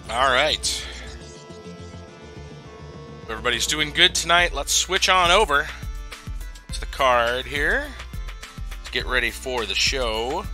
All right. Everybody's doing good tonight. Let's switch on over to the card here. Let's get ready for the show.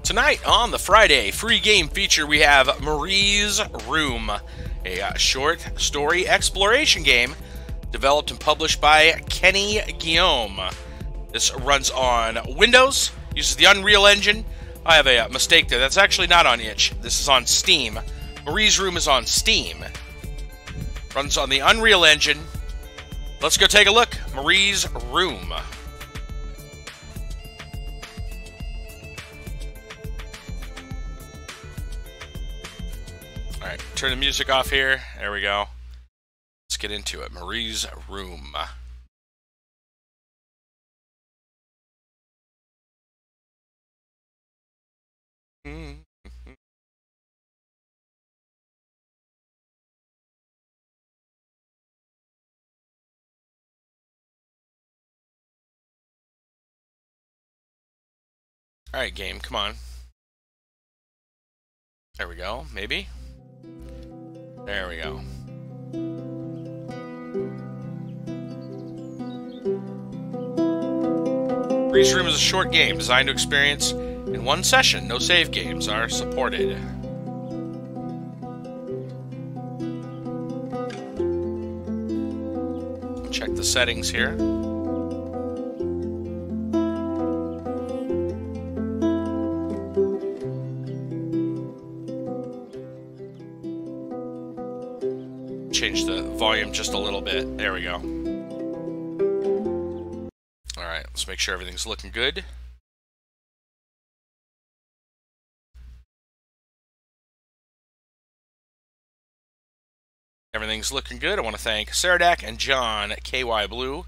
Tonight on the Friday free game feature, we have Marie's Room, a short story exploration game developed and published by Kenny Guillaume. This runs on Windows, uses the Unreal Engine. I have a mistake there. That's actually not on itch. This is on Steam. Marie's Room is on Steam. Runs on the Unreal Engine. Let's go take a look. Marie's Room. Alright, turn the music off here. There we go. Let's get into it. Marie's Room. Alright, game, come on. There we go, maybe? There we go. Marie's Room is a short game designed to experience in one session. No save games are supported. Check the settings here. Change the volume just a little bit. There we go. Alright, let's make sure everything's looking good. Everything's looking good. I want to thank Saradak and John KY Blue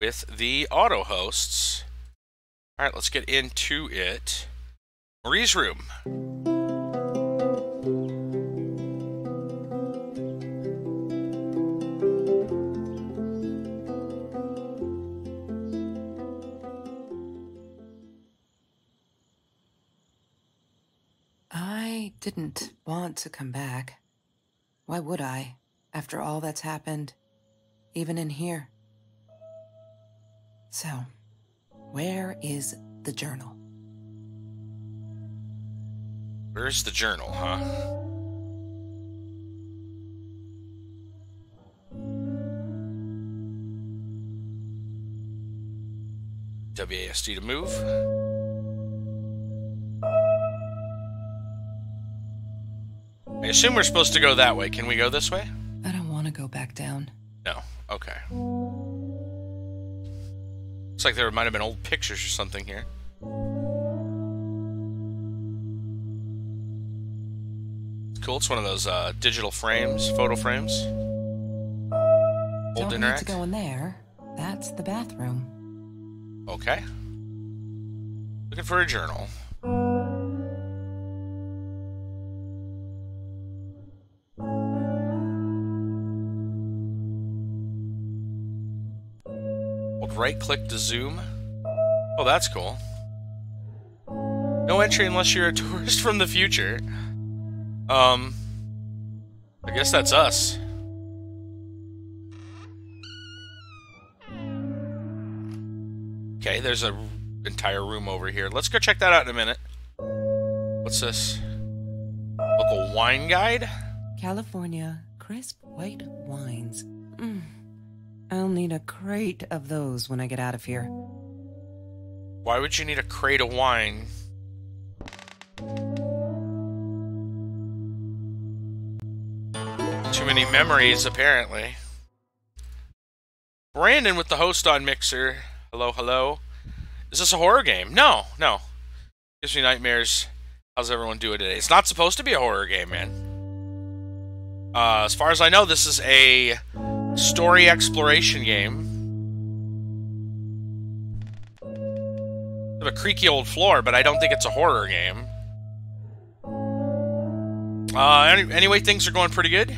with the auto hosts. Alright, let's get into it. Marie's Room. I didn't want to come back. Why would I, after all that's happened, even in here? So, where is the journal? Where's the journal, huh? WASD to move. I assume we're supposed to go that way. Can we go this way? I don't want to go back down. No. Okay. Looks like there might have been old pictures or something here. It's cool. It's one of those digital frames, photo frames. Old Don't interact. need to go in there. That's the bathroom. Okay. Looking for a journal. Right-click to zoom. Oh, that's cool. No entry unless you're a tourist from the future. I guess that's us. Okay, there's a entire room over here. Let's go check that out in a minute. What's this? Local wine guide? California crisp white wines. I'll need a crate of those when I get out of here. Why would you need a crate of wine? Too many memories, apparently. Brandon with the host on Mixer. Hello, hello. Is this a horror game? No, no. Gives me nightmares. How's everyone doing today? It's not supposed to be a horror game, man. As far as I know, this is a story exploration game. They have a creaky old floor, but I don't think it's a horror game. Anyway, things are going pretty good.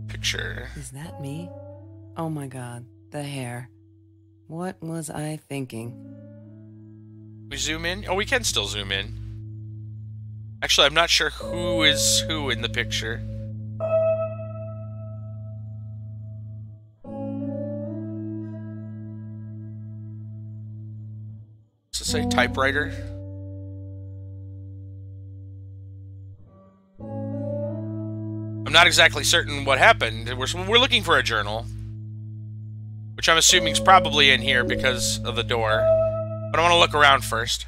Picture. Is that me? Oh my god, the hair. What was I thinking? We zoom in? Oh, we can still zoom in. Actually, I'm not sure who is who in the picture. Does it say typewriter? I'm not exactly certain what happened. We're looking for a journal, which I'm assuming is probably in here because of the door. But I want to look around first.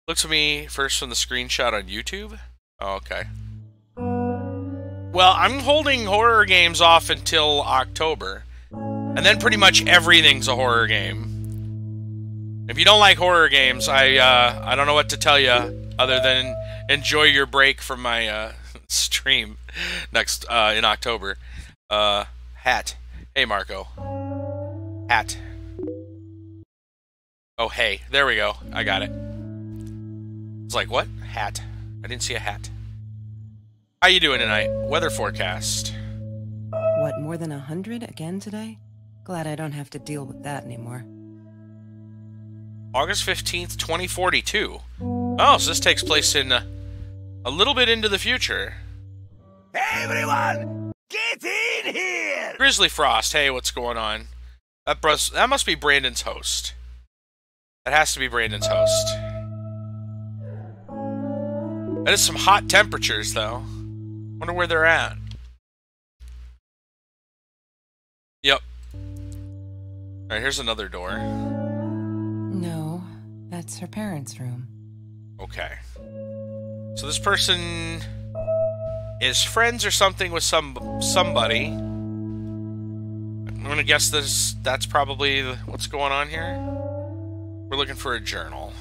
Looks to me first from the screenshot on YouTube. Oh, okay. Well, I'm holding horror games off until October. And then pretty much everything's a horror game. If you don't like horror games, I don't know what to tell you other than enjoy your break from my stream next in October. Hat. Hey, Marco. Hat. Oh, hey. There we go. I got it. It's like, what? Hat. I didn't see a hat. How you doing tonight? Weather forecast. What, more than 100 again today? Glad I don't have to deal with that anymore. August 15th, 2042. Oh, so this takes place in a little bit into the future. Hey everyone! Get in here! Grizzly Frost, hey, what's going on? That must be Brandon's host. That has to be Brandon's host. That is some hot temperatures, though. Wonder where they're at. Yep. Alright, here's another door. No, that's her parents' room. Okay. So this person is friends or something with somebody. I'm gonna guess that's probably what's going on here. We're looking for a journal.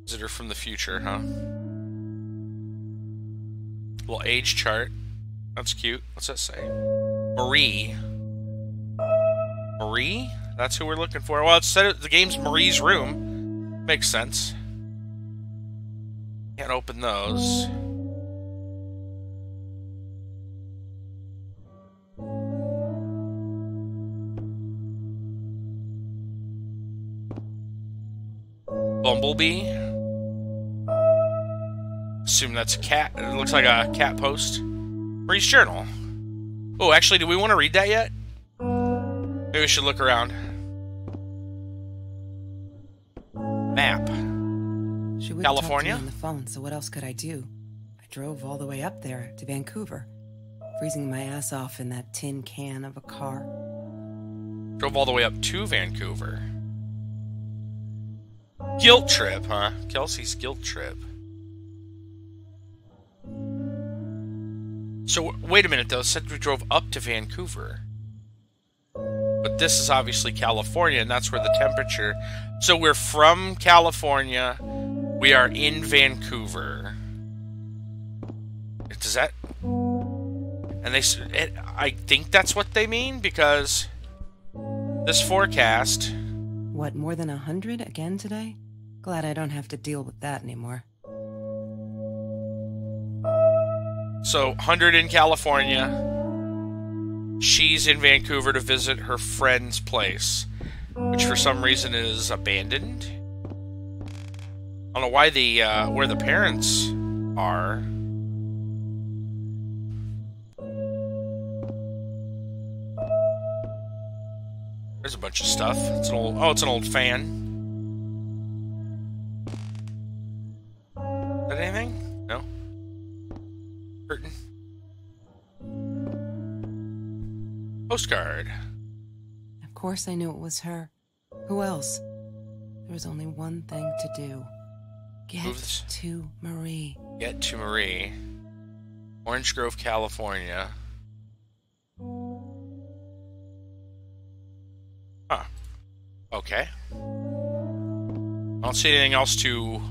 Visitor from the future, huh? Little age chart. That's cute. What's that say? Marie. Marie? That's who we're looking for. Well, it said the game's Marie's room. Makes sense. Can't open those. Bumblebee. Assume that's a cat. It looks like a cat post. Marie's journal. Oh, actually, do we want to read that yet? Maybe we should look around. Map. She would California? talk to me on the phone, so what else could I do? I drove all the way up there to Vancouver, freezing my ass off in that tin can of a car. Drove all the way up to Vancouver. Guilt trip, huh? Kelsey's guilt trip. So, wait a minute, though. It said we drove up to Vancouver. But this is obviously California, and that's where the temperature... So we're from California. We are in Vancouver. Does that... And I think that's what they mean, because... This forecast... What, more than 100 again today? Glad I don't have to deal with that anymore. So, 100 in California. She's in Vancouver to visit her friend's place, which for some reason is abandoned. I don't know why where the parents are. There's a bunch of stuff. It's an old. Oh, it's an old fan. Is that anything? No. Curtain. Postcard. Of course I knew it was her. Who else? There was only one thing to do. Get to Marie. Get to Marie. Orange Grove, California. Huh. Okay. I don't see anything else to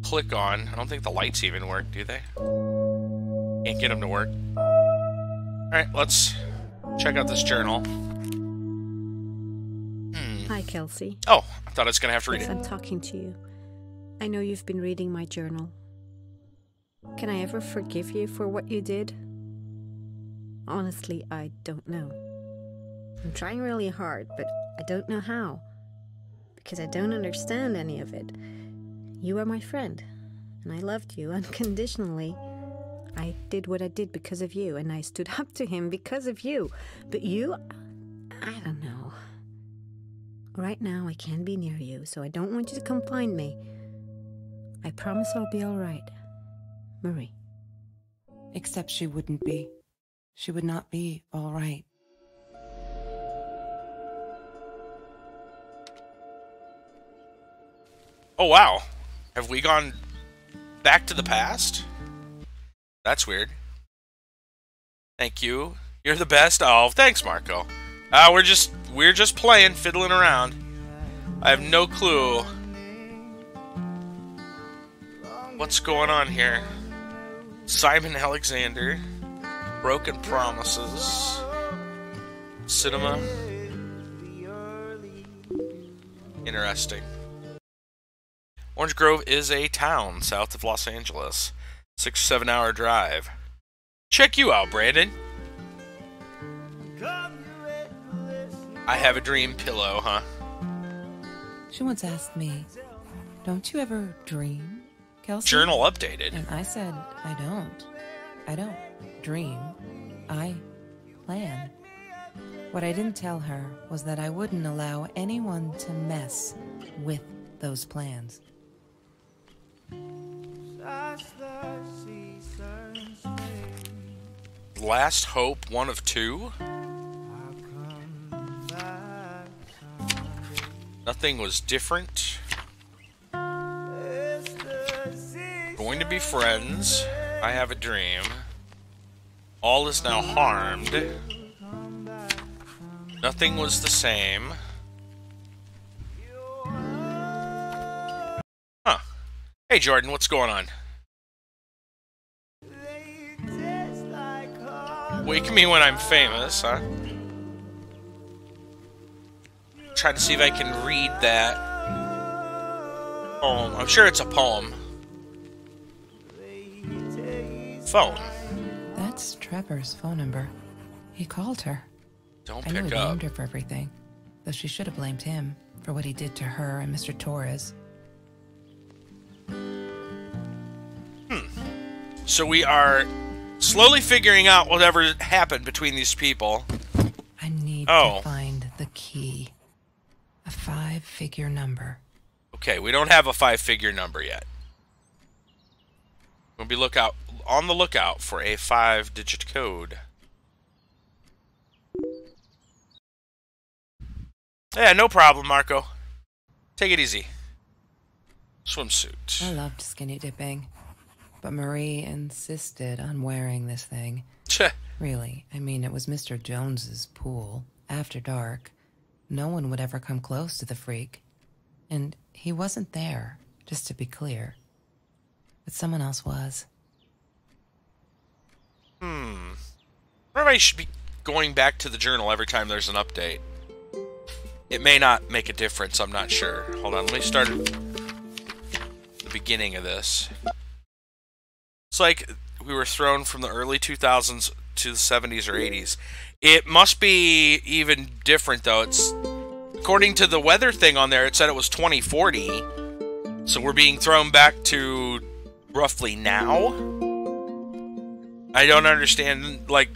click on. I don't think the lights even work, do they? Can't get them to work. Alright, let's check out this journal. Hi, Kelsey. Oh, I thought I was going to have to read Yes, it. I'm talking to you. I know you've been reading my journal. Can I ever forgive you for what you did? Honestly, I don't know. I'm trying really hard, but I don't know how. Because I don't understand any of it. You are my friend, and I loved you unconditionally. I did what I did because of you, and I stood up to him because of you. But you, I don't know. Right now, I can't be near you, so I don't want you to come find me. I promise I'll be all right. Marie. Except she wouldn't be. She would not be all right. Oh, wow. Have we gone back to the past? That's weird. Thank you. You're the best. Oh, thanks, Marco. We're just playing, fiddling around. I have no clue what's going on here. Simon Alexander, Broken Promises, Cinema. Interesting. Orange Grove is a town south of Los Angeles. 6-7 hour drive. Check you out, Brandon. I have a dream pillow, huh? She once asked me, "Don't you ever dream, Kelsey?" Journal updated. And I said, I don't. I don't dream. I plan. What I didn't tell her was that I wouldn't allow anyone to mess with those plans. Last Hope, 1 of 2. Nothing was different. Going to be friends. I have a dream. All is now harmed. Nothing was the same. Huh. Hey, Jordan, what's going on? Wake me when I'm famous, huh? Try to see if I can read that poem. I'm sure it's a poem. Phone. That's Trevor's phone number. He called her. Don't I knew pick he up. blamed her for everything, though she should have blamed him for what he did to her and Mr. Torres. So we are slowly figuring out whatever happened between these people. I need to find the key. A 5-figure number. Okay, we don't have a 5-figure number yet. We'll be on the lookout for a 5-digit code. Yeah, no problem, Marco. Take it easy. Swimsuit. I loved skinny dipping, but Marie insisted on wearing this thing. Really, I mean, it was Mr. Jones's pool, after dark. No one would ever come close to the freak. And he wasn't there, just to be clear. But someone else was. Everybody should be going back to the journal every time there's an update. It may not make a difference, I'm not sure. Hold on, let me start at the beginning of this. It's like we were thrown from the early 2000s to the 70s or 80s. It must be even different, though. It's according to the weather thing on there, it said it was 2040. So we're being thrown back to roughly now? I don't understand, like,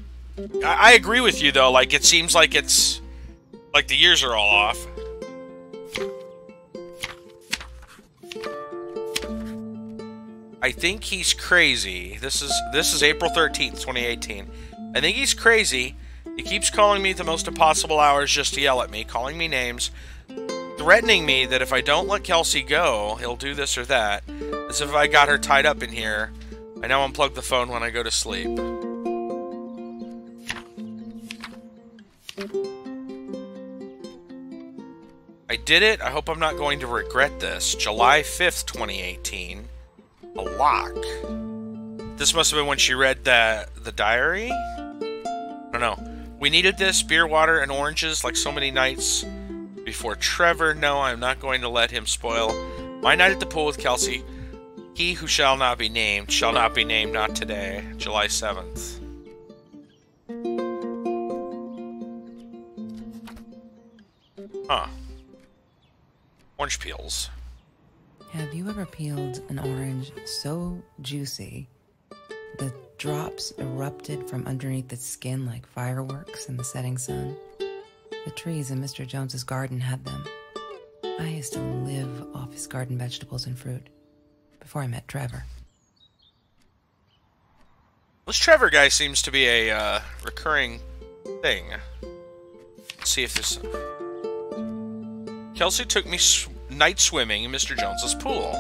I agree with you, though. Like, it seems like it's Like the years are all off. I think he's crazy. This is April 13th, 2018. I think he's crazy. He keeps calling me at the most impossible hours just to yell at me, calling me names, threatening me that if I don't let Kelsey go, he'll do this or that. As if I got her tied up in here. I now unplug the phone when I go to sleep. I did it. I hope I'm not going to regret this. July 5th, 2018. A lock. This must have been when she read the diary? I don't know. We needed this, beer, water, and oranges like so many nights before Trevor. No, I'm not going to let him spoil my night at the pool with Kelsey. He who shall not be named, not today. July 7th. Huh. Orange peels. Have you ever peeled an orange so juicy the drops erupted from underneath its skin like fireworks in the setting sun? The trees in Mr. Jones's garden had them. I used to live off his garden vegetables and fruit before I met Trevor. This Trevor guy seems to be a recurring thing. Let's see if this... Kelsey took me night swimming in Mr. Jones's pool.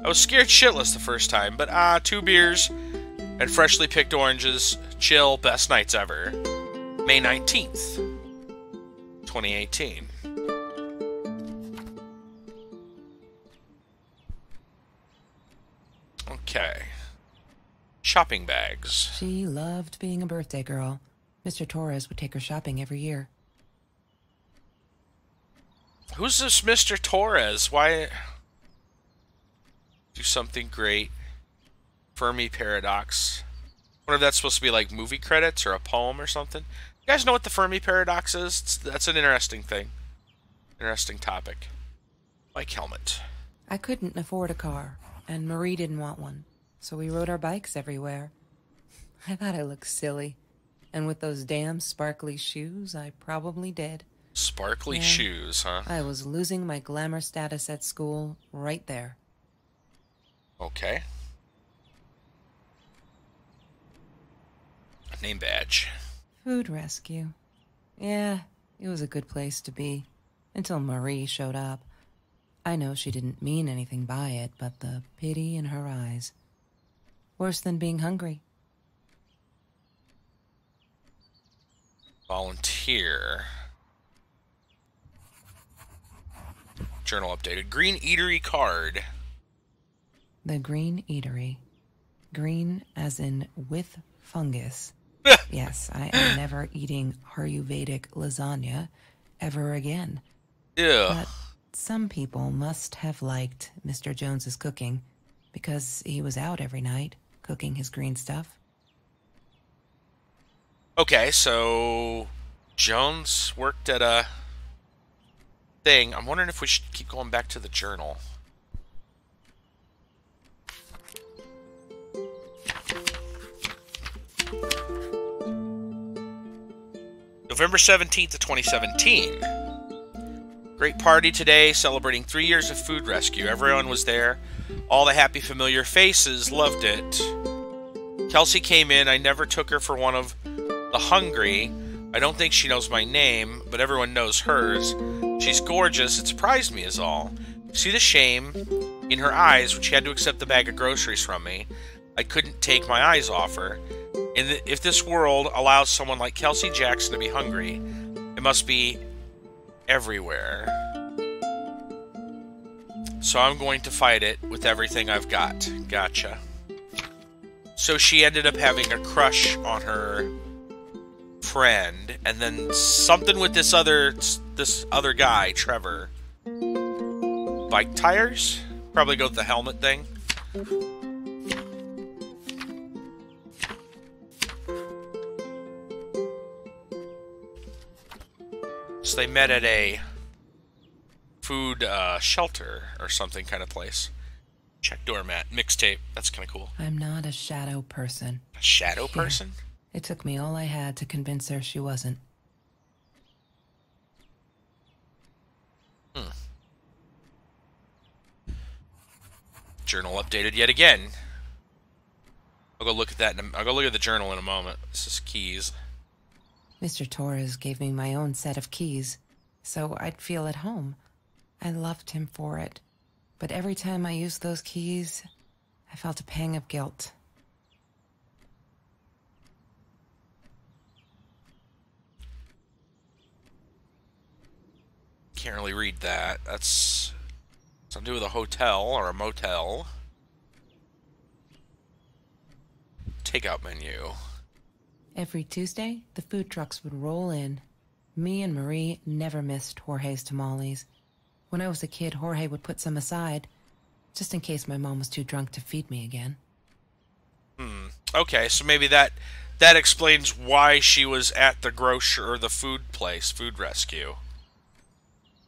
I was scared shitless the first time, but 2 beers and freshly picked oranges. Chill, best nights ever. May 19th, 2018. Okay. Shopping bags. She loved being a birthday girl. Mr. Torres would take her shopping every year. Who's this Mr. Torres? Why... Do something great. Fermi Paradox. I wonder if that's supposed to be like movie credits or a poem or something. You guys know what the Fermi Paradox is? That's an interesting thing. Interesting topic. Bike helmet. I couldn't afford a car, and Marie didn't want one, so we rode our bikes everywhere. I thought I looked silly, and with those damn sparkly shoes, I probably did. Sparkly shoes, huh? I was losing my glamour status at school right there. Okay. A name badge. Food rescue. Yeah, it was a good place to be. Until Marie showed up. I know she didn't mean anything by it, but the pity in her eyes. Worse than being hungry. Volunteer. Journal updated. Green Eatery card. The Green Eatery. Green as in with fungus. Yes, I am never eating Ayurvedic lasagna ever again. Ew. But some people must have liked Mr. Jones's cooking because he was out every night cooking his green stuff. Okay, so Jones worked at a thing. I'm wondering if we should keep going back to the journal. November 17th of 2017. Great party today, celebrating 3 years of food rescue. Everyone was there. All the happy familiar faces loved it. Kelsey came in. I never took her for one of the hungry. I don't think she knows my name, but everyone knows hers. She's gorgeous. It surprised me is all. See the shame in her eyes when she had to accept the bag of groceries from me. I couldn't take my eyes off her. If this world allows someone like Kelsey Jackson to be hungry, it must be everywhere. So I'm going to fight it with everything I've got. Gotcha. So she ended up having a crush on her friend, and then something with this other guy, Trevor. Bike tires? Probably go with the helmet thing. So they met at a food shelter or something kind of place. Check doormat. Mixtape. That's kind of cool. I'm not a shadow person. A shadow person? It took me all I had to convince her she wasn't. Hmm. Journal updated yet again. I'll go look at that. I'll go look at the journal in a moment. This is keys. Mr. Torres gave me my own set of keys, so I'd feel at home. I loved him for it, but every time I used those keys, I felt a pang of guilt. Can't really read that. That's something to do with a hotel or a motel. Takeout menu. Every Tuesday, the food trucks would roll in. Me and Marie never missed Jorge's tamales. When I was a kid, Jorge would put some aside, just in case my mom was too drunk to feed me again. Okay, so maybe that explains why she was at the grocer or the food place, food rescue.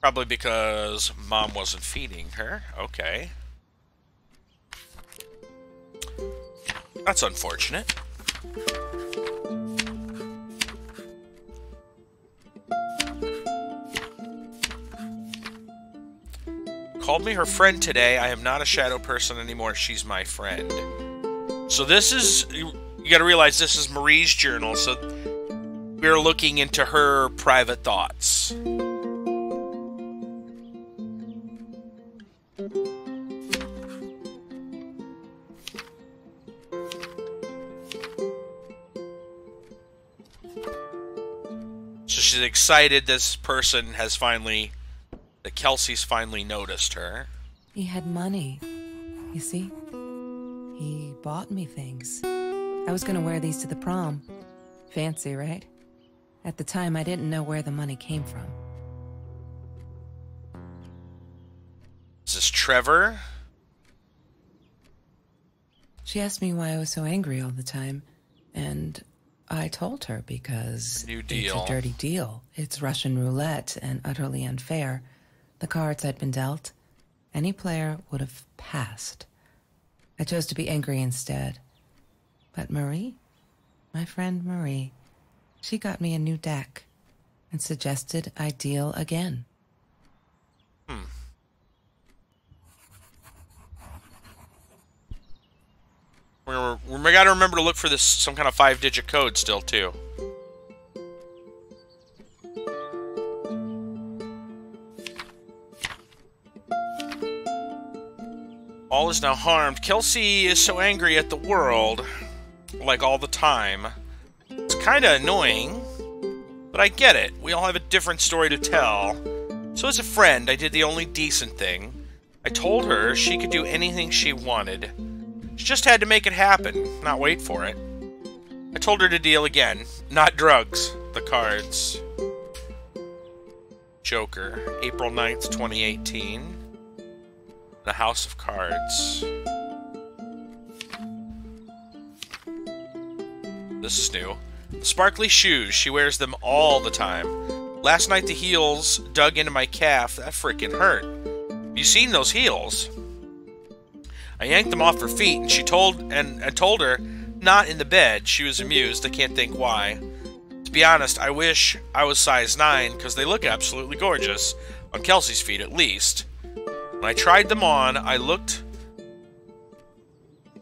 Probably because mom wasn't feeding her. Okay. That's unfortunate. Called me her friend today. I am not a shadow person anymore. She's my friend. So this is... You gotta realize this is Marie's journal, so we're looking into her private thoughts. So she's excited this person has finally... that Kelsey's finally noticed her. He had money, you see? He bought me things. I was gonna wear these to the prom. Fancy, right? At the time, I didn't know where the money came from. Is this Trevor? She asked me why I was so angry all the time, and I told her because New deal. It's a dirty deal. It's Russian roulette and utterly unfair. The cards I'd been dealt, any player would have passed. I chose to be angry instead. But Marie, my friend Marie, she got me a new deck and suggested I deal again. We gotta remember to look for this some kind of 5-digit code still too. All is now harmed. Kelsey is so angry at the world, like all the time. It's kinda annoying, but I get it. We all have a different story to tell. So as a friend, I did the only decent thing. I told her she could do anything she wanted. She just had to make it happen, not wait for it. I told her to deal again. Not drugs. The cards. Joker. April 9th, 2018. The House of Cards. This is new. Sparkly shoes. She wears them all the time. Last night the heels dug into my calf. That frickin' hurt. You seen those heels? I yanked them off her feet, and she told her not in the bed. She was amused. I can't think why. To be honest, I wish I was size 9 because they look absolutely gorgeous on Kelsey's feet, at least. When I tried them on, I looked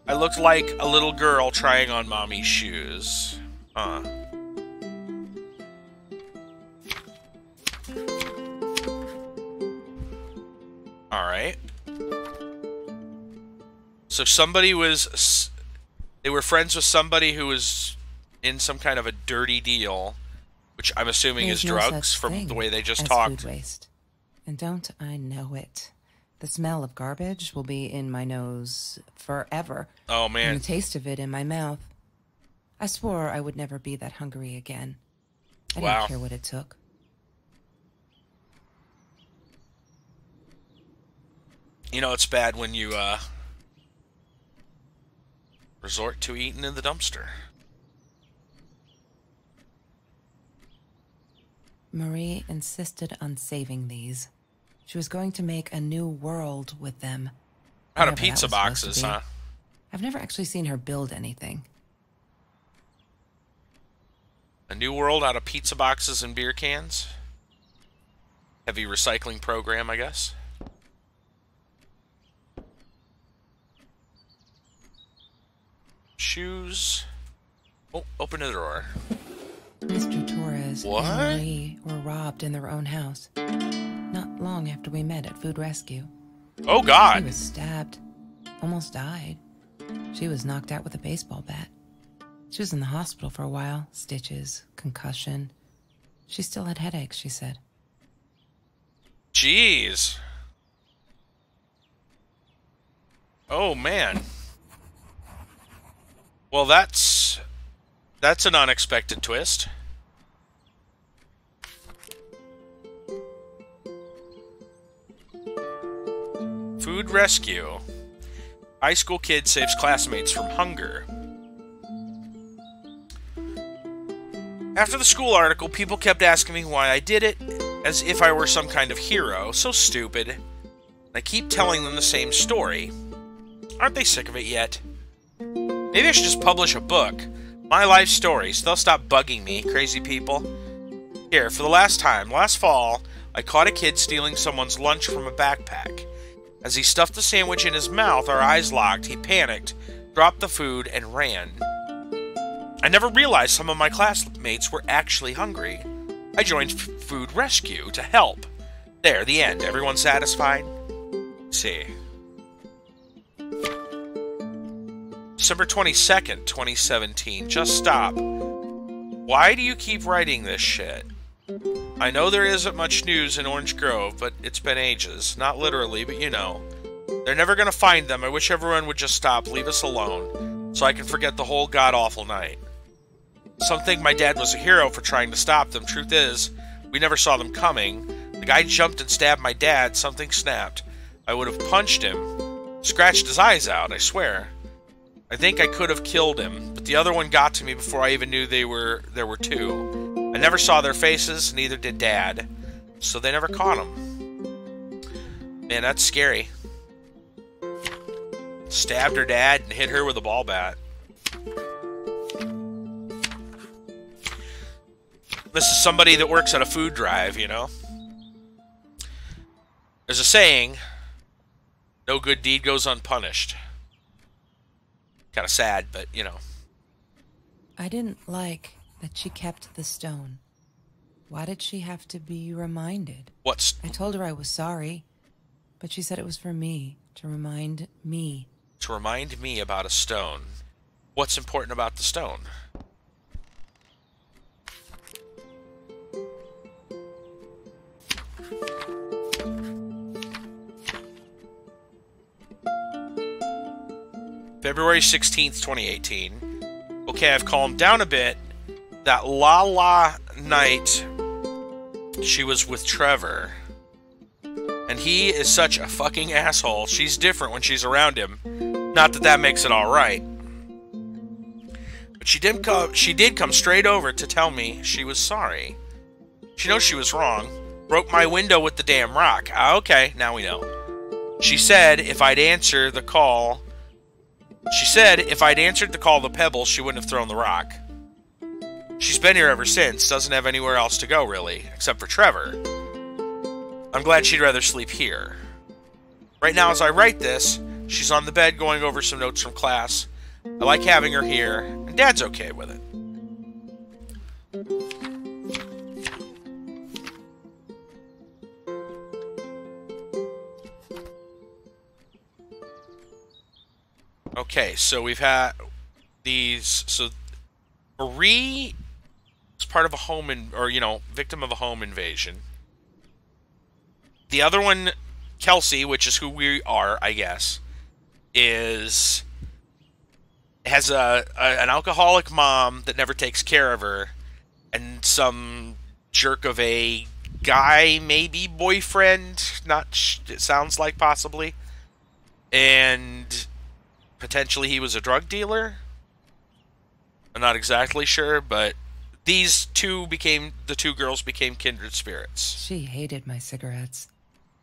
like a little girl trying on mommy's shoes. Huh. All right. So they were friends with somebody who was in some kind of a dirty deal, which I'm assuming is drugs from the way they just talked. Food waste. And don't I know it? The smell of garbage will be in my nose forever. Oh, man. And the taste of it in my mouth. I swore I would never be that hungry again. I didn't care what it took. You know, it's bad when you, resort to eating in the dumpster. Marie insisted on saving these. She was going to make a new world with them. Out of pizza boxes, huh? I've never actually seen her build anything. A new world out of pizza boxes and beer cans? Heavy recycling program, I guess. Shoes. Oh, open the drawer. Mr. Torres What? and Marie were robbed in their own house. Not long after we met at Food Rescue. Oh, God. She was stabbed. Almost died. She was knocked out with a baseball bat. She was in the hospital for a while. Stitches, concussion. She still had headaches, she said. Jeez. Oh, man. Well, that's an unexpected twist. Food rescue. High school kid saves classmates from hunger. After the school article, people kept asking me why I did it, as if I were some kind of hero. So stupid. I keep telling them the same story. Aren't they sick of it yet? Maybe I should just publish a book. My life story, so they'll stop bugging me, crazy people. Here, for the last time, last fall, I caught a kid stealing someone's lunch from a backpack. As he stuffed the sandwich in his mouth, our eyes locked, he panicked, dropped the food, and ran. I never realized some of my classmates were actually hungry. I joined Food Rescue to help. There, the end. Everyone satisfied? Let's see. December 22nd, 2017. Just stop. Why do you keep writing this shit? I know there isn't much news in Orange Grove, but it's been ages. Not literally, but you know. They're never gonna find them. I wish everyone would just stop, leave us alone, so I can forget the whole god-awful night. Some think my dad was a hero for trying to stop them. Truth is, we never saw them coming. The guy jumped and stabbed my dad. Something snapped. I would have punched him. Scratched his eyes out, I swear. I think I could have killed him, but the other one got to me before I even knew there were two. I never saw their faces, neither did Dad, so they never caught him. Man, that's scary. Stabbed her dad and hit her with a ball bat. This is somebody that works at a food drive, you know? There's a saying, no good deed goes unpunished. Kind of sad, but, you know. I didn't like that she kept the stone. Why did she have to be reminded? I told her I was sorry, but she said it was for me, to remind me. To remind me about a stone. What's important about the stone? February 16th, 2018. Okay, I've calmed down a bit. That La night, she was with Trevor. And he is such a fucking asshole. She's different when she's around him. Not that that makes it alright. But she did come straight over to tell me she was sorry. She knows she was wrong. Broke my window with the damn rock. Ah, okay, now we know. She said if I'd answered the call of the pebble, she wouldn't have thrown the rock. She's been here ever since, doesn't have anywhere else to go, really, except for Trevor. I'm glad she'd rather sleep here. Right now, as I write this, she's on the bed going over some notes from class. I like having her here, and Dad's okay with it. Okay, so we've had these. So Marie is part of a home victim of a home invasion. The other one, Kelsey, which is who we are, I guess, has an alcoholic mom that never takes care of her, and some jerk of a guy, maybe boyfriend. It sounds like possibly, and potentially he was a drug dealer. I'm not exactly sure, but the two girls became kindred spirits. She hated my cigarettes.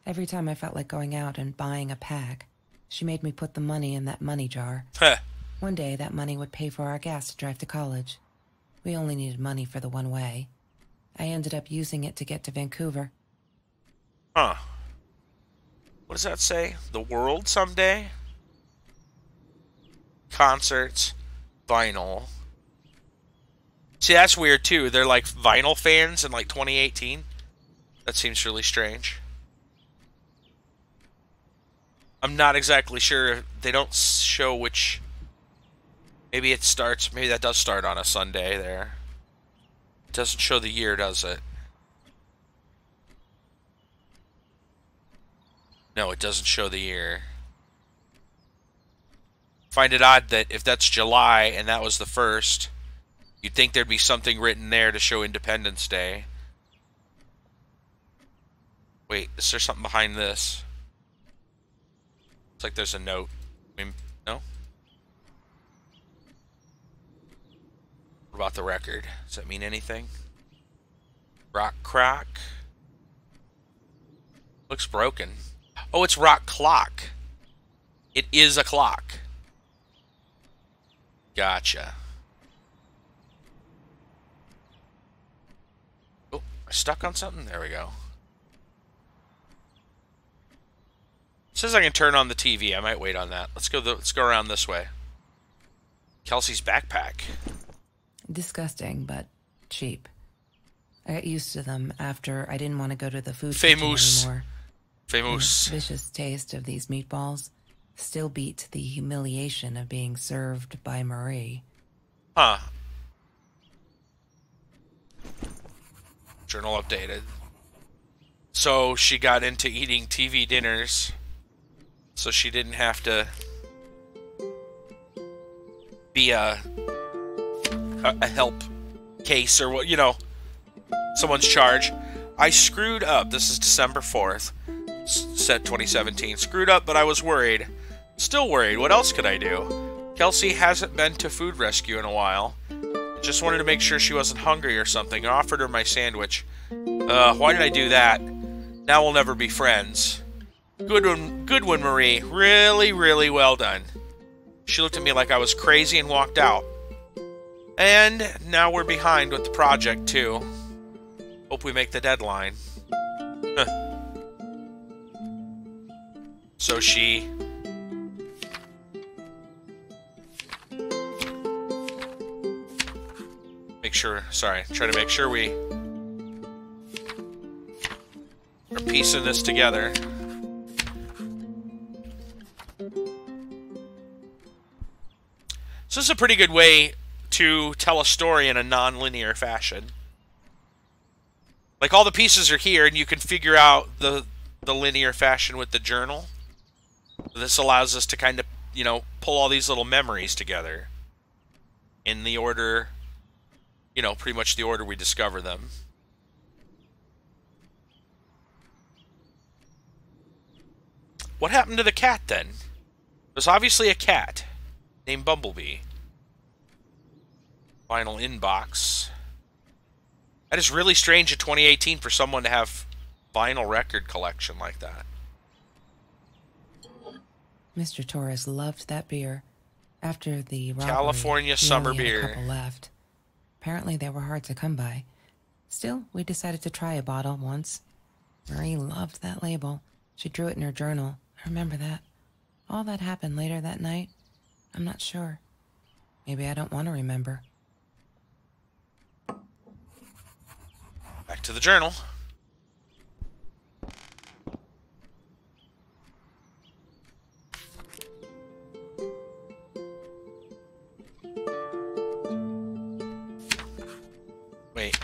Every time I felt like going out and buying a pack, she made me put the money in that money jar. One day, that money would pay for our gas to drive to college. We only needed money for the one way. I ended up using it to get to Vancouver. Huh. What does that say? The world someday? Concerts. Vinyl. See, that's weird, too. They're like vinyl fans in like 2018. That seems really strange. I'm not exactly sure. They don't show which... Maybe it starts... Maybe that does start on a Sunday there. It doesn't show the year, does it? No, it doesn't show the year. Find it odd that if that's July and that was the first, you'd think there'd be something written there to show Independence Day. Wait, is there something behind this? Looks like there's a note. No? What about the record? Does that mean anything? Rock crack? Looks broken. Oh, it's rock clock. It is a clock. Gotcha. Oh, I stuck on something? There we go. It says I can turn on the TV. I might wait on that. Let's go around this way. Kelsey's backpack. Disgusting, but cheap. I got used to them after I didn't want to go to the food kitchen anymore. Famous. The vicious taste of these meatballs still beat the humiliation of being served by Marie. Huh. Journal updated. So she got into eating TV dinners, so she didn't have to be a help case or what, you know, someone's charge. I screwed up. This is December 4th, set 2017. Screwed up, but I was worried. Still worried. What else could I do? Kelsey hasn't been to food rescue in a while. Just wanted to make sure she wasn't hungry or something. I offered her my sandwich. Why did I do that? Now we'll never be friends. Good one, Marie. Really, really well done. She looked at me like I was crazy and walked out. And now we're behind with the project, too. Hope we make the deadline. Huh. So she... try to make sure we are piecing this together. So this is a pretty good way to tell a story in a non-linear fashion. Like, all the pieces are here, and you can figure out the linear fashion with the journal. This allows us to kind of, you know, pull all these little memories together in the order, you know, pretty much the order we discover them. What happened to the cat, then? There's obviously a cat named Bumblebee. Final inbox. That is really strange in 2018 for someone to have vinyl record collection like that. Mr. Torres loved that beer. After the robbery, California summer only had beer. a couple left. Apparently they were hard to come by. Still, we decided to try a bottle once. Marie loved that label. She drew it in her journal. I remember that. All that happened later that night, I'm not sure. Maybe I don't want to remember. Back to the journal. Wait.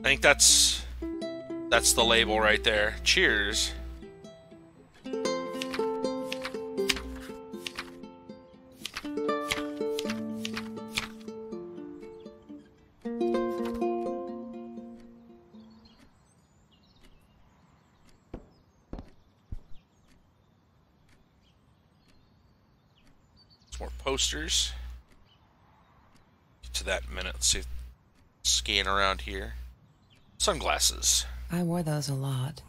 I think that's the label right there. Cheers. Some more posters. Get to that in a minute. Let's see. Scan around here. Sunglasses. I wore those a lot.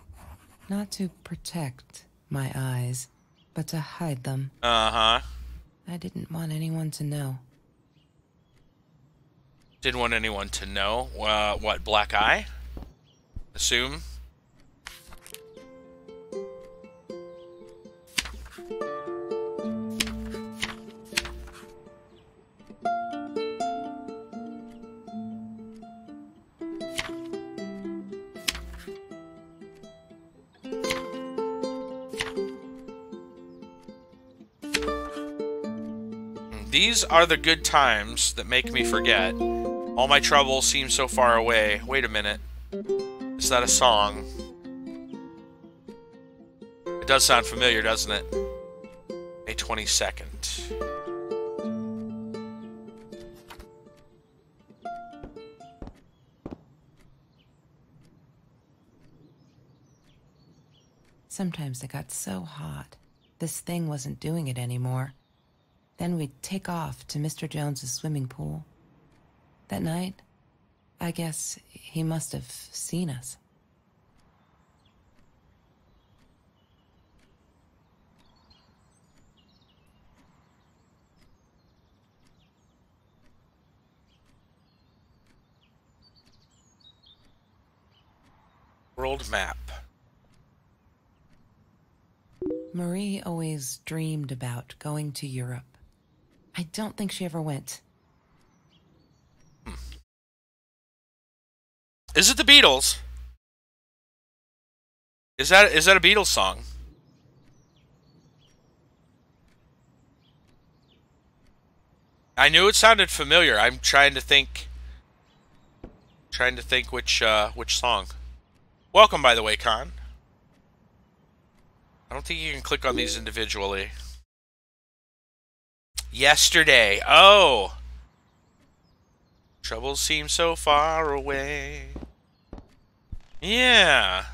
Not to protect my eyes, but to hide them. Uh-huh. I didn't want anyone to know. Didn't want anyone to know. What, black eye? assume. These are the good times that make me forget. All my troubles seem so far away. Wait a minute. Is that a song? It does sound familiar, doesn't it? May 22nd. Sometimes it got so hot, this thing wasn't doing it anymore. Then we'd take off to Mr. Jones's swimming pool. That night, I guess he must have seen us. World map. Marie always dreamed about going to Europe. I don't think she ever went. Is it the Beatles? Is that a Beatles song? I knew it sounded familiar. I'm trying to think which song. Welcome, by the way, Con. I don't think you can click on these individually. Yesterday. Oh. Troubles seem so far away. Yeah.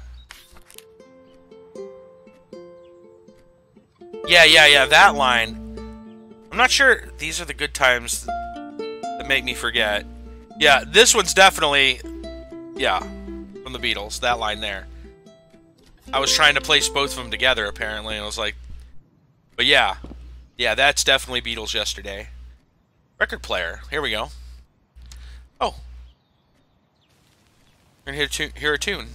Yeah, that line. I'm not sure these are the good times that make me forget. Yeah, this one's definitely, yeah, from the Beatles, that line there. I was trying to place both of them together, apparently, and I was like, but yeah. Yeah, that's definitely Beatles Yesterday. Record player. Here we go. Oh. We're going to hear a tune.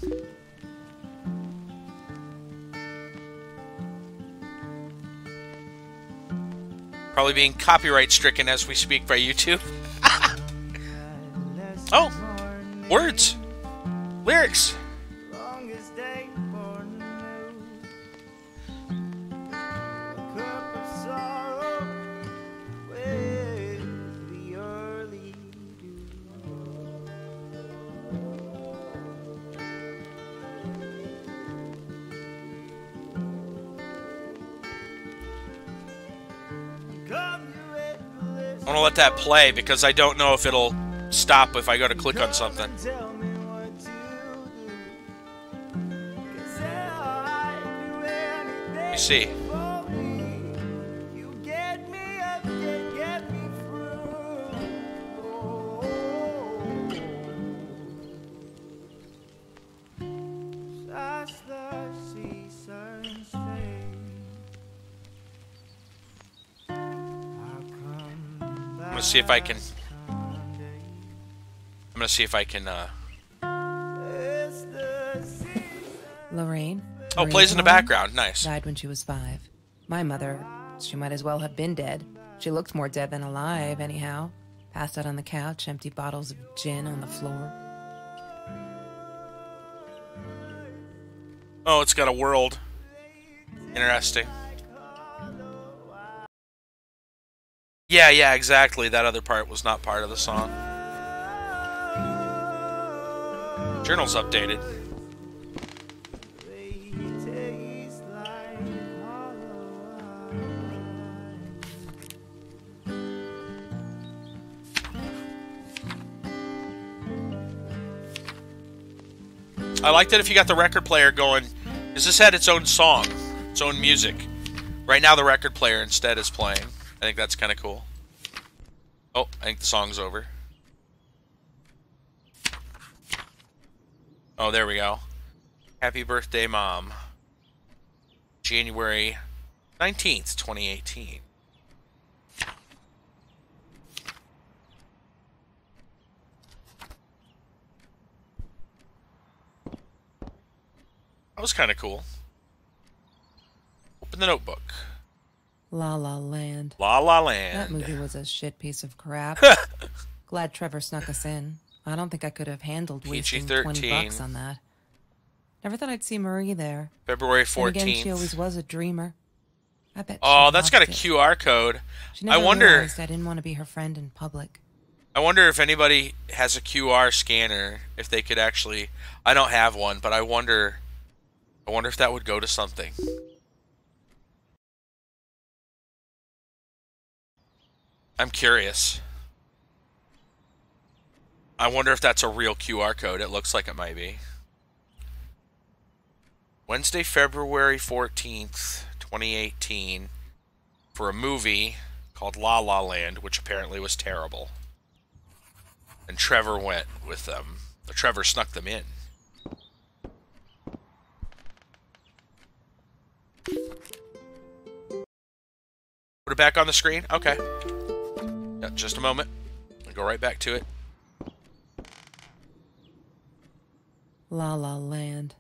Probably being copyright stricken as we speak by YouTube. Oh. Words. Lyrics. I want to let that play because I don't know if it'll stop if I go to click on something. Let me see. I'm gonna see if I can. I'm gonna see if I can. Lorraine. Oh, plays in the background. Nice. Died when she was 5. My mother, she might as well have been dead. She looked more dead than alive, anyhow. Passed out on the couch, empty bottles of gin on the floor. Oh, it's got a world. Interesting. Yeah, exactly. That other part was not part of the song. Journal's updated. I like that if you got the record player going, because this had its own song, its own music. Right now the record player instead is playing. I think that's kind of cool. Oh, I think the song's over. Oh, there we go. Happy birthday, Mom. January 19th, 2018. That was kind of cool. Open the notebook. La La Land. La La Land. That movie was a shit piece of crap. Glad Trevor snuck us in. I don't think I could have handled wasting $20 on that. Never thought I'd see Marie there. February 14th. And again, she always was a dreamer. I bet. Oh, that's got a QR code. She never realized I didn't want to be her friend in public. I wonder if anybody has a QR scanner, if they could actually. I don't have one, but I wonder if that would go to something. I'm curious. I wonder if that's a real QR code. It looks like it might be. Wednesday, February 14th, 2018, for a movie called La La Land, which apparently was terrible. And Trevor went with them. Trevor snuck them in. Put it back on the screen? Okay. Yeah, just a moment. I'll go right back to it. La La Land.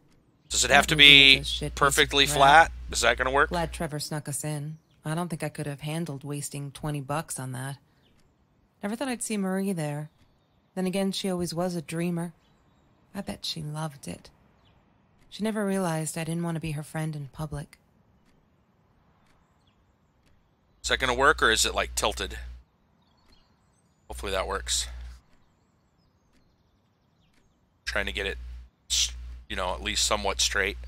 Does it have to be perfectly flat? Is that going to work? Glad Trevor snuck us in. I don't think I could have handled wasting $20 on that. Never thought I'd see Marie there. Then again, she always was a dreamer. I bet she loved it. She never realized I didn't want to be her friend in public. Is that going to work, or is it, like, tilted? Hopefully that works. Trying to get it, you know, at least somewhat straight.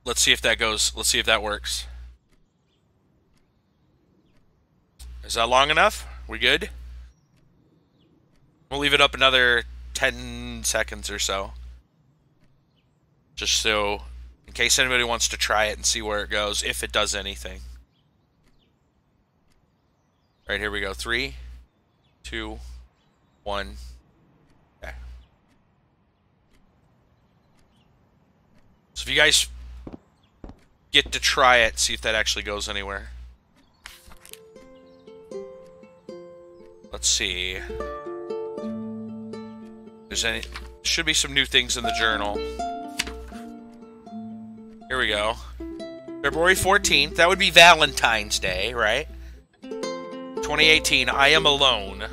Let's see if that goes. Let's see if that works. Is that long enough? We good? We'll leave it up another 10 seconds or so. Just so, in case anybody wants to try it and see where it goes, if it does anything. All right, here we go. 3, 2, 1. Okay. So if you guys get to try it, see if that actually goes anywhere. Let's see. Should be some new things in the journal. Here we go. February 14th. That would be Valentine's Day, right? 2018. I am alone.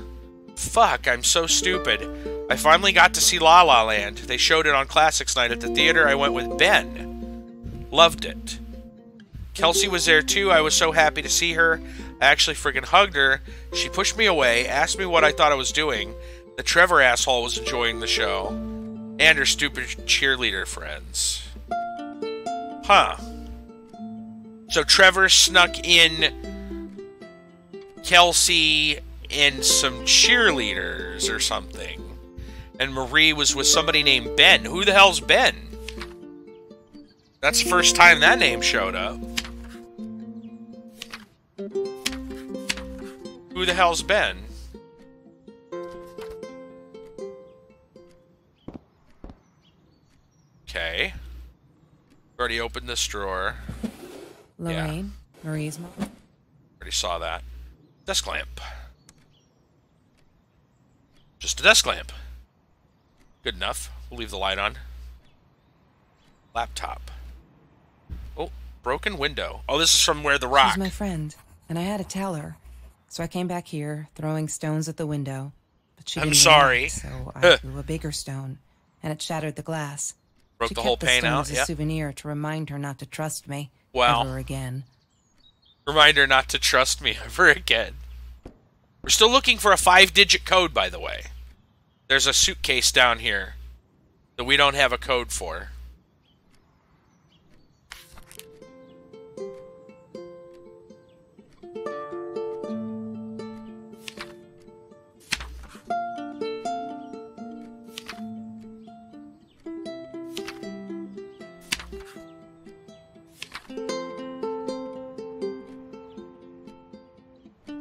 Fuck, I'm so stupid. I finally got to see La La Land. They showed it on Classics Night at the theater. I went with Ben. Loved it. Kelsey was there too. I was so happy to see her. I actually friggin' hugged her. She pushed me away, asked me what I thought I was doing. The Trevor asshole was enjoying the show. And her stupid cheerleader friends. Huh. So Trevor snuck in Kelsey and some cheerleaders or something. And Marie was with somebody named Ben. Who the hell's Ben? That's the first time that name showed up. Who the hell's Ben? Okay. Already opened this drawer. Lorraine, yeah. Marie's mom. Already saw that. Desk lamp. Just a desk lamp. Good enough. We'll leave the light on. Laptop. Oh, broken window. Oh, this is from where the rock. She's my friend, and I had to tell her. So I came back here, throwing stones at the window. But she didn't react, so I threw a bigger stone, and it shattered the glass. Broke the whole pane out, yeah. As a souvenir to remind her not to trust me ever again. Remind her not to trust me ever again. We're still looking for a 5-digit code, by the way. There's a suitcase down here that we don't have a code for.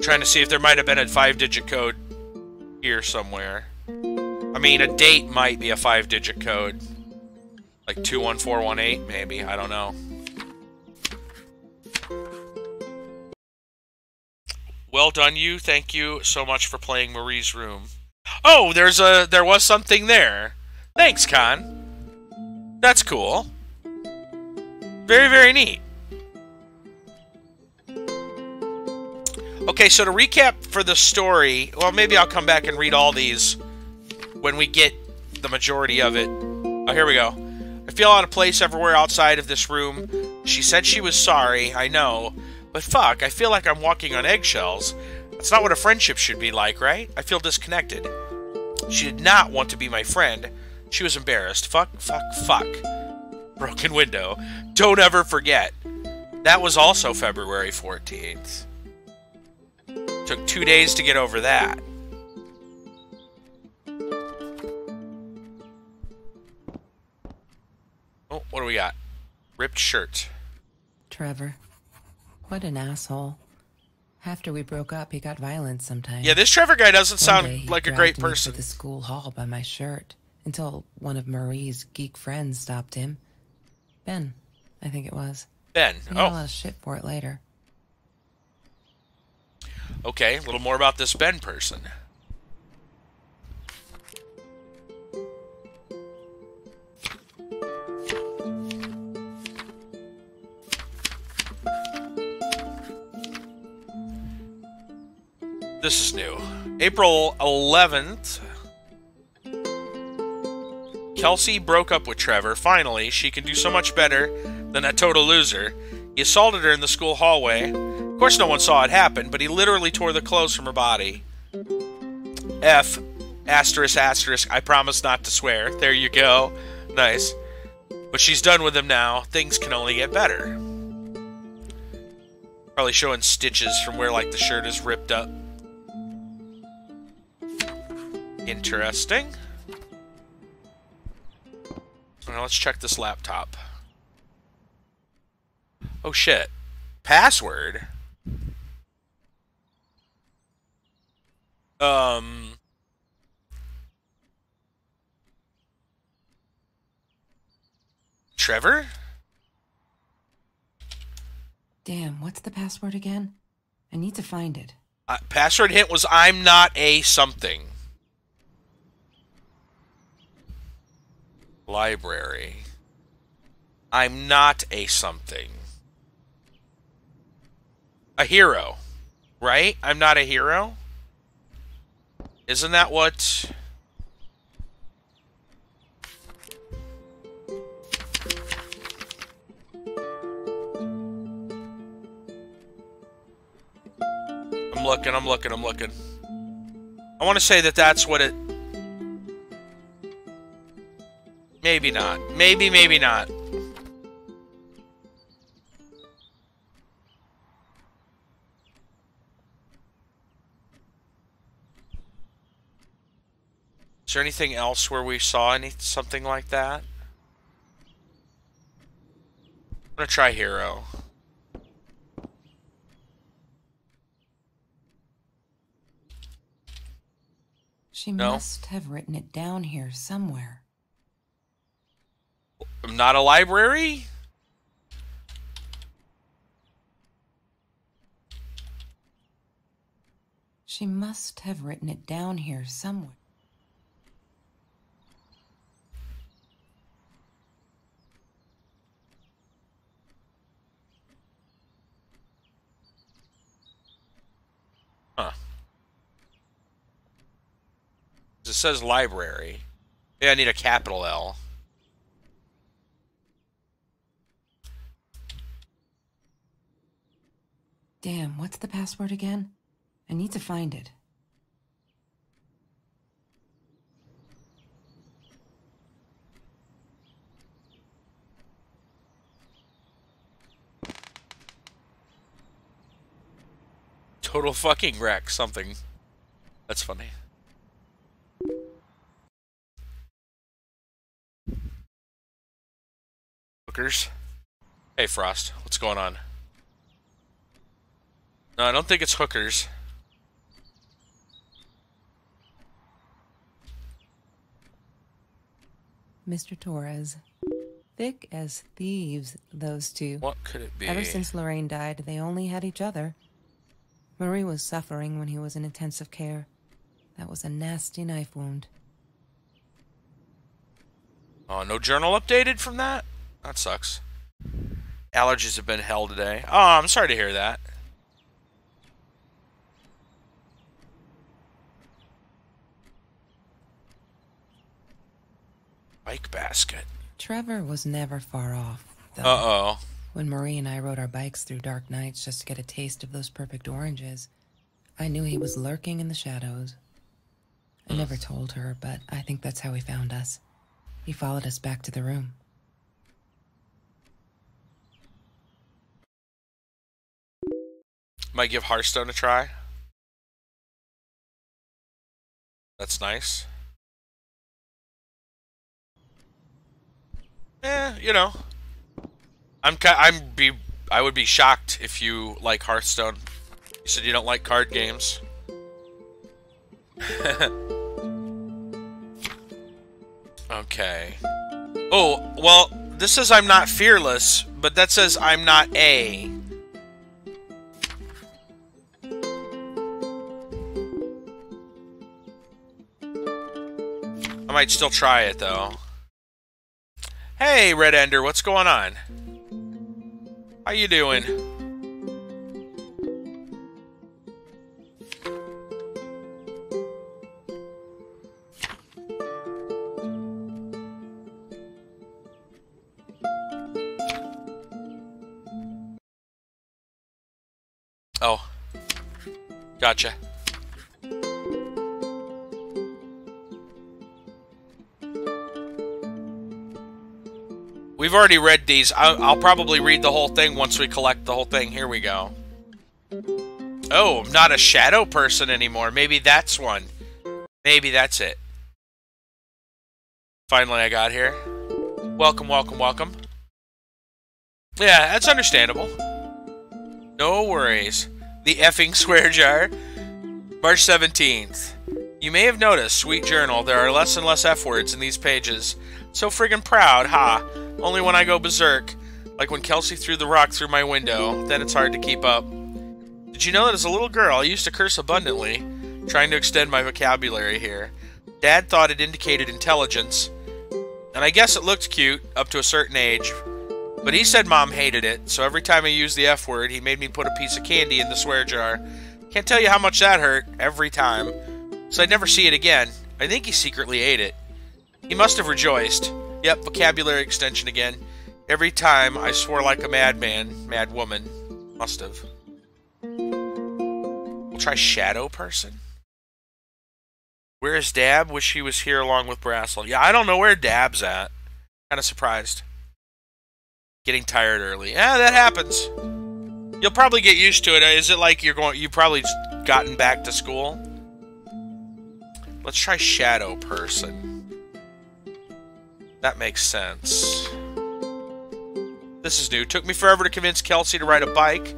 Trying to see if there might have been a 5-digit code here somewhere. I mean, a date might be a 5-digit code. Like 21418, maybe. I don't know. Well done, you. Thank you so much for playing Marie's Room. Oh, there was something there. Thanks, Con. That's cool. Very, very neat. Okay, so to recap for the story, well, maybe I'll come back and read all these when we get the majority of it. Oh, here we go. I feel out of place everywhere outside of this room. She said she was sorry, I know. But fuck, I feel like I'm walking on eggshells. That's not what a friendship should be like, right? I feel disconnected. She did not want to be my friend. She was embarrassed. Fuck, fuck, fuck. Broken window. Don't ever forget. That was also February 14th. Took 2 days to get over that. Oh, what do we got? Ripped shirt. Trevor. What an asshole. After we broke up, he got violent sometimes. Yeah, this Trevor guy doesn't One day, sound he like a dragged great me person. to the school hall by my shirt until one of Marie's geek friends stopped him. Ben, I think it was. Ben. He got a lot of shit for it later. Okay, a little more about this Ben person. This is new. April 11th. Kelsey broke up with Trevor. Finally, she can do so much better than that total loser. He assaulted her in the school hallway. Of course no one saw it happen, but he literally tore the clothes from her body. F, asterisk, asterisk, I promise not to swear. There you go. Nice. But she's done with him now. Things can only get better. Probably showing stitches from where, like, the shirt is ripped up. Interesting. Now let's check this laptop. Oh shit. Password? Trevor? Damn, what's the password again? I need to find it. Password hint was I'm not a something. Library. I'm not a something. A hero. Right? I'm not a hero? Isn't that what... I'm looking. I want to say that that's what it... Maybe not. Maybe not. Is there anything else where we saw something like that? I'm gonna try hero. She must have written it down here somewhere. I'm not a library? She must have written it down here somewhere. Huh. It says library. Yeah, I need a capital L. Damn, what's the password again? I need to find it. Total fucking wreck, something. That's funny. Hookers. Hey, Frost. What's going on? No, I don't think it's hookers. Mr. Torres. Thick as thieves, those two. What could it be? Ever since Lorraine died, they only had each other. Marie was suffering when he was in intensive care. That was a nasty knife wound. Oh, no journal updated from that? That sucks. Allergies have been hell today. Oh, I'm sorry to hear that. Bike basket. Trevor was never far off, though. Uh-oh. When Marie and I rode our bikes through dark nights just to get a taste of those perfect oranges, I knew he was lurking in the shadows. I never told her, but I think that's how he found us. He followed us back to the room. Might give Hearthstone a try. That's nice. You know. I would be shocked if you like Hearthstone. You said you don't like card games. Okay. Oh, well, this says I'm not fearless, but that says I'm not A. I might still try it, though. Hey, Red Ender, what's going on? How you doing? Oh. Gotcha. We've already read these. I'll probably read the whole thing once we collect the whole thing. Here we go. Oh, I'm not a shadow person anymore. Maybe that's one. Maybe that's it. Finally, I got here. Welcome, welcome, welcome. Yeah, that's understandable. No worries. The effing swear jar. March 17th. You may have noticed, sweet journal, there are less and less F words in these pages. So friggin' proud, ha. Only when I go berserk, like when Kelsey threw the rock through my window, then it's hard to keep up. Did you know that as a little girl, I used to curse abundantly, trying to extend my vocabulary here. Dad thought it indicated intelligence, and I guess it looked cute up to a certain age, but he said Mom hated it, so every time I used the F word, he made me put a piece of candy in the swear jar. Can't tell you how much that hurt, every time. So I'd never see it again. I think he secretly ate it. He must have rejoiced. Yep, vocabulary extension again. Every time I swore like a madman, mad woman. Must have. We'll try shadow person. Where is Dab? Wish he was here along with Brassel. Yeah, I don't know where Dab's at. Kind of surprised. Getting tired early. Yeah, that happens. You'll probably get used to it. Is it like you've probably just gotten back to school? Let's try shadow person. That makes sense. This is new. Took me forever to convince Kelsey to ride a bike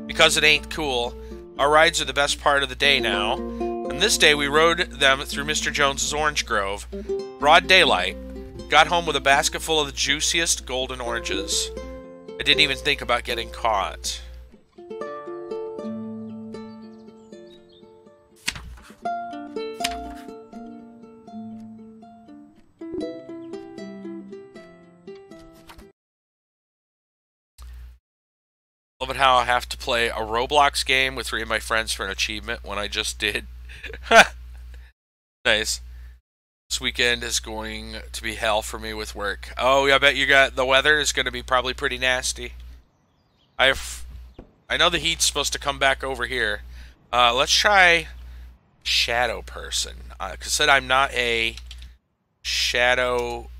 because it ain't cool. Our rides are the best part of the day now. And this day we rode them through Mr. Jones's orange grove. Broad daylight. Got home with a basket full of the juiciest golden oranges. I didn't even think about getting caught. Love it how I have to play a Roblox game with 3 of my friends for an achievement when I just did. Nice. This weekend is going to be hell for me with work. Oh, yeah, I bet you got the weather is going to be probably pretty nasty. I know the heat's supposed to come back over here. Let's try shadow person. Because I said I'm not a shadow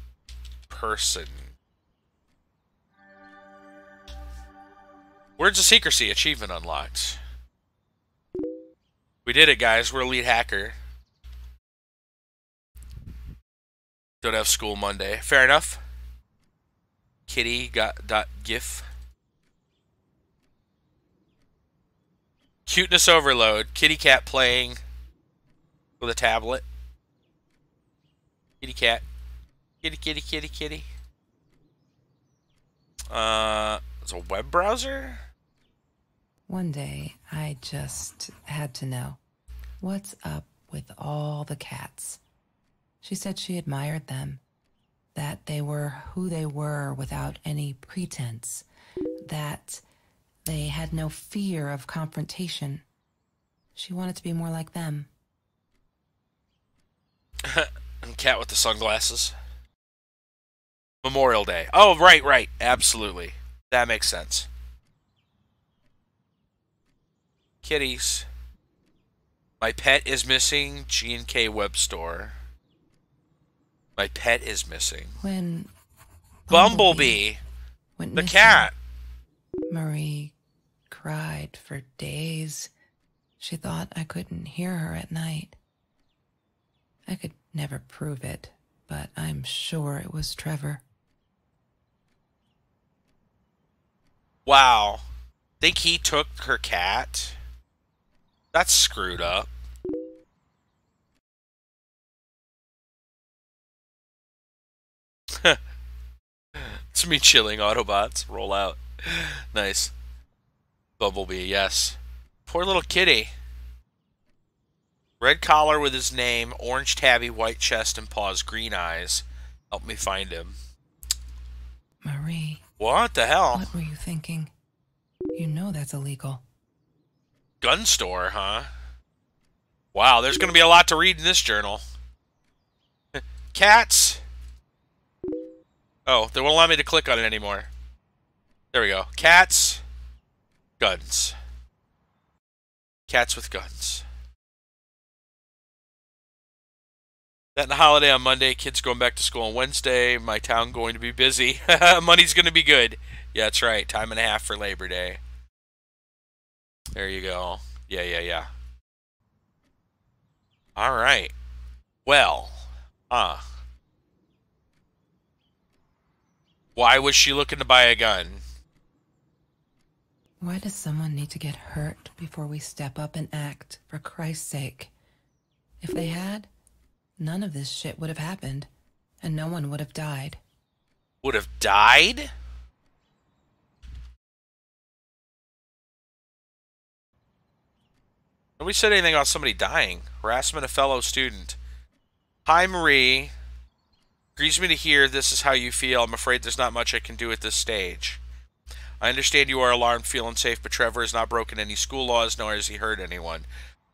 person. Words of Secrecy, achievement unlocked. We did it, guys. We're elite hacker. Don't have school Monday. Fair enough. Kitty got .gif. Cuteness overload. Kitty cat playing with a tablet. Kitty cat. Kitty, kitty, kitty, kitty. It's a web browser? One day, I just had to know. What's up with all the cats. She said she admired them, that they were who they were without any pretense, that they had no fear of confrontation. She wanted to be more like them. And cat with the sunglasses. Memorial Day. Oh, right. Absolutely. That makes sense. Kitties. My pet is missing. G&K web store. My pet is missing. When Bumblebee. Went the missing, cat. Marie cried for days. She thought I couldn't hear her at night. I could never prove it, but I'm sure it was Trevor. Wow. Think he took her cat? That's screwed up. It's me chilling, Autobots. Roll out. Nice. Bumblebee, yes. Poor little kitty. Red collar with his name, orange tabby, white chest and paws, green eyes. Help me find him. Marie. What the hell? What were you thinking? You know that's illegal. Gun store, huh? Wow, there's going to be a lot to read in this journal. Cats. Oh, they won't allow me to click on it anymore. There we go. Cats. Guns. Cats with guns. That and a holiday on Monday. Kids going back to school on Wednesday. My town going to be busy. Money's going to be good. Yeah, that's right. Time and a half for Labor Day. There you go. Yeah. All right. Well, why was she looking to buy a gun? Why does someone need to get hurt before we step up and act, for Christ's sake? If they had, none of this shit would have happened, and no one would have died. Would have died? Nobody said anything about somebody dying. Harassment of fellow student. Hi, Marie. Grieves me to hear this is how you feel. I'm afraid there's not much I can do at this stage. I understand you are alarmed, feel unsafe, but Trevor has not broken any school laws, nor has he hurt anyone.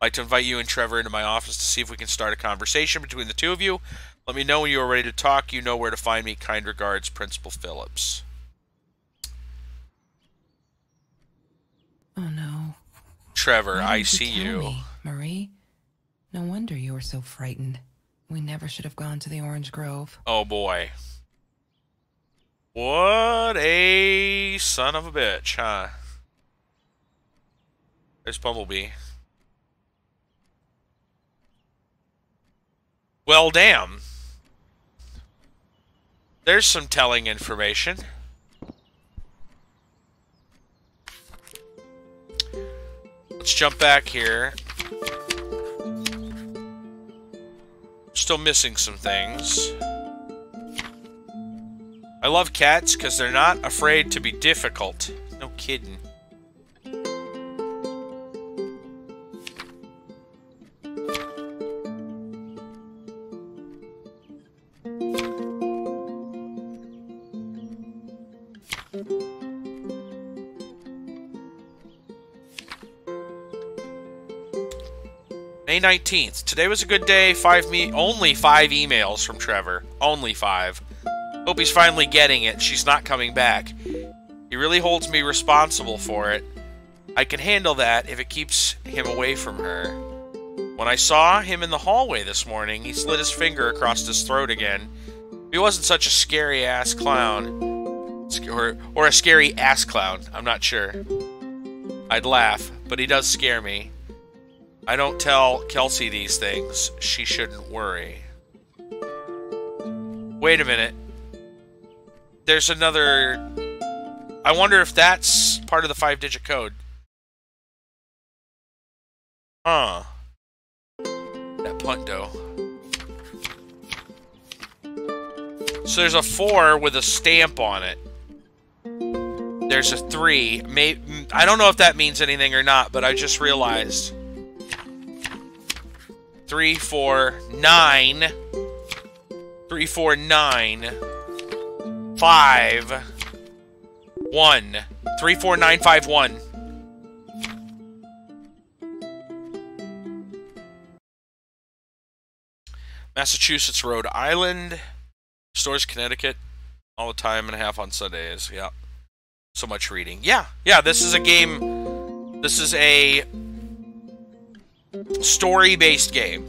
I'd like to invite you and Trevor into my office to see if we can start a conversation between the two of you. Let me know when you are ready to talk. You know where to find me. Kind regards, Principal Phillips. Oh, no. Trevor, Why I didn't see tell you. me, Marie? No wonder you were so frightened. We never should have gone to the Orange Grove. Oh, boy. What a son of a bitch, huh? There's Bumblebee. Well, damn. There's some telling information. Let's jump back here. Still missing some things. I love cats because they're not afraid to be difficult. No kidding. May 19th. Today was a good day. Only 5 emails from Trevor. Only 5. Hope he's finally getting it. She's not coming back. He really holds me responsible for it. I can handle that if it keeps him away from her. When I saw him in the hallway this morning, he slid his finger across his throat again. He wasn't such a scary-ass clown. Or a scary-ass clown. I'm not sure. I'd laugh, but he does scare me. I don't tell Kelsey these things. She shouldn't worry. Wait a minute. There's another... I wonder if that's part of the 5-digit code. Huh. That punto. So there's a 4 with a stamp on it. There's a 3. I don't know if that means anything or not, but I just realized. 3, 4, 9. 3, 4, 9. 5. 1. 3, 4, 9, 5, 1. Massachusetts, Rhode Island. Stores, Connecticut. All the time and a half on Sundays. Yeah. So much reading. Yeah. Yeah, this is a game. This is a story-based game.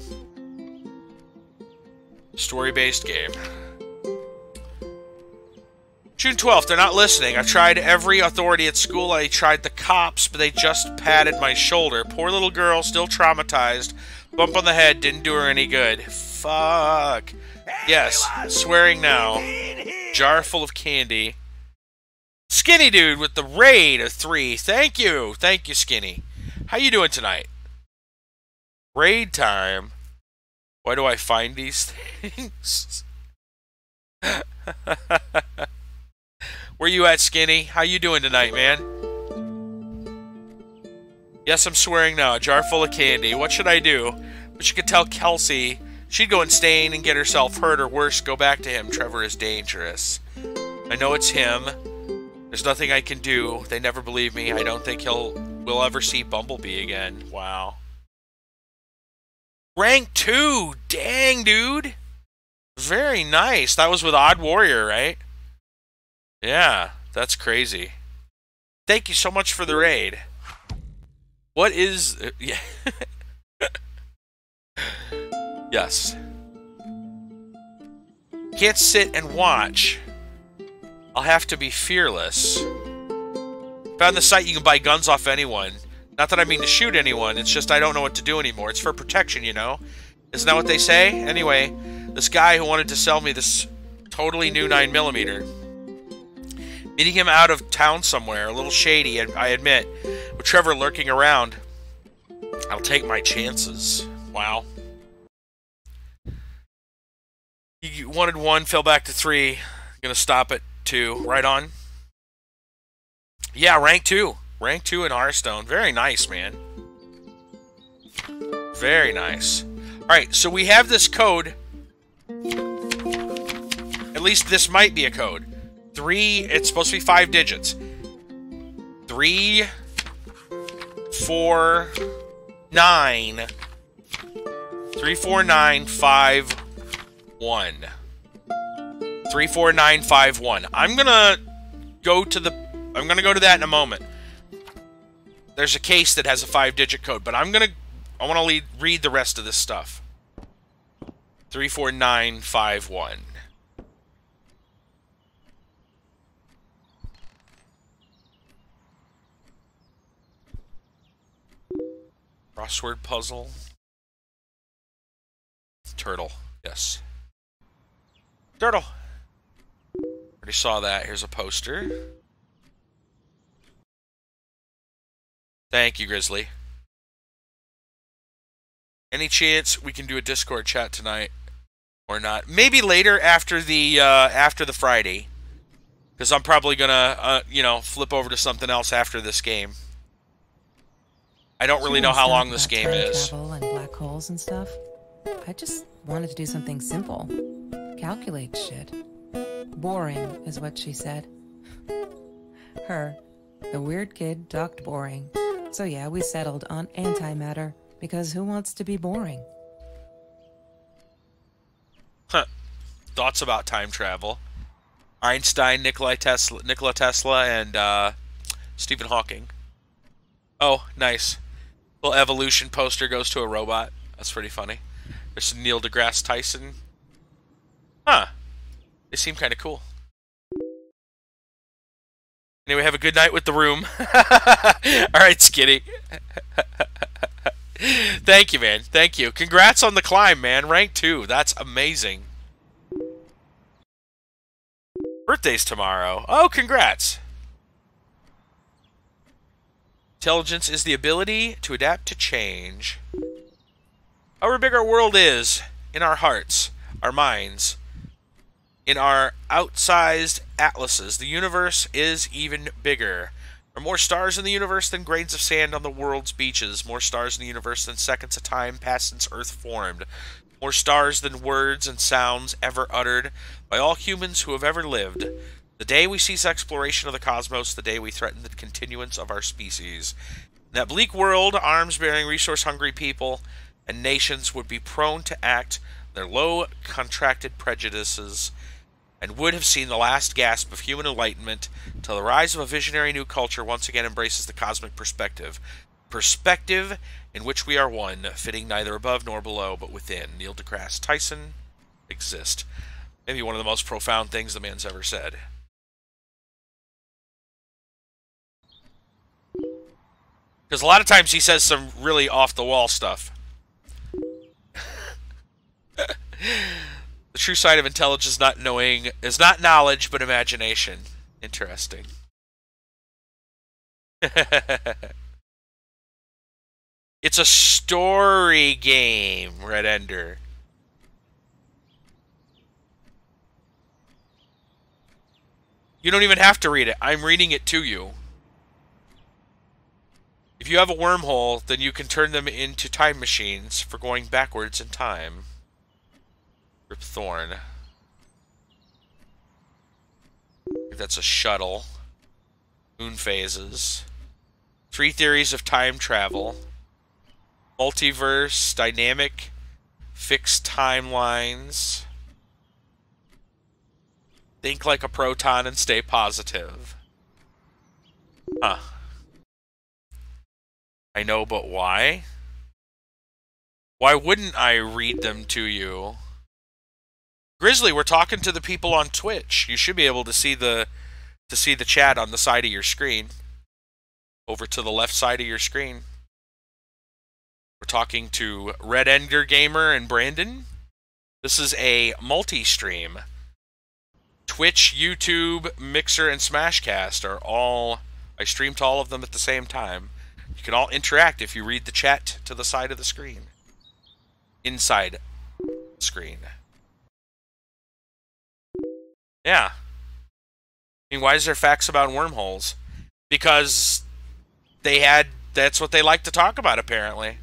Story-based game. June 12th, they're not listening. I've tried every authority at school. I tried the cops, but they just patted my shoulder. Poor little girl, still traumatized. Bump on the head didn't do her any good. Fuck. Yes, swearing now. Jar full of candy. Skinny dude with the raid of 3. Thank you. Thank you, Skinny. How you doing tonight? Raid time. Why do I find these things? Where you at, Skinny? How you doing tonight, man? Yes, I'm swearing now. A jar full of candy. What should I do? But you could tell Kelsey she'd go insane and get herself hurt, or worse, go back to him. Trevor is dangerous. I know it's him. There's nothing I can do. They never believe me. I don't think we'll ever see Bumblebee again. Wow. Rank 2! Dang, dude! Very nice. That was with Odd Warrior, right? Yeah, that's crazy. Thank you so much for the raid. What is... yeah. Yes. Can't sit and watch. I'll have to be fearless. Found the site you can buy guns off anyone. Not that I mean to shoot anyone, it's just I don't know what to do anymore. It's for protection, you know? Isn't that what they say? Anyway, this guy who wanted to sell me this totally new 9mm. Meeting him out of town somewhere, a little shady, I admit. With Trevor lurking around, I'll take my chances. Wow. You wanted 1, fell back to 3. Gonna stop at 2. Right on. Yeah, rank 2. Rank 2 in Hearthstone. Very nice, man. Very nice. Alright, so we have this code. At least this might be a code. 3, it's supposed to be 5 digits. 3, 4, 9. 3, 4, 9, 5, 1. 3, 4, 9, 5, 1. I'm gonna go to that in a moment. There's a case that has a 5-digit code, but I want to read the rest of this stuff. 3, 4, 9, 5, 1. Crossword puzzle. Turtle. Yes. Turtle. Already saw that. Here's a poster. Thank you, Grizzly. Any chance we can do a Discord chat tonight, or not? Maybe later after the Friday, because I'm probably gonna flip over to something else after this game. I don't really know how long this game is. Travel and black holes and stuff. I just wanted to do something simple. Calculate shit. Boring is what she said. Her, the weird kid, talked boring. So yeah, we settled on antimatter, because who wants to be boring? Huh. Thoughts about time travel. Einstein, Nikola Tesla, and Stephen Hawking. Oh, nice. Little evolution poster goes to a robot. That's pretty funny. There's some Neil deGrasse Tyson. Huh. They seem kind of cool. Anyway, have a good night with the room. Alright, Skitty. Thank you, man. Thank you. Congrats on the climb, man. Rank 2. That's amazing. Birthday's tomorrow. Oh, congrats. Intelligence is the ability to adapt to change. However big our world is, in our hearts, our minds, in our outsized atlases, the universe is even bigger. Are more stars in the universe than grains of sand on the world's beaches. More stars in the universe than seconds of time passed since Earth formed. More stars than words and sounds ever uttered by all humans who have ever lived. The day we cease exploration of the cosmos, the day we threaten the continuance of our species. In that bleak world, arms-bearing, resource-hungry people and nations would be prone to act their low, contracted prejudices and would have seen the last gasp of human enlightenment till the rise of a visionary new culture once again embraces the cosmic perspective. Perspective in which we are one, fitting neither above nor below, but within. Neil deGrasse Tyson exist. Maybe one of the most profound things the man's ever said. Because a lot of times he says some really off-the-wall stuff. The true sign of intelligence is not knowledge, but imagination. Interesting. It's a story game, Red Ender. You don't even have to read it. I'm reading it to you. If you have a wormhole, then you can turn them into time machines for going backwards in time. Rip Thorn. That's a shuttle. Moon phases. 3 theories of time travel. Multiverse, dynamic, fixed timelines. Think like a proton and stay positive. Huh. I know, but why? Why wouldn't I read them to you? Grizzly, we're talking to the people on Twitch. You should be able to see the chat on the side of your screen. Over to the left side of your screen. We're talking to Red Ender Gamer and Brandon. This is a multi-stream. Twitch, YouTube, Mixer, and Smashcast are all... I stream to all of them at the same time. You can all interact if you read the chat to the side of the screen. Inside the screen. Yeah. I mean, why is there facts about wormholes? Because that's what they like to talk about, apparently.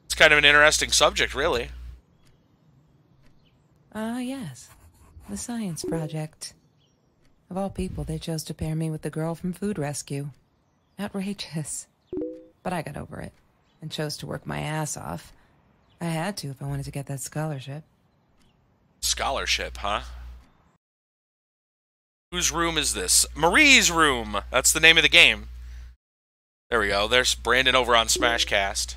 It's kind of an interesting subject, really. Yes. The science project. Of all people, they chose to pair me with the girl from Food Rescue. Outrageous. But I got over it, and chose to work my ass off. I had to if I wanted to get that scholarship. Scholarship, huh? Whose room is this? Marie's room! That's the name of the game. There we go. There's Brandon over on Smashcast.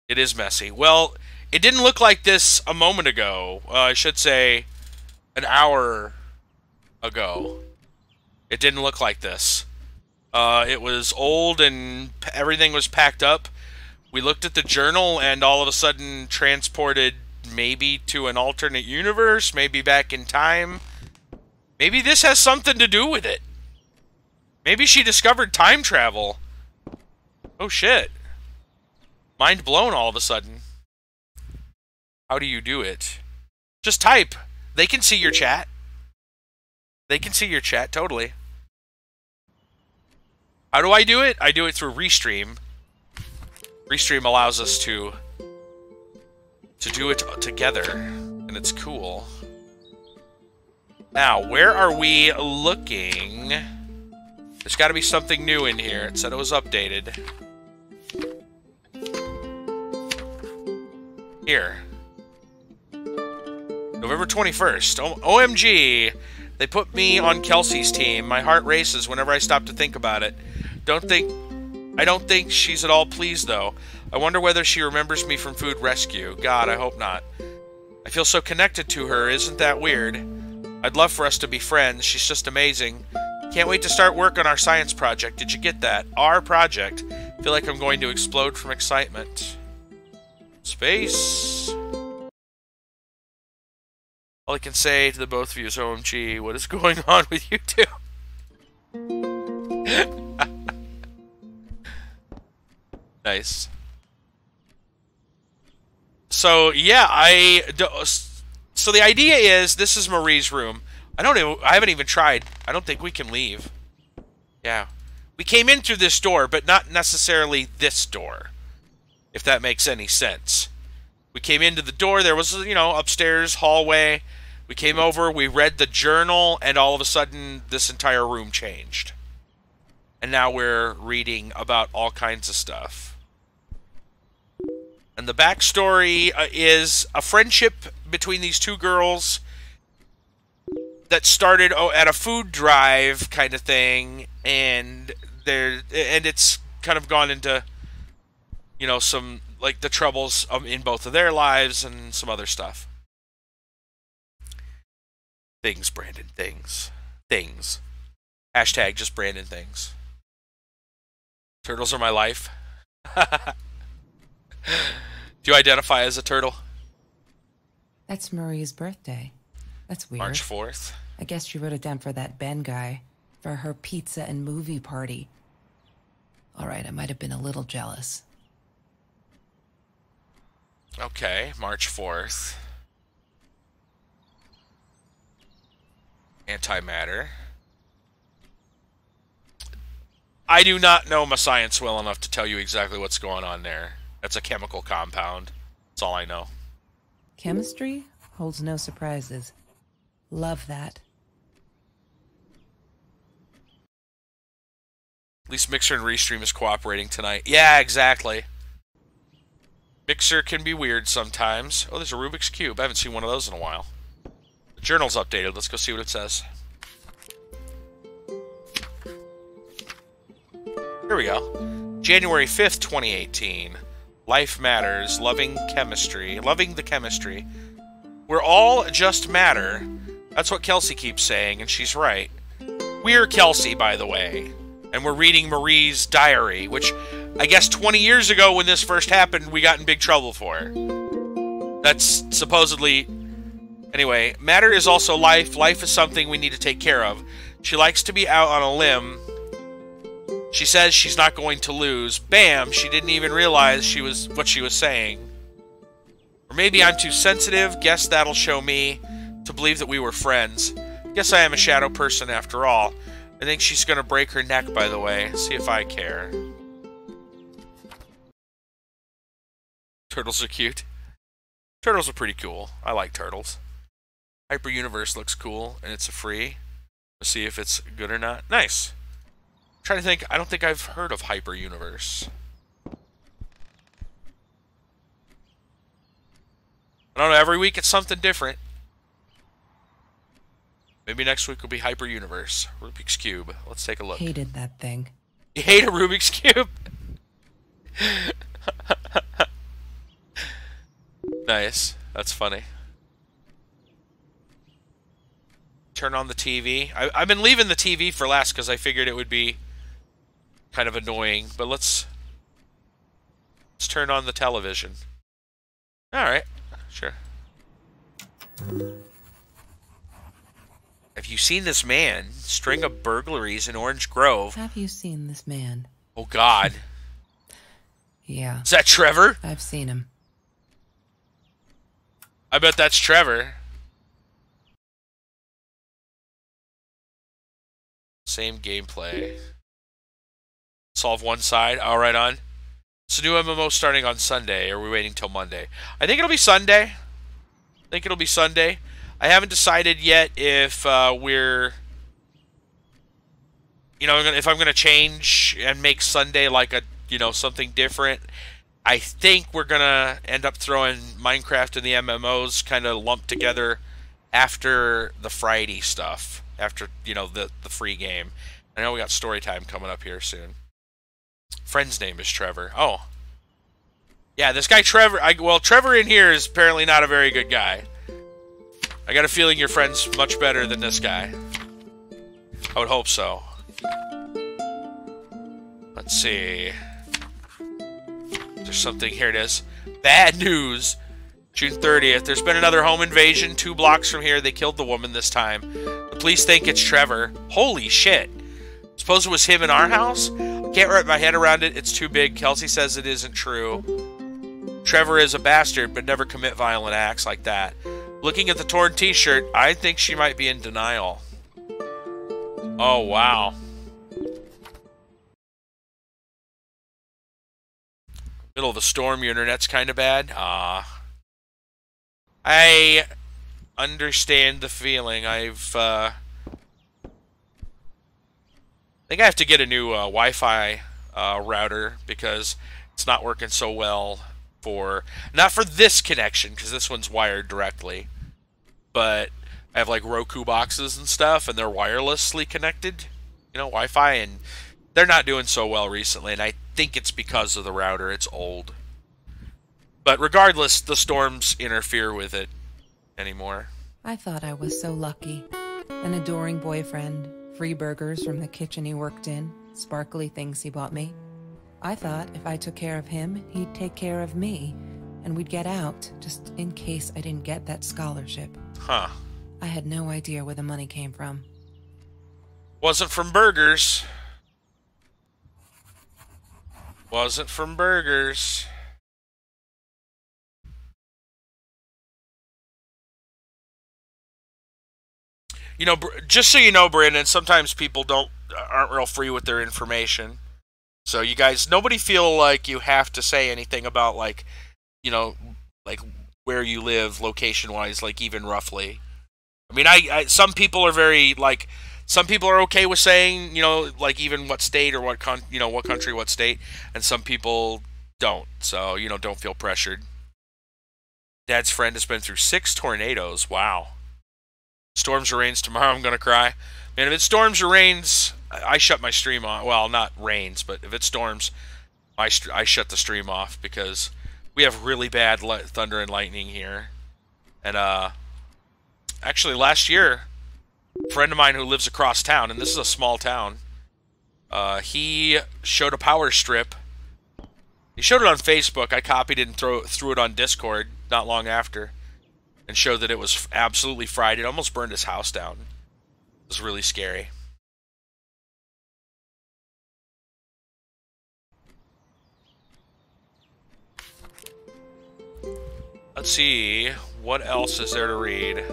It is messy. Well, it didn't look like this a moment ago. I should say an hour ago. It didn't look like this. It was old and everything was packed up. We looked at the journal and all of a sudden transported maybe to an alternate universe, maybe back in time. Maybe this has something to do with it. Maybe she discovered time travel. Oh shit. Mind blown all of a sudden. How do you do it? Just type. They can see your chat. They can see your chat, totally. How do I do it? I do it through Restream. Restream allows us to do it together, and it's cool. Now, where are we looking? There's got to be something new in here. It said it was updated. Here. November 21st. OMG! They put me on Kelsey's team. My heart races whenever I stop to think about it. I don't think she's at all pleased, though. I wonder whether she remembers me from Food Rescue. God, I hope not. I feel so connected to her. Isn't that weird? I'd love for us to be friends. She's just amazing. Can't wait to start work on our science project. Did you get that? Our project. Feel like I'm going to explode from excitement. Space. All I can say to the both of you is, OMG, what is going on with you two? Nice. So, yeah, so the idea is, this is Marie's room. I haven't even tried. I don't think we can leave. Yeah. We came in through this door, but not necessarily this door, if that makes any sense. We came into the door, there was, you know, upstairs, hallway. We came over, we read the journal, and all of a sudden, this entire room changed. And now we're reading about all kinds of stuff. And the backstory is a friendship between these two girls that started at a food drive kind of thing, and it's kind of gone into, you know, some, like, the troubles in both of their lives and some other stuff. Things, Brandon, things. Things. Hashtag just Brandon things. Turtles are my life. Do you identify as a turtle? That's Marie's birthday. That's weird. March 4th. I guess she wrote it down for that Ben guy, for her pizza and movie party. All right, I might have been a little jealous. Okay, March 4th. Antimatter. I do not know my science well enough to tell you exactly what's going on there. That's a chemical compound. That's all I know. Chemistry holds no surprises. Love that. At least Mixer and Restream is cooperating tonight. Yeah, exactly. Mixer can be weird sometimes. Oh, there's a Rubik's Cube. I haven't seen one of those in a while. The journal's updated. Let's go see what it says. Here we go. January 5th, 2018. Life matters. Loving chemistry. Loving the chemistry. We're all just matter. That's what Kelsey keeps saying, and she's right. We're Kelsey, by the way. And we're reading Marie's diary, which I guess 20 years ago when this first happened, we got in big trouble for. That's supposedly... Anyway, matter is also life. Life is something we need to take care of. She likes to be out on a limb. She says she's not going to lose. Bam! She didn't even realize what she was saying. Or maybe I'm too sensitive. Guess that'll show me to believe that we were friends. Guess I am a shadow person after all. I think she's going to break her neck, by the way. See if I care. Turtles are cute. Turtles are pretty cool. I like turtles. Hyper Universe looks cool, and it's a free. Let's see if it's good or not. Nice. I'm trying to think. I don't think I've heard of Hyper Universe. I don't know. Every week it's something different. Maybe next week will be Hyper Universe. Rubik's Cube. Let's take a look. Hated that thing. You hate a Rubik's Cube? Nice. That's funny. Turn on the TV. I've been leaving the TV for last because I figured it would be kind of annoying. But let's turn on the television. Alright. Sure. Have you seen this man? String of burglaries in Orange Grove. Have you seen this man? Oh, God. Yeah. Is that Trevor? I've seen him. I bet that's Trevor. Same gameplay. Solve one side. All right, on. It's a new MMO starting on Sunday. Or are we waiting till Monday? I think it'll be Sunday. I haven't decided yet if we're... You know, if I'm going to change and make Sunday like a, you know, something different. I think we're going to end up throwing Minecraft and the MMOs kind of lumped together after the Friday stuff. After, you know, the free game. I know we got story time coming up here soon. Friend's name is Trevor. Oh. Yeah, this guy Trevor... well, Trevor in here is apparently not a very good guy. I got a feeling your friend's much better than this guy. I would hope so. Let's see. There's something. Here it is. Bad news. June 30th. There's been another home invasion 2 blocks from here. They killed the woman this time. The police think it's Trevor. Holy shit. Suppose it was him in our house? Can't wrap my head around it. It's too big. Kelsey says it isn't true. Trevor is a bastard, but never commit violent acts like that. Looking at the torn t-shirt, I think she might be in denial. Oh, wow. Middle of a storm, your internet's kind of bad. I understand the feeling. I think I have to get a new Wi-Fi router because it's not working so well not for this connection, because this one's wired directly, but I have like Roku boxes and stuff, and they're wirelessly connected, Wi-Fi, and they're not doing so well recently, and I think it's because of the router. It's old. But regardless, the storms interfere with it anymore. I thought I was so lucky. An adoring boyfriend, free burgers from the kitchen he worked in, sparkly things he bought me. I thought if I took care of him, he'd take care of me, and we'd get out, just in case I didn't get that scholarship. Huh. I had no idea where the money came from. Wasn't from burgers. Wasn't from burgers. Just so you know, Brandon, sometimes people aren't real free with their information. So you guys, nobody feel like you have to say anything about like where you live location-wise, like even roughly. I mean, some people are very some people are okay with saying, like even what state or what country, what state, and some people don't. So, don't feel pressured. Dad's friend has been through 6 tornadoes. Wow. Storms or rains tomorrow, I'm going to cry. Man, if it storms or rains, I shut my stream off. Well, not rains, but if it storms, I shut the stream off because we have really bad thunder and lightning here. And actually last year, a friend of mine who lives across town, and this is a small town, he showed a power strip. He showed it on Facebook. I copied it and threw it on Discord not long after, and showed that it was absolutely fried. It almost burned his house down. It was really scary. Let's see, what else is there to read?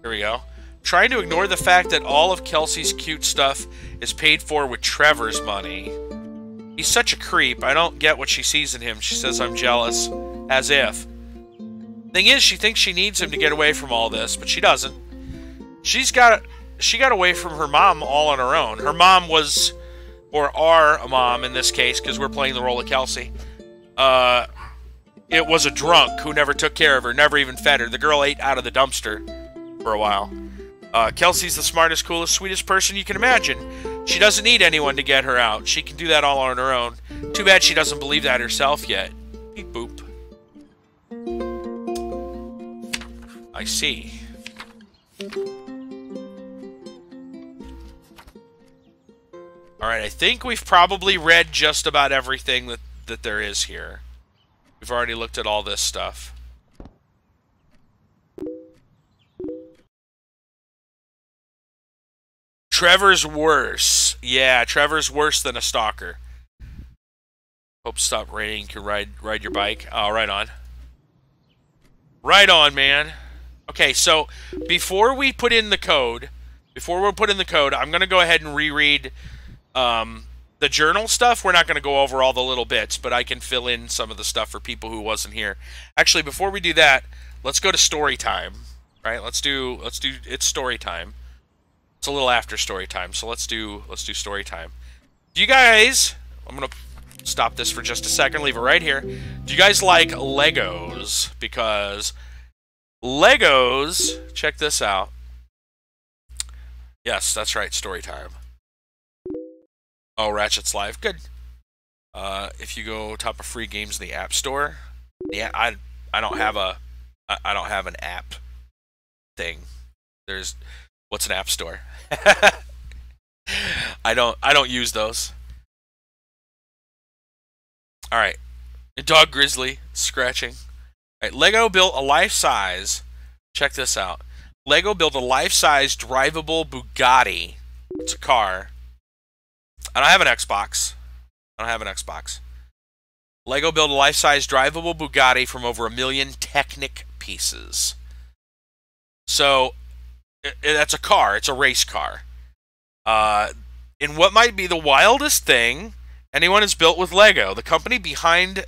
Here we go. Trying to ignore the fact that all of Kelsey's cute stuff is paid for with Trevor's money. He's such a creep. I don't get what she sees in him. She says I'm jealous. As if. Thing is, she thinks she needs him to get away from all this, but she doesn't. She got away from her mom all on her own. Her mom was, or our mom in this case, because we're playing the role of Kelsey, it was a drunk who never took care of her, never even fed her. The girl ate out of the dumpster for a while. Kelsey's the smartest, coolest, sweetest person you can imagine. She doesn't need anyone to get her out. She can do that all on her own. Too bad she doesn't believe that herself yet. Beep boop. I see. Alright, I think we've probably read just about everything that there is here. We've already looked at all this stuff. Trevor's worse. Yeah, Trevor's worse than a stalker. Hope stop raining. You can ride your bike. Oh, right on. Right on, man. Okay, so before we put in the code, I'm going to go ahead and reread the journal stuff. We're not going to go over all the little bits, but I can fill in some of the stuff for people who wasn't here. Actually, before we do that, let's go to story time. Right? Let's do it's story time. It's a little after story time, so let's do story time. Do you guys, I'm going to stop this for just a second, leave it right here. Do you guys like Legos? Because Legos, check this out. Yes, that's right, story time. Oh, Ratchet's live. Good. If you go top of free games in the App Store, yeah, I don't have an app thing. What's an App Store? I don't use those. All right. Dog Grizzly scratching. All right, Lego built a life-size. Check this out. Lego built a life-size drivable Bugatti. It's a car. I don't have an Xbox. Lego built a life-size drivable Bugatti from over 1 million Technic pieces. So, That's a car. It's a race car. In what might be the wildest thing anyone has built with Lego, the company behind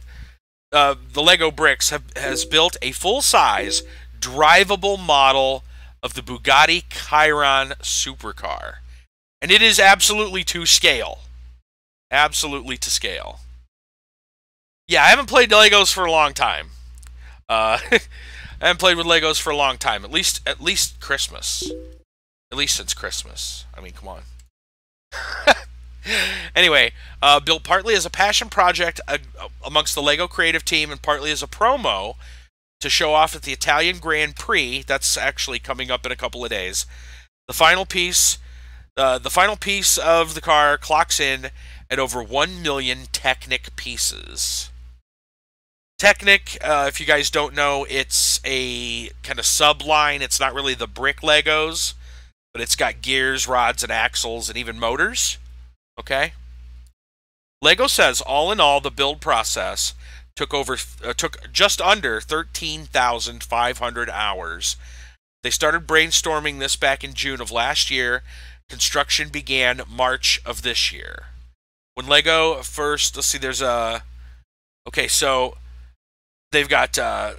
the Lego bricks has built a full-size, drivable model of the Bugatti Chiron supercar. And it is absolutely to scale. Absolutely to scale. Yeah, I haven't played Legos for a long time. I haven't played with Legos for a long time. At least Christmas. At least since Christmas. I mean, come on. Anyway, built partly as a passion project amongst the Lego creative team and partly as a promo to show off at the Italian Grand Prix. That's actually coming up in a couple of days. The final piece of the car clocks in at over 1 million Technic pieces. Technic, if you guys don't know, it's a kind of sub-line. It's not really the brick Legos, but it's got gears, rods, and axles, and even motors. Okay? Lego says, all in all, the build process took just under 13,500 hours. They started brainstorming this back in June of last year. Construction began March of this year. When Lego first, let's see, there's a, okay, so they've got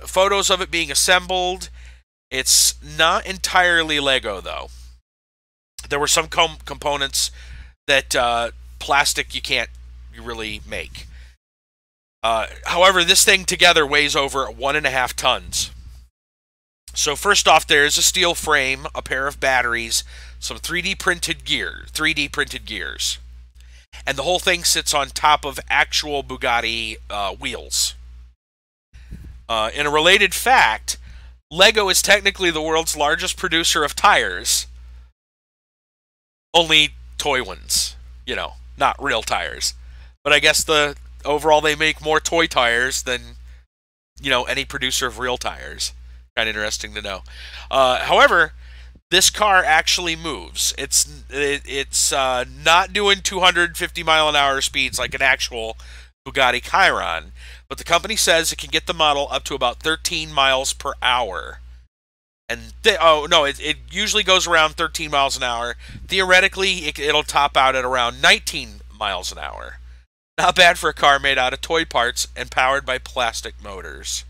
photos of it being assembled. It's not entirely Lego, though. There were some components that plastic you can't really make. However, this thing together weighs over 1.5 tons. So first off, there's a steel frame, a pair of batteries, some 3D printed gears. And the whole thing sits on top of actual Bugatti wheels. In a related fact, Lego is technically the world's largest producer of tires. Only toy ones, you know, not real tires. But I guess overall they make more toy tires than, you know, any producer of real tires. Kind of interesting to know. However, this car actually moves. It's not doing 250 mile an hour speeds like an actual Bugatti Chiron, but the company says it can get the model up to about 13 miles per hour. And it usually goes around 13 miles an hour. Theoretically, it'll top out at around 19 miles an hour. Not bad for a car made out of toy parts and powered by plastic motors.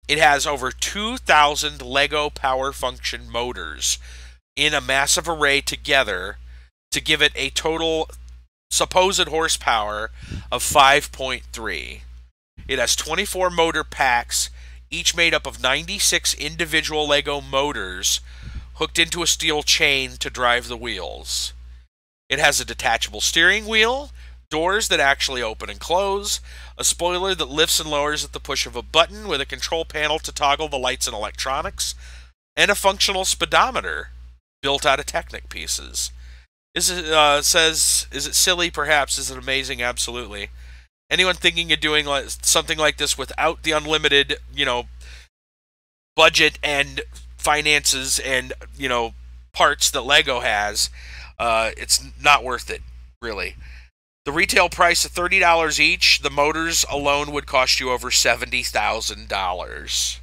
It has over 2,000 Lego power function motors in a massive array together to give it a total supposed horsepower of 5.3. It has 24 motor packs, each made up of 96 individual Lego motors hooked into a steel chain to drive the wheels. It has a detachable steering wheel, doors that actually open and close, a spoiler that lifts and lowers at the push of a button with a control panel to toggle the lights and electronics, and a functional speedometer built out of Technic pieces. Is it silly? Perhaps. Is it amazing? Absolutely. Anyone thinking of doing something like this without the unlimited, you know, budget and finances and, you know, parts that Lego has, it's not worth it, really. The retail price of $30 each, the motors alone would cost you over $70,000.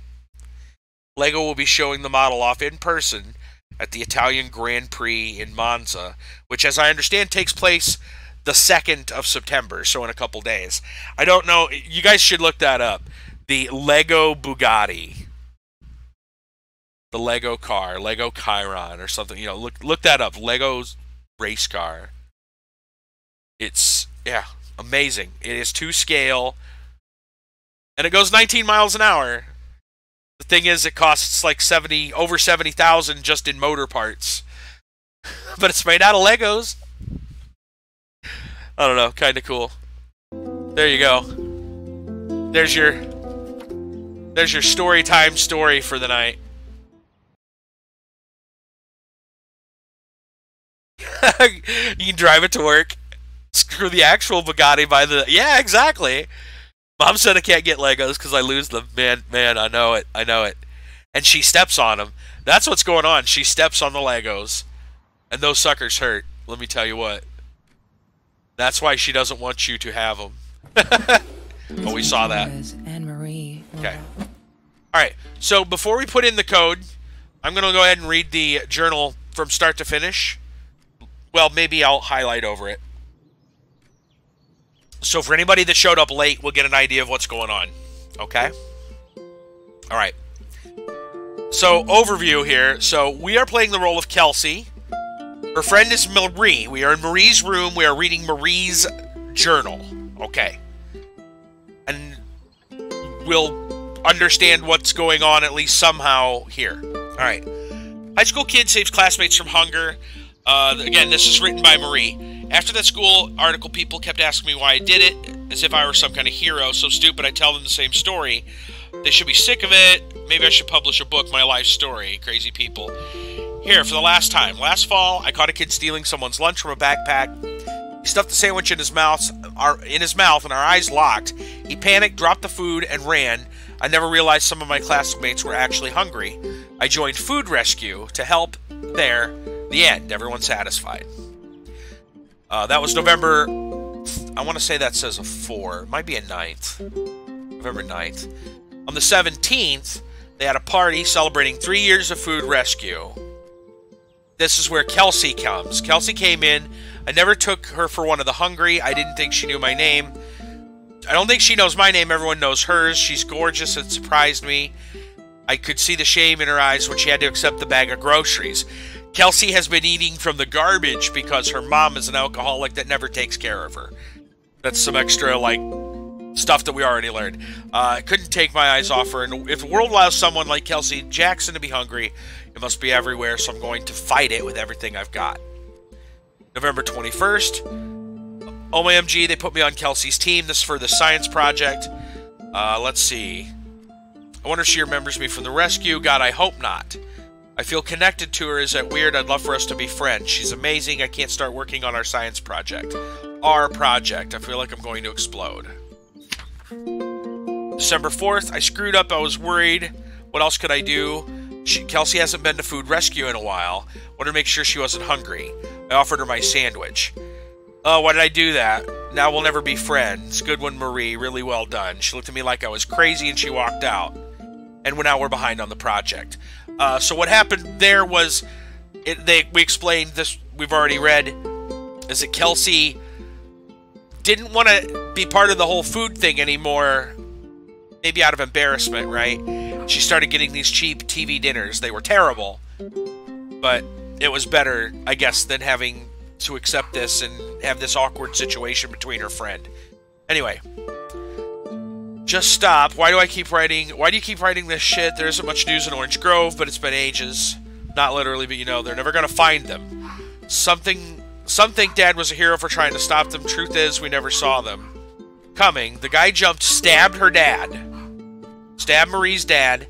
Lego will be showing the model off in person at the Italian Grand Prix in Monza, which, as I understand, takes place the 2nd of September, so in a couple days. I don't know. You guys should look that up. The Lego Bugatti. The Lego car. Lego Chiron or something. You know, look that up. Lego's race car. It's, yeah, amazing. It is to scale. And it goes 19 miles an hour. The thing is, it costs like over 70,000 just in motor parts. But it's made out of Legos. I don't know, kind of cool. There you go. There's your story time story for the night. You can drive it to work. Screw the actual Bugatti by the... Yeah, exactly. Mom said I can't get Legos because I lose them. Man, I know it. And she steps on them. That's what's going on. She steps on the Legos. And those suckers hurt. Let me tell you what. That's why she doesn't want you to have them. But we saw that. Anne Marie. Okay. Alright, so before we put in the code, I'm going to go ahead and read the journal from start to finish. Well, maybe I'll highlight over it. So for anybody that showed up late, we'll get an idea of what's going on. Okay? All right. So, overview here. So, we are playing the role of Kelsey. Her friend is Marie. We are in Marie's room. We are reading Marie's journal. Okay. And we'll understand what's going on at least somehow here. All right. High school kid saves classmates from hunger. Again, this is written by Marie. After that school article, people kept asking me why I did it, as if I were some kind of hero. So stupid, I tell them the same story. They should be sick of it. Maybe I should publish a book, my life story. Crazy people. Here, for the last time. Last fall, I caught a kid stealing someone's lunch from a backpack. He stuffed the sandwich in his mouth, and our eyes locked. He panicked, dropped the food, and ran. I never realized some of my classmates were actually hungry. I joined food rescue to help. There, the end. Everyone satisfied. That was November... I want to say that says a 4. It might be a 9th. November 9th. On the 17th, they had a party celebrating 3 years of food rescue. This is where Kelsey comes. Kelsey came in. I never took her for one of the hungry. I didn't think she knew my name. I don't think she knows my name. Everyone knows hers. She's gorgeous. It surprised me. I could see the shame in her eyes when she had to accept the bag of groceries. Kelsey has been eating from the garbage because her mom is an alcoholic that never takes care of her. That's some extra, like, stuff that we already learned. I couldn't take my eyes off her. And if the world allows someone like Kelsey Jackson to be hungry, it must be everywhere, so I'm going to fight it with everything I've got. November 21st. MMOMG, they put me on Kelsey's team. This is for the science project. Let's see. I wonder if she remembers me from the rescue. God, I hope not. I feel connected to her. Is that weird? I'd love for us to be friends. She's amazing. I can't start working on our science project. Our project. I feel like I'm going to explode. December 4th. I screwed up. I was worried. What else could I do? Kelsey hasn't been to food rescue in a while. Wanted to make sure she wasn't hungry. I offered her my sandwich. Oh, why did I do that? Now we'll never be friends. Good one, Marie. Really well done. She looked at me like I was crazy and she walked out. And now we're behind on the project. So what happened there was, we explained this, we've already read, is that Kelsey didn't want to be part of the whole food thing anymore, maybe out of embarrassment, right? She started getting these cheap TV dinners. They were terrible, but it was better, I guess, than having to accept this and have this awkward situation between her friend. Anyway. Just stop. Why do I keep writing? Why do you keep writing this shit? There isn't much news in Orange Grove, but it's been ages. Not literally, but you know, they're never going to find them. Some think Dad was a hero for trying to stop them. Truth is, we never saw them coming. The guy jumped, stabbed her dad. Stabbed Marie's dad.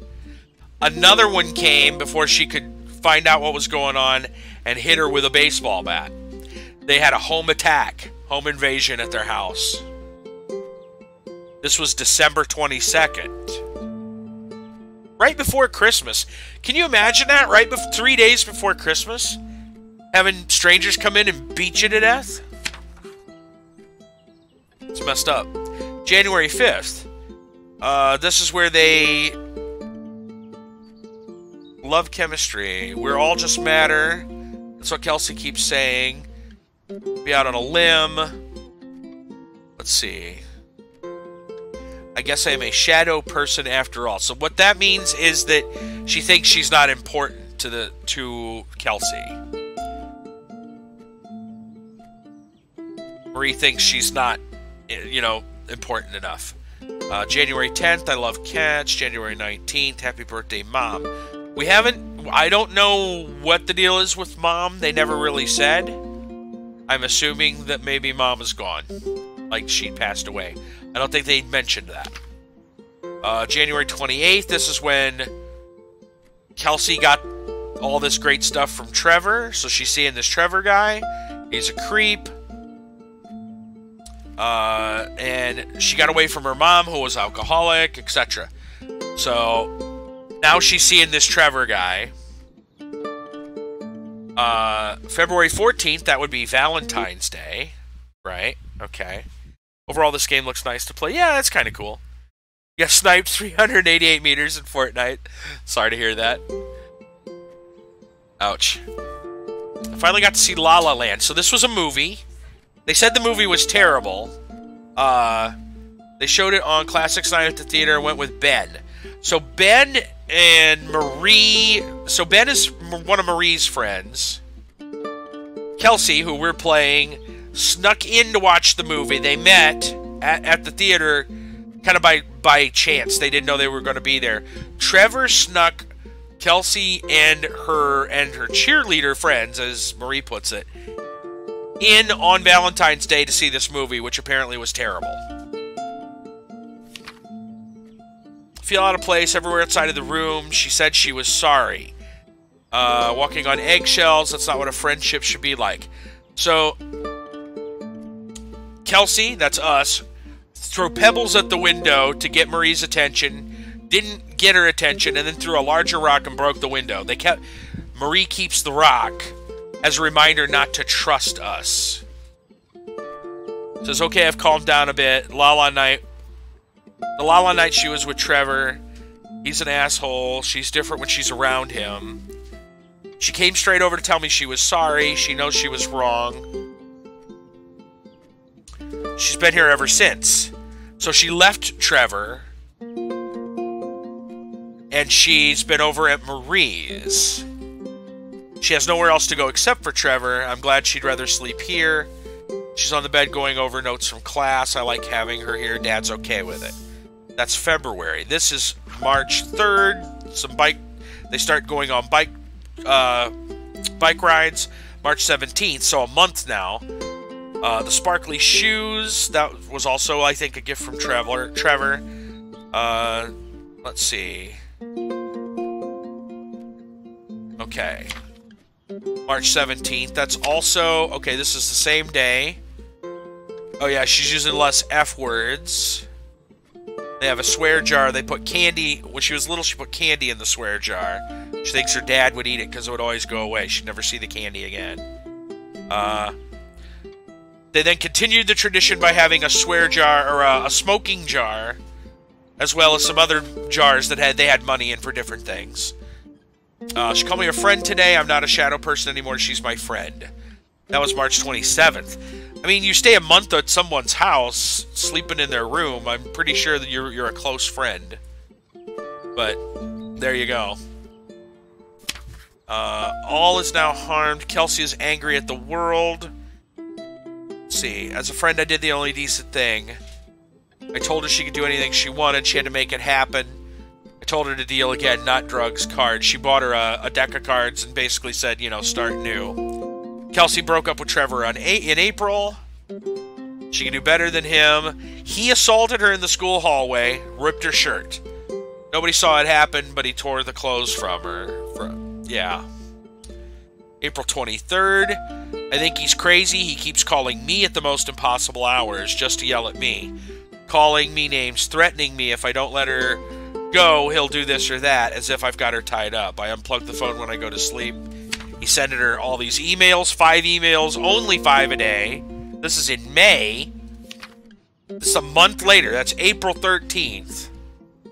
Another one came before she could find out what was going on and hit her with a baseball bat. They had a home attack, home invasion at their house. This was December 22nd. Right before Christmas. Can you imagine that? Right 3 days before Christmas? Having strangers come in and beat you to death? It's messed up. January 5th. This is where they love chemistry. We're all just matter. That's what Kelsey keeps saying. Be out on a limb. Let's see. I guess I am a shadow person after all. So what that means is that she thinks she's not important to Kelsey. Marie thinks she's not, you know, important enough. January 10th, I love cats. January 19th, happy birthday, Mom. I don't know what the deal is with Mom. They never really said. I'm assuming that maybe Mom is gone. Like she passed away. I don't think they mentioned that. January 28th, this is when Kelsey got all this great stuff from Trevor. So she's seeing this Trevor guy. He's a creep. And she got away from her mom, who was alcoholic, etc. So now she's seeing this Trevor guy. February 14th, that would be Valentine's Day. Right? Okay. Overall, this game looks nice to play. Yeah, that's kind of cool. You got sniped 388 meters in Fortnite. Sorry to hear that. Ouch. I finally got to see La La Land. So this was a movie. They said the movie was terrible. They showed it on Classics Night at the theater and went with Ben. So Ben and Marie... So Ben is one of Marie's friends. Kelsey, who we're playing, snuck in to watch the movie. They met at the theater kind of by chance. They didn't know they were going to be there. Trevor snuck Kelsey and her cheerleader friends, as Marie puts it, in on Valentine's Day to see this movie, which apparently was terrible. Feel out of place everywhere outside of the room. She said she was sorry. Walking on eggshells, that's not what a friendship should be like. So, Kelsey, that's us, threw pebbles at the window to get Marie's attention, didn't get her attention, and then threw a larger rock and broke the window. Marie keeps the rock as a reminder not to trust us. Says, okay, I've calmed down a bit. The La La night she was with Trevor. He's an asshole. She's different when she's around him. She came straight over to tell me she was sorry. She knows she was wrong. She's been here ever since. So she left Trevor. And she's been over at Marie's. She has nowhere else to go except for Trevor. I'm glad she'd rather sleep here. She's on the bed going over notes from class. I like having her here. Dad's okay with it. That's February. This is March 3rd. They start going on bike rides. March 17th, so a month now. The sparkly shoes. That was also, I think, a gift from Trevor. Let's see. Okay. March 17th. That's also... Okay, this is the same day. Oh, yeah, she's using less F words. They have a swear jar. They put candy... When she was little, she put candy in the swear jar. She thinks her dad would eat it because it would always go away. She'd never see the candy again. They then continued the tradition by having a swear jar, or a smoking jar, as well as some other jars that they had money in for different things. She called me a friend today. I'm not a shadow person anymore. She's my friend. That was March 27th. I mean, you stay a month at someone's house, sleeping in their room. I'm pretty sure that you're a close friend. But there you go. All is now harmed. Kelsey is angry at the world. Let's see. As a friend, I did the only decent thing. I told her she could do anything she wanted. She had to make it happen. I told her to deal again, not drugs, cards. She bought her a deck of cards and basically said, you know, start new. Kelsey broke up with Trevor in April. She can do better than him. He assaulted her in the school hallway, ripped her shirt. Nobody saw it happen, but he tore the clothes from her. Yeah. April 23rd. I think he's crazy. He keeps calling me at the most impossible hours just to yell at me. Calling me names, threatening me if I don't let her go, he'll do this or that, as if I've got her tied up. I unplug the phone when I go to sleep. He's sending her all these emails, 5 emails, only 5 a day. This is in May. This is a month later. That's April 13th.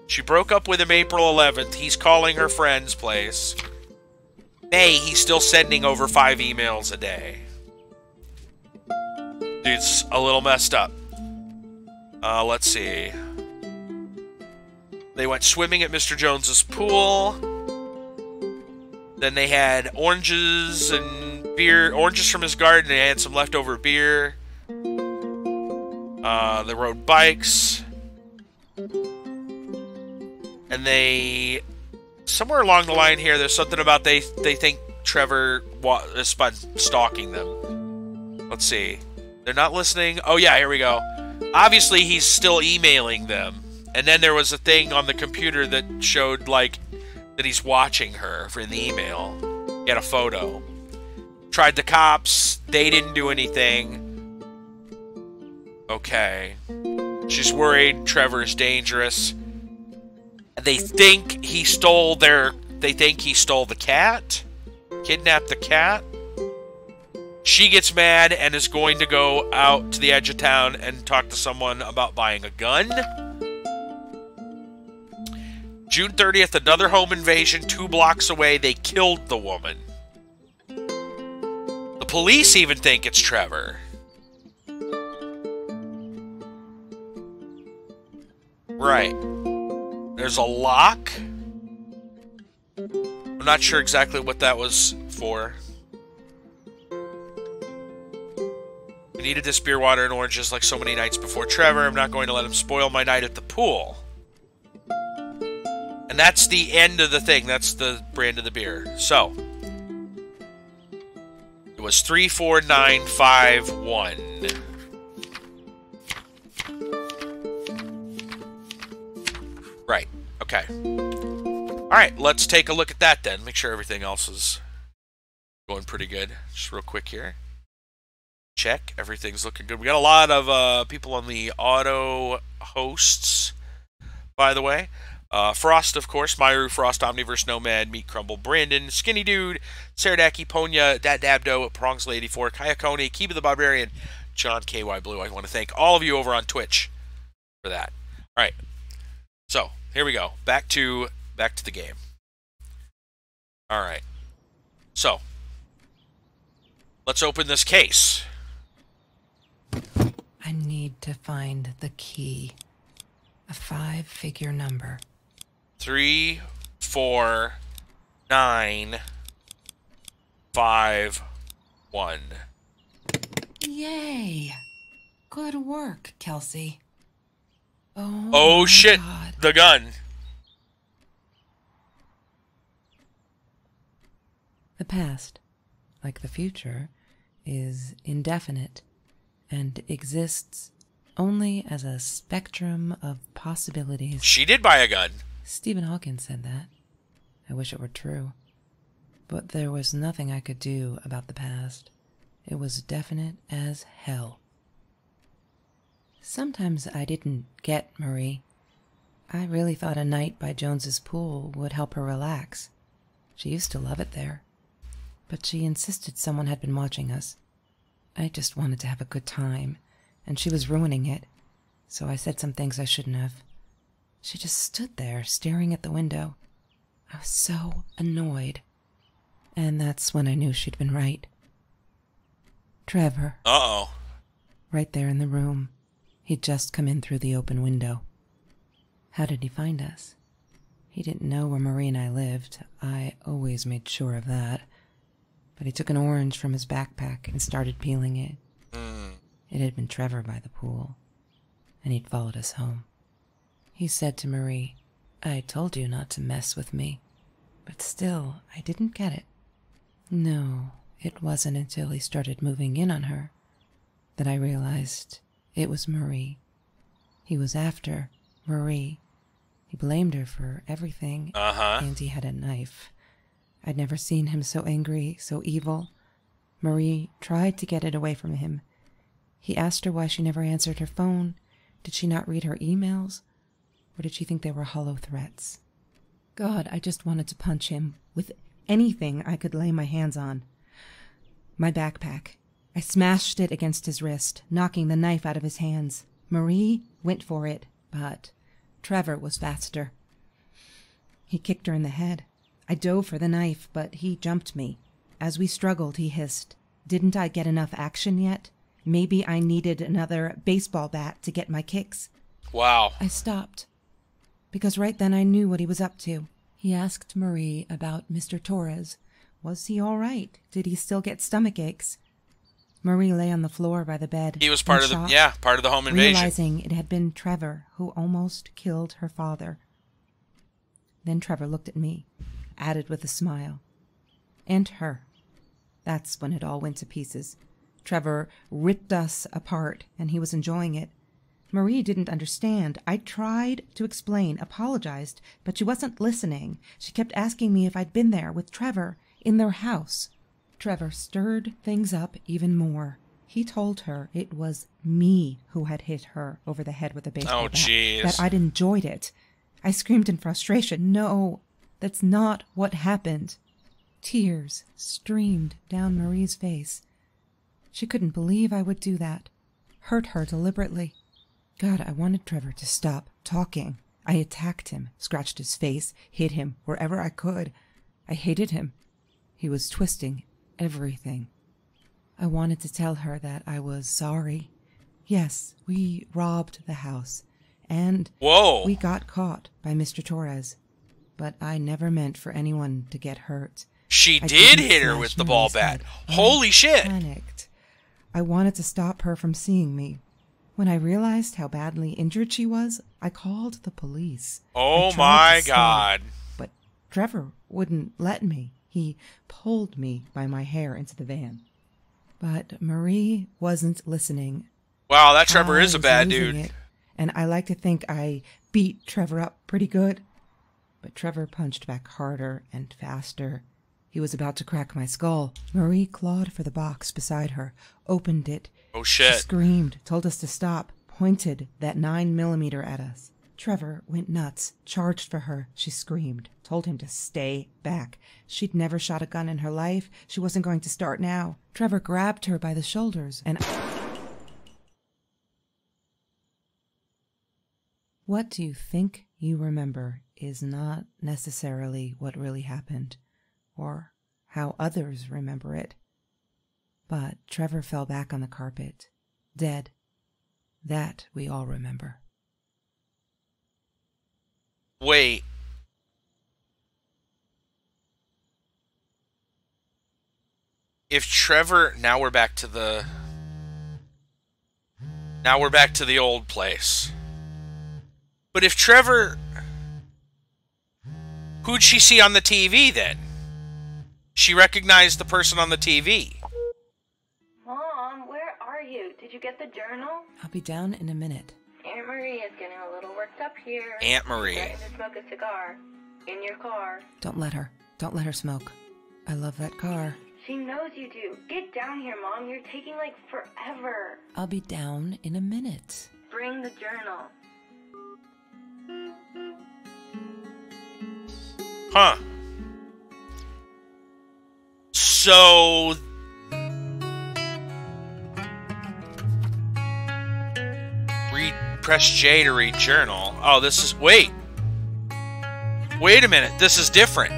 She broke up with him April 11th. He's calling her friend's place. May, he's still sending over 5 emails a day. Dude's a little messed up. Let's see. They went swimming at Mr. Jones's pool. Then they had oranges and beer. Oranges from his garden. They had some leftover beer. They rode bikes. And they... Somewhere along the line here, there's something about they think Trevor has been stalking them. Let's see. They're not listening. Oh, yeah, here we go. Obviously, he's still emailing them. And then there was a thing on the computer that showed, like, that he's watching her for the email. He had a photo. Tried the cops. They didn't do anything. Okay. She's worried Trevor is dangerous. They think he stole the cat. Kidnapped the cat. She gets mad and is going to go out to the edge of town and talk to someone about buying a gun. June 30th, another home invasion 2 blocks away. They killed the woman. police even think it's Trevor. Right. There's a lock. I'm not sure exactly what that was for. I needed this beer, water, and oranges like so many nights before Trevor. I'm not going to let him spoil my night at the pool. And that's the end of the thing. That's the brand of the beer. So, it was 34951. Right. Okay. Alright, let's take a look at that then. Make sure everything else is going pretty good. Just real quick here. Check. Everything's looking good. We got a lot of people on the auto hosts, by the way. Frost, of course. Myru, Frost, Omniverse, Nomad, Meat Crumble, Brandon, Skinny Dude, Saradaki, Ponya, Dat Dabdo, Prongs Lady 4, Kayakone, Kiba the Barbarian, John KY Blue. I want to thank all of you over on Twitch for that. Alright. So, here we go. Back to the game. Alright. So, let's open this case. I need to find the key. A 5-figure number. 3, 4, 9, 5, 1. Yay! Good work, Kelsey. Oh shit! God. The gun. The past, like the future, is indefinite and exists only as a spectrum of possibilities. She did buy a gun. Stephen Hawking said that. I wish it were true. But there was nothing I could do about the past. It was definite as hell. Sometimes I didn't get Marie. I really thought a night by Jones's pool would help her relax. She used to love it there. But she insisted someone had been watching us. I just wanted to have a good time, and she was ruining it, so I said some things I shouldn't have. She just stood there, staring at the window. I was so annoyed. And that's when I knew she'd been right. Trevor. Uh-oh. Right there in the room. He'd just come in through the open window. How did he find us? He didn't know where Marie and I lived. I always made sure of that. But he took an orange from his backpack and started peeling it. It had been Trevor by the pool, and he'd followed us home. He said to Marie, "I told you not to mess with me." But still, I didn't get it. No, it wasn't until he started moving in on her that I realized it was Marie. He was after Marie. He blamed her for everything, and he had a knife. I'd never seen him so angry, so evil. Marie tried to get it away from him. He asked her why she never answered her phone. Did she not read her emails? Or did she think they were hollow threats? God, I just wanted to punch him with anything I could lay my hands on. My backpack. I smashed it against his wrist, knocking the knife out of his hands. Marie went for it, but Trevor was faster. He kicked her in the head. I dove for the knife, but he jumped me. As we struggled, he hissed, "Didn't I get enough action yet? Maybe I needed another baseball bat to get my kicks." Wow. I stopped, because right then I knew what he was up to. He asked Marie about Mr. Torres. Was he all right? Did he still get stomach aches? Marie lay on the floor by the bed. He was part of part of the home invasion. Realizing it had been Trevor who almost killed her father. Then Trevor looked at me, added with a smile. And her. That's when it all went to pieces. Trevor ripped us apart, and he was enjoying it. Marie didn't understand. I tried to explain, apologized, but she wasn't listening. She kept asking me if I'd been there with Trevor in their house. Trevor stirred things up even more. He told her it was me who had hit her over the head with a baseball bat. Jeez. That I'd enjoyed it. I screamed in frustration. No, that's not what happened. Tears streamed down Marie's face. She couldn't believe I would do that. Hurt her deliberately. God, I wanted Trevor to stop talking. I attacked him, scratched his face, hit him wherever I could. I hated him. He was twisting everything. I wanted to tell her that I was sorry. Yes, we robbed the house, and we got caught by Mr. Torres. But I never meant for anyone to get hurt. She did hit her with the ball bat. Holy shit! I panicked. I wanted to stop her from seeing me. When I realized how badly injured she was, I called the police. Oh my God. But Trevor wouldn't let me. He pulled me by my hair into the van. But Marie wasn't listening. Wow, that Trevor is a bad dude. It, and I like to think I beat Trevor up pretty good. But Trevor punched back harder and faster. He was about to crack my skull. Marie clawed for the box beside her, opened it. Oh shit. She screamed, told us to stop, pointed that 9mm at us. Trevor went nuts, charged for her. She screamed, told him to stay back. She'd never shot a gun in her life. She wasn't going to start now. Trevor grabbed her by the shoulders and... What you think you remember is not necessarily what really happened, or how others remember it. But Trevor fell back on the carpet, dead. That we all remember. Wait. If Trevor... Now we're back to the old place. But if Trevor... Who'd she see on the TV then? She recognized the person on the TV. Mom, where are you? Did you get the journal? I'll be down in a minute. Aunt Marie is getting a little worked up here. Aunt Marie. Threatened to smoke a cigar. In your car. Don't let her. Don't let her smoke. I love that car. She knows you do. Get down here, Mom. You're taking, like, forever. I'll be down in a minute. Bring the journal. Huh. So... Press J to read journal. Oh, this is... Wait. Wait a minute. This is different.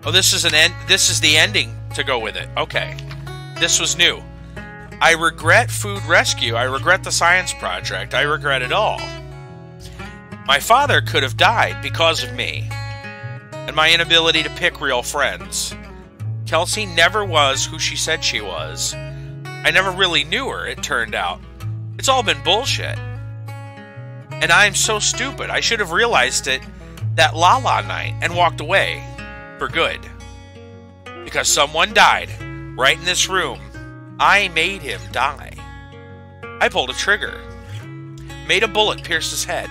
Oh, this is the ending to go with it. Okay. This was new. I regret food rescue. I regret the science project. I regret it all. My father could have died because of me and my inability to pick real friends. Kelsey never was who she said she was. I never really knew her, it turned out. It's all been bullshit. And I'm so stupid. I should have realized it that La-La night and walked away for good. Because someone died right in this room. I made him die. I pulled a trigger. Made a bullet pierce his head.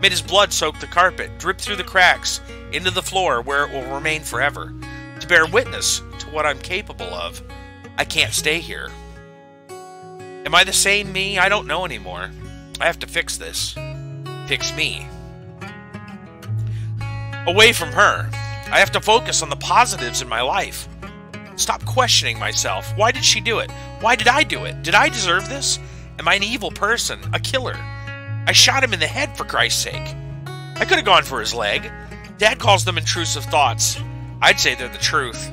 Made his blood soak the carpet, drip through the cracks, into the floor where it will remain forever. To bear witness to what I'm capable of. I can't stay here. Am I the same me? I don't know anymore. I have to fix this. Fix me. Away from her. I have to focus on the positives in my life. Stop questioning myself. Why did she do it? Why did I do it? Did I deserve this? Am I an evil person? A killer? I shot him in the head, for Christ's sake. I could have gone for his leg. Dad calls them intrusive thoughts. I'd say they're the truth.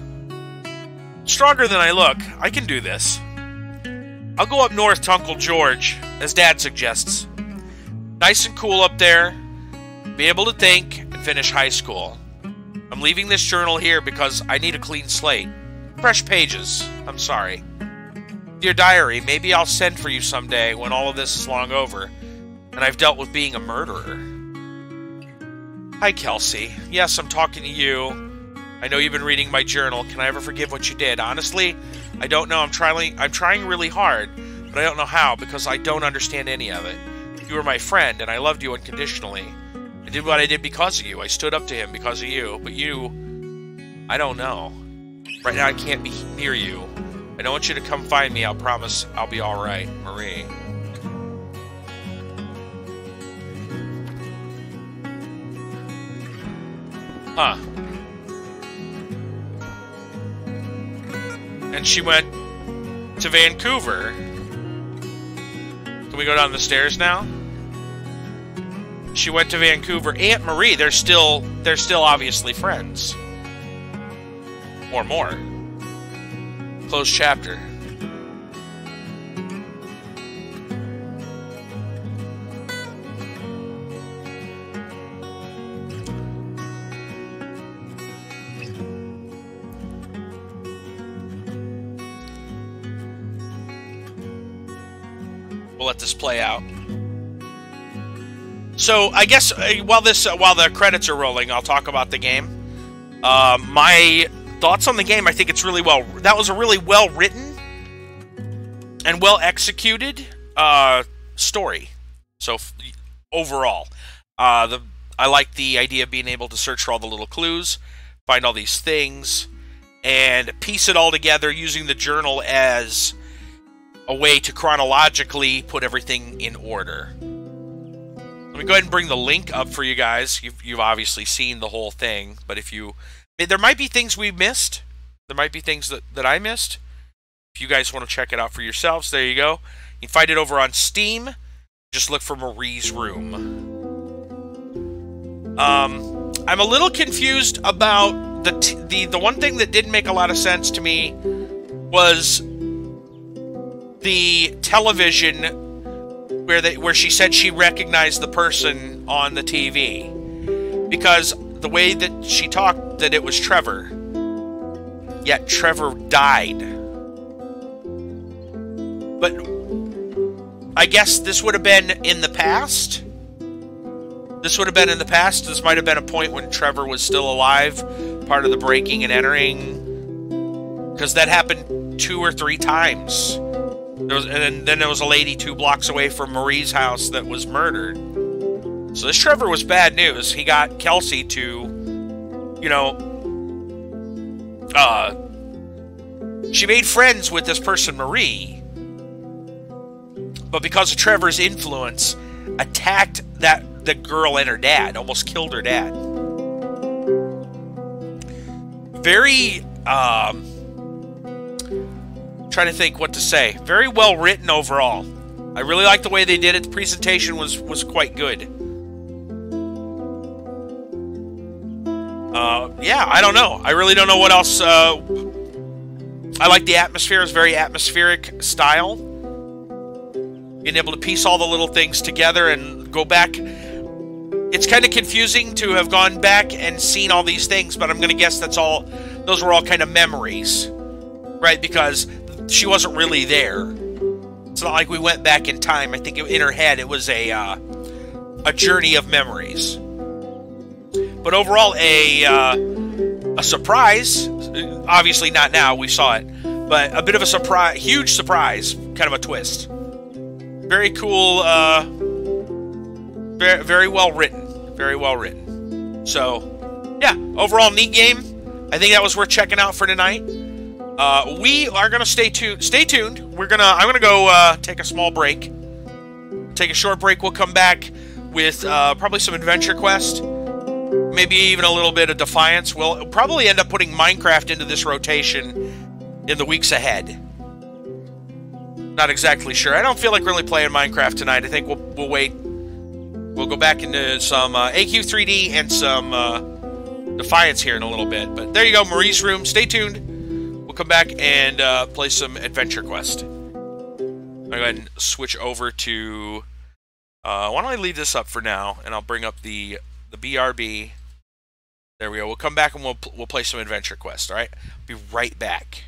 Stronger than I look. I can do this. I'll go up north to Uncle George, as Dad suggests. Nice and cool up there. Be able to think and finish high school. I'm leaving this journal here because I need a clean slate. Fresh pages. I'm sorry. Dear Diary, maybe I'll send for you someday when all of this is long over, and I've dealt with being a murderer. Hi, Kelsey. Yes, I'm talking to you. I know you've been reading my journal. Can I ever forgive what you did? Honestly, I don't know. I'm trying really hard, but I don't know how because I don't understand any of it. You were my friend, and I loved you unconditionally. I did what I did because of you. I stood up to him because of you. But you... I don't know. Right now, I can't be near you. I don't want you to come find me. I'll promise I'll be alright. Marie. Huh. And she went to Vancouver. Can we go down the stairs now? She went to Vancouver. Aunt Marie, they're still obviously friends. Or more. Closed chapter. We'll let this play out. So I guess while the credits are rolling, I'll talk about the game. My thoughts on the game: I think it's really well. That was a really well written and well executed story. So overall, I like the idea of being able to search for all the little clues, find all these things, and piece it all together using the journal as a way to chronologically put everything in order. Let me go ahead and bring the link up for you guys. You've obviously seen the whole thing, but there might be things we missed. There might be things that I missed. If you guys want to check it out for yourselves, there you go. You can find it over on Steam. Just look for Marie's Room. I'm a little confused about the one thing that didn't make a lot of sense to me was the television where she said she recognized the person on the TV, because the way that she talked that it was Trevor, yet Trevor died. But I guess this would have been in the past. This would have been in the past. This might have been a point when Trevor was still alive, part of the breaking and entering, because that happened 2 or 3 times. And then there was a lady 2 blocks away from Marie's house that was murdered. So this Trevor was bad news. He got Kelsey to, she made friends with this person, Marie. But because of Trevor's influence, attacked the girl and her dad. Almost killed her dad. Very, trying to think what to say. Very well written overall. I really like the way they did it. The presentation was quite good. Yeah, I don't know. I really don't know what else. I like the atmosphere. It's very atmospheric style. Being able to piece all the little things together and go back. It's kind of confusing to have gone back and seen all these things, but I'm going to guess those were all kind of memories, right? Because she wasn't really there. It's not like we went back in time. I think in her head it was a journey of memories. But overall, a surprise. Obviously not now, we saw it. But a bit of a surprise, huge surprise, kind of a twist. Very cool, very, very well written. Very well written. So, yeah, overall neat game. I think that was worth checking out for tonight. We are gonna stay tuned. Stay tuned. I'm gonna go take a small break. Take a short break. We'll come back with probably some Adventure Quest, maybe even a little bit of Defiance. We'll probably end up putting Minecraft into this rotation in the weeks ahead. Not exactly sure. I don't feel like really playing Minecraft tonight. I think we'll wait. We'll go back into some AQ3D and some Defiance here in a little bit. But there you go, Marie's Room. Stay tuned. We'll come back and play some Adventure Quest. I'll go ahead and switch over to... why don't I leave this up for now, and I'll bring up the BRB. There we go. We'll come back and we'll play some Adventure Quest, all right? Be right back.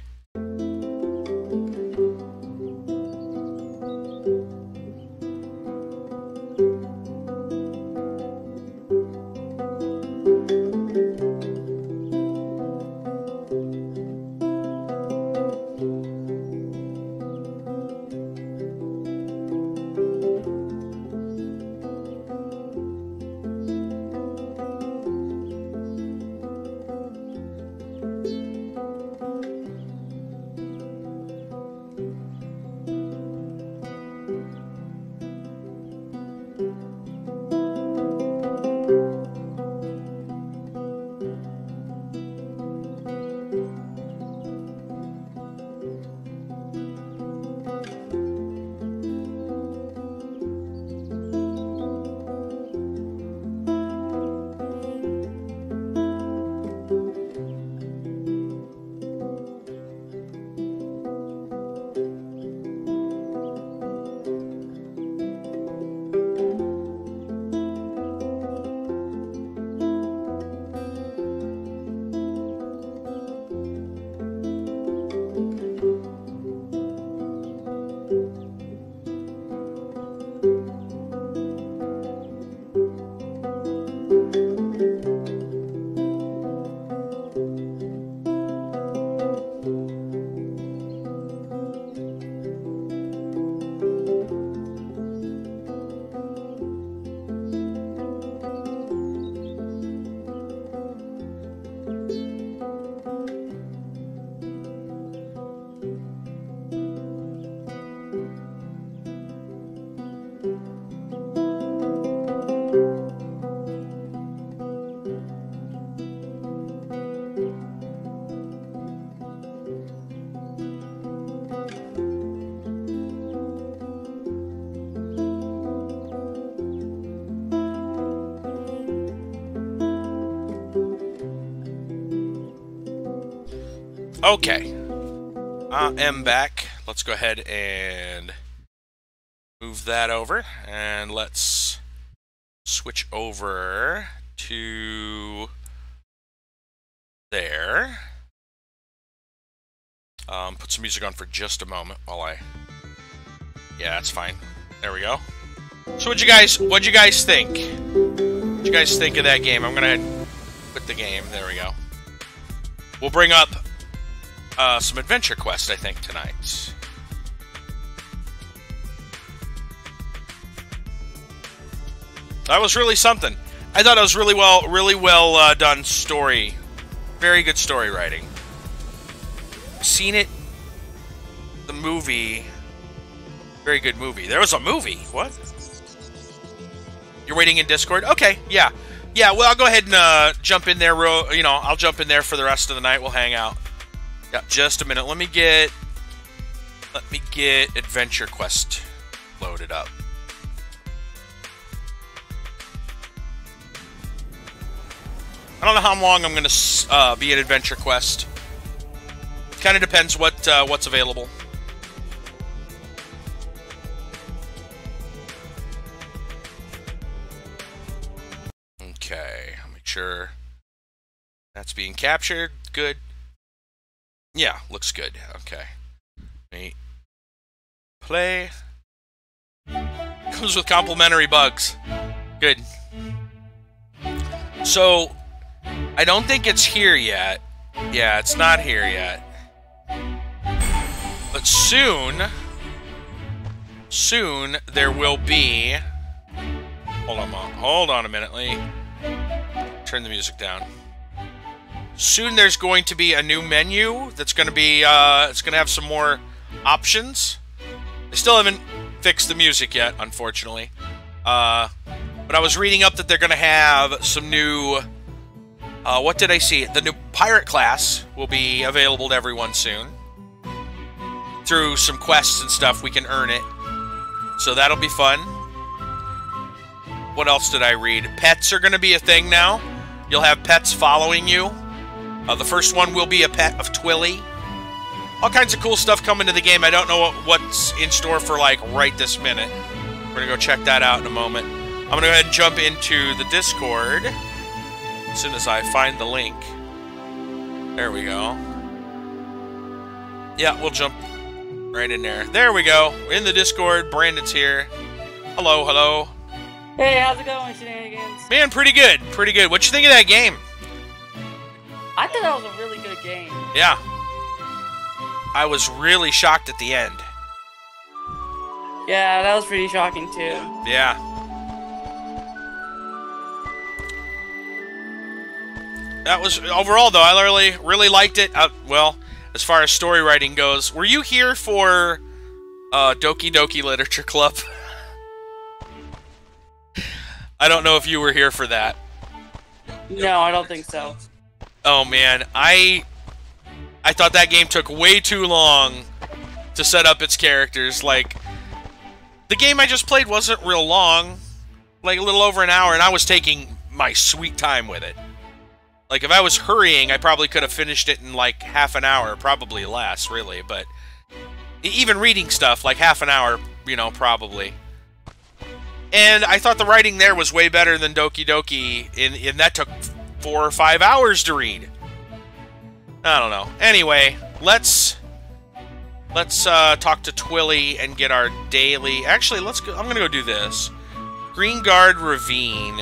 Okay. I am back. Let's go ahead and move that over. And let's switch over to there. Put some music on for just a moment while I... Yeah, that's fine. There we go. So what'd you guys think? What'd you guys think of that game? I'm gonna quit the game. There we go. We'll bring up some adventure quests, I think, tonight. That was really something. I thought it was really well done story. Very good story writing. Seen it. The movie. Very good movie. There was a movie. What? You're waiting in Discord? Okay, yeah. Yeah, well, I'll go ahead and jump in there. I'll jump in there for the rest of the night. We'll hang out. Yeah, just a minute. Let me get Adventure Quest loaded up. I don't know how long I'm going to be at Adventure Quest. Kind of depends what's available. Okay, I'll make sure that's being captured. Good. Yeah, looks good. Okay. Wait. Play. Comes with complimentary bugs. Good. So, I don't think it's here yet. Yeah, it's not here yet. But soon there will be... Hold on a minute. Let me turn the music down. Soon there's going to be a new menu that's going to be, it's going to have some more options. They still haven't fixed the music yet, unfortunately. But I was reading up that they're going to have some new... what did I see? The new pirate class will be available to everyone soon. Through some quests and stuff, we can earn it. So that'll be fun. What else did I read? Pets are going to be a thing now. You'll have pets following you. The first one will be a pet of Twilly. All kinds of cool stuff coming to the game. I don't know what's in store for, like, right this minute. We're going to go check that out in a moment. I'm going to go ahead and jump into the Discord as soon as I find the link. There we go. Yeah, we'll jump right in there. There we go. In the Discord. Brandon's here. Hello, hello. Hey, how's it going, Shenanigans? Man, pretty good. Pretty good. What'd you think of that game? I thought that was a really good game. Yeah. I was really shocked at the end. Yeah, that was pretty shocking, too. Yeah. That was, overall, though, I really liked it. Well, as far as story writing goes, were you here for Doki Doki Literature Club? I don't know if you were here for that. No, I don't think so. Oh man, I thought that game took way too long to set up its characters. Like, the game I just played wasn't real long, like a little over an hour, and I was taking my sweet time with it. Like, if I was hurrying, I probably could have finished it in like half an hour, probably less, really, but even reading stuff, like half an hour, you know, probably. And I thought the writing there was way better than Doki Doki, and that took 4 or 5 hours to read. I don't know. Anyway, let's talk to Twilly and get our daily... Actually, let's go. I'm gonna go do this. Green Guard Ravine.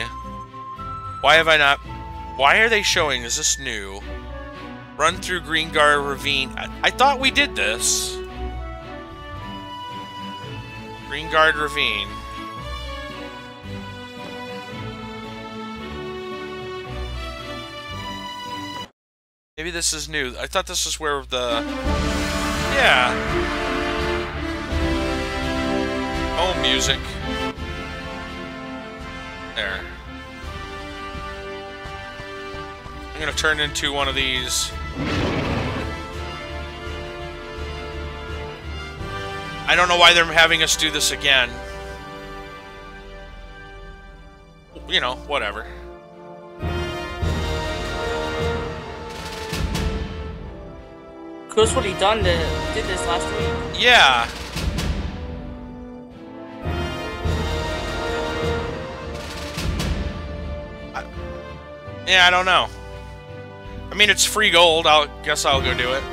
Why have I not... Why are they showing... Is this new? Run through Green Guard Ravine. I thought we did this. Green Guard Ravine. Maybe this is new. I thought this is where the... Yeah. Oh, music. There. I'm gonna turn into one of these. I don't know why they're having us do this again. You know, whatever. That's what he did this last week. Yeah. Yeah, I don't know. I mean, it's free gold. Guess I'll go do it.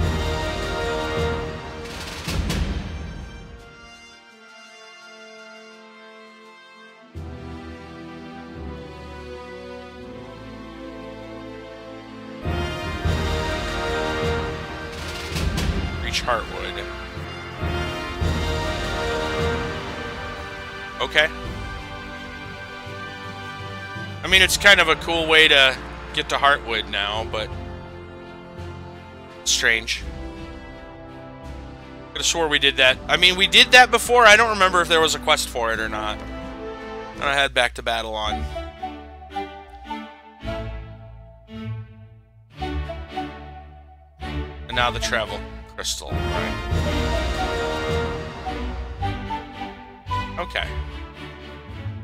Reach Heartwood. Okay. I mean, it's kind of a cool way to get to Heartwood now, but strange. Could have swore we did that. I mean, we did that before. I don't remember if there was a quest for it or not. I'm gonna head back to battle on. And now the travel crystal, right? Okay.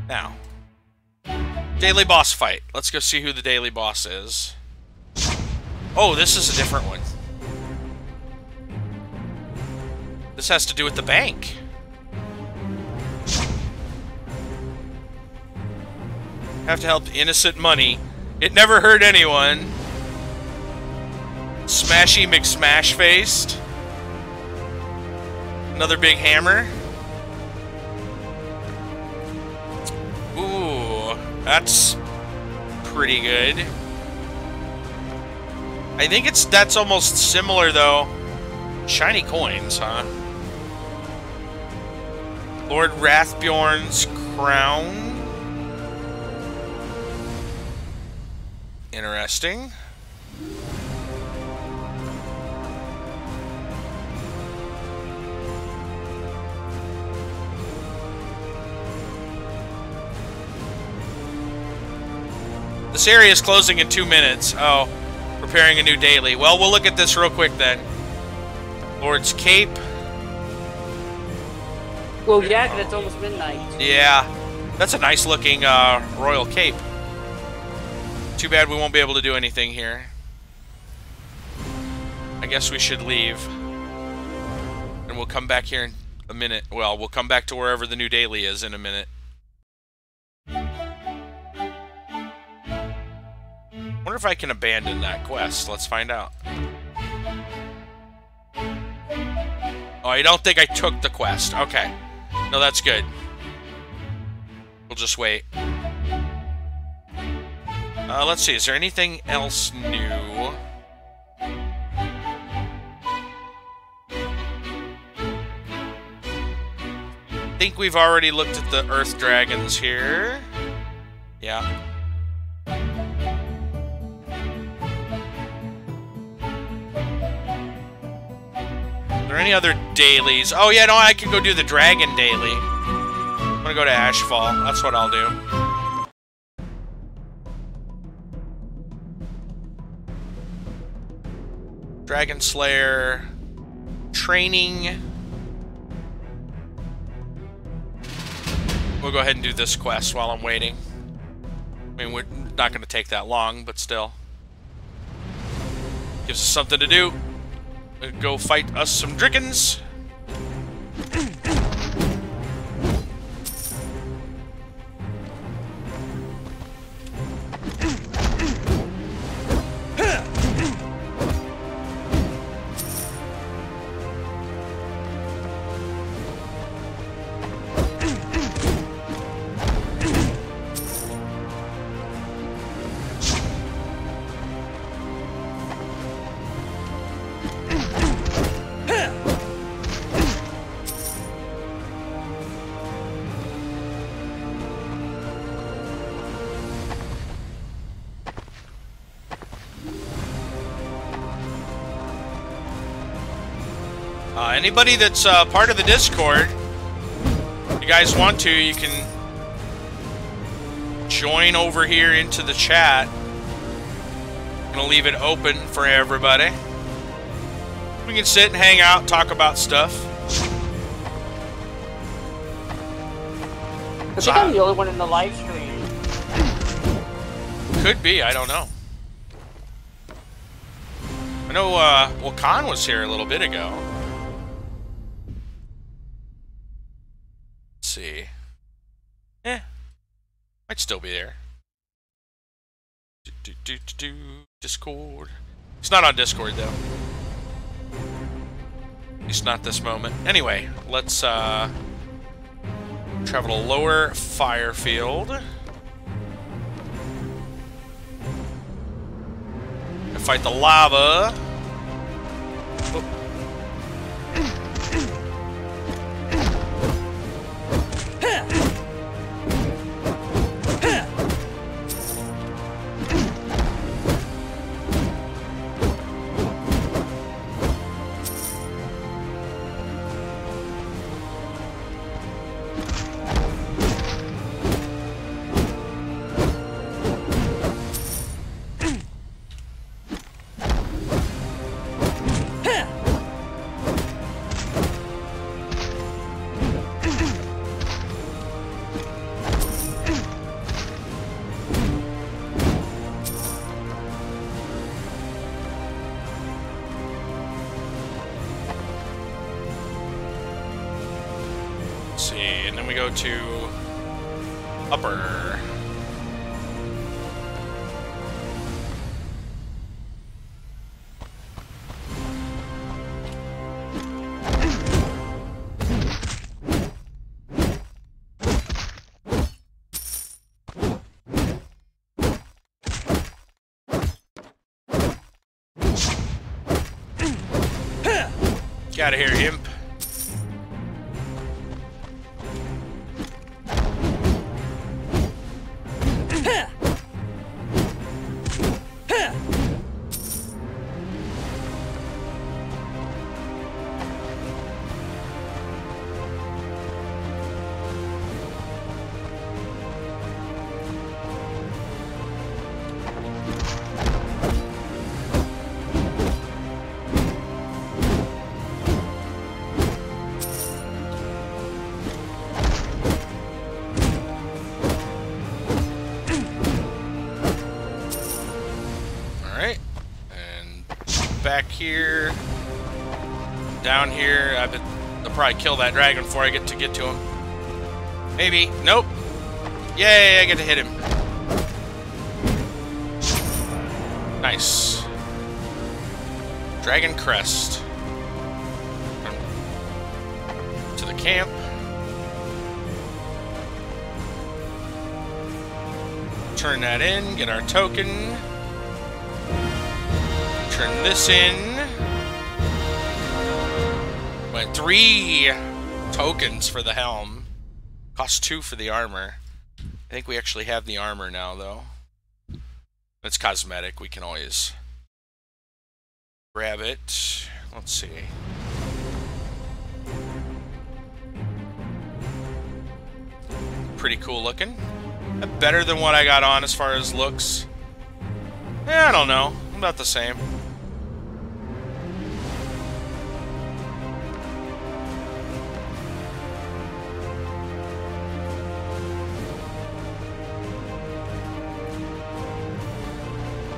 Now. Daily boss fight. Let's go see who the daily boss is. Oh, this is a different one. This has to do with the bank. Have to help innocent money. It never hurt anyone. Smashy McSmash-faced. Another big hammer. Ooh, that's pretty good. I think that's almost similar though. Shiny coins, huh? Lord Wrathbjorn's crown. Interesting. This area is closing in 2 minutes. Oh, preparing a new daily. Well, we'll look at this real quick then. Lord's Cape. Well, yeah, 'cause it's almost midnight. Yeah, that's a nice looking royal cape. Too bad we won't be able to do anything here. I guess we should leave. And we'll come back here in a minute. Well, we'll come back to wherever the new daily is in a minute. Wonder if I can abandon that quest. Let's find out. Oh, I don't think I took the quest. Okay. No, that's good. We'll just wait. Let's see. Is there anything else new? I think we've already looked at the Earth Dragons here. Yeah. Are there any other dailies? Oh, yeah, no, I can go do the Dragon Daily. I'm gonna go to Ashfall. That's what I'll do. Dragon Slayer. Training. We'll go ahead and do this quest while I'm waiting. I mean, we're not going to take that long, but still. Gives us something to do. We'll go fight us some Drickens. Anybody that's part of the Discord, if you guys want to, you can join over here into the chat. I'm going to leave it open for everybody. We can sit and hang out, talk about stuff. I think I'm the only one in the live stream. Could be, I don't know. I know, well, Khan was here a little bit ago. Let's see. Might still be there. Discord. It's not on Discord, though. At least not this moment. Anyway, let's, travel to Lower Firefield. And fight the lava. Oh. And then we go to Upper. Get out of here, imp. Back here, down here. I'll probably kill that dragon before I get to him. Maybe. Nope. Yay! I get to hit him. Nice. Dragon crest. To the camp. Turn that in. Get our token. Turn this in. Went 3 tokens for the helm. Cost 2 for the armor. I think we actually have the armor now, though. It's cosmetic. We can always grab it. Let's see. Pretty cool looking. Better than what I got on as far as looks. I don't know. About the same.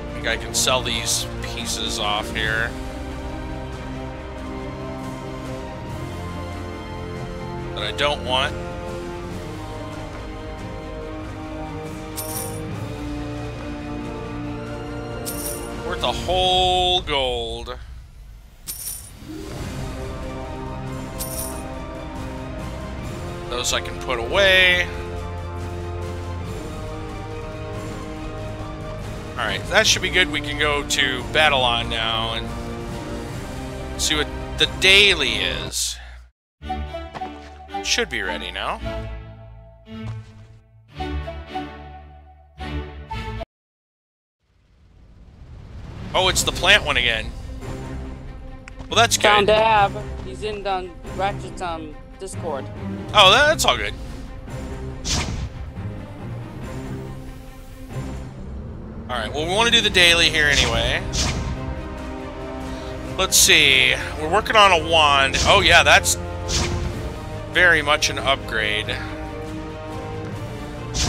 I think I can sell these pieces off here. That I don't want. Worth a whole gold. Those I can put away. Alright, that should be good. We can go to Battlon now and see what the daily is. Should be ready now. Oh, it's the plant one again. Well, that's good. Found Dab. He's in Ratchet's Discord. Oh, that's all good. Alright, well, we want to do the daily here anyway. Let's see. We're working on a wand. Oh, yeah, that's very much an upgrade.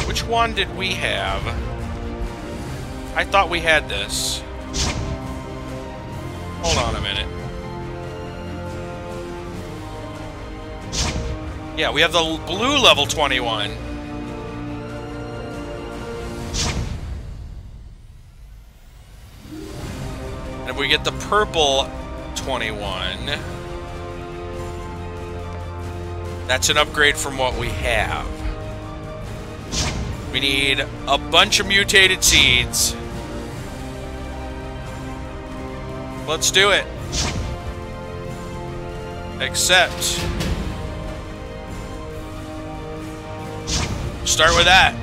Which wand did we have? I thought we had this. Hold on a minute. Yeah, we have the blue level 21. And if we get the purple 21, that's an upgrade from what we have. We need a bunch of mutated seeds. Let's do it. Except, start with that.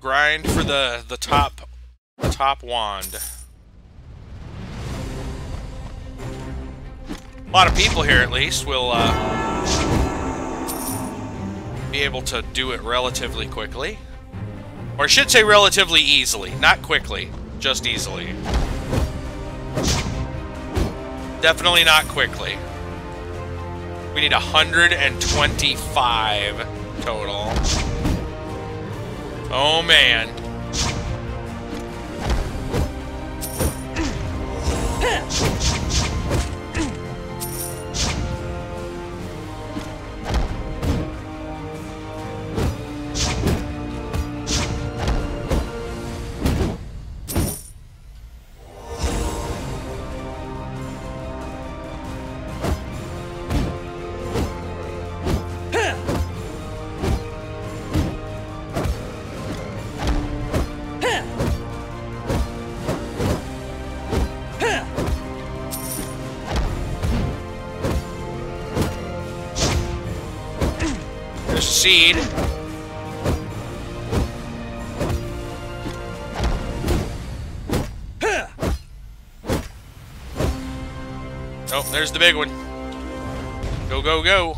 Grind for the top wand. A lot of people here, at least, will be able to do it relatively quickly. Or I should say relatively easily. Not quickly, just easily. Definitely not quickly. We need 125 total. Oh, man. Seed. Oh, there's the big one. Go, go, go.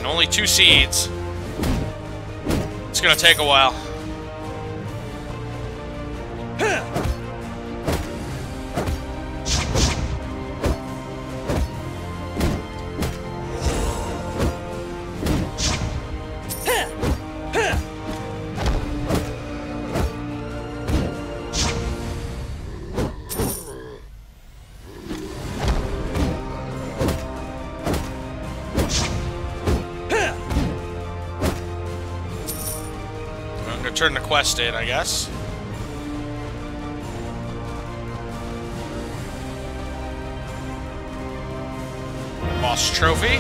Only 2 seeds. It's gonna take a while. Turn the quest in, I guess. Boss trophy.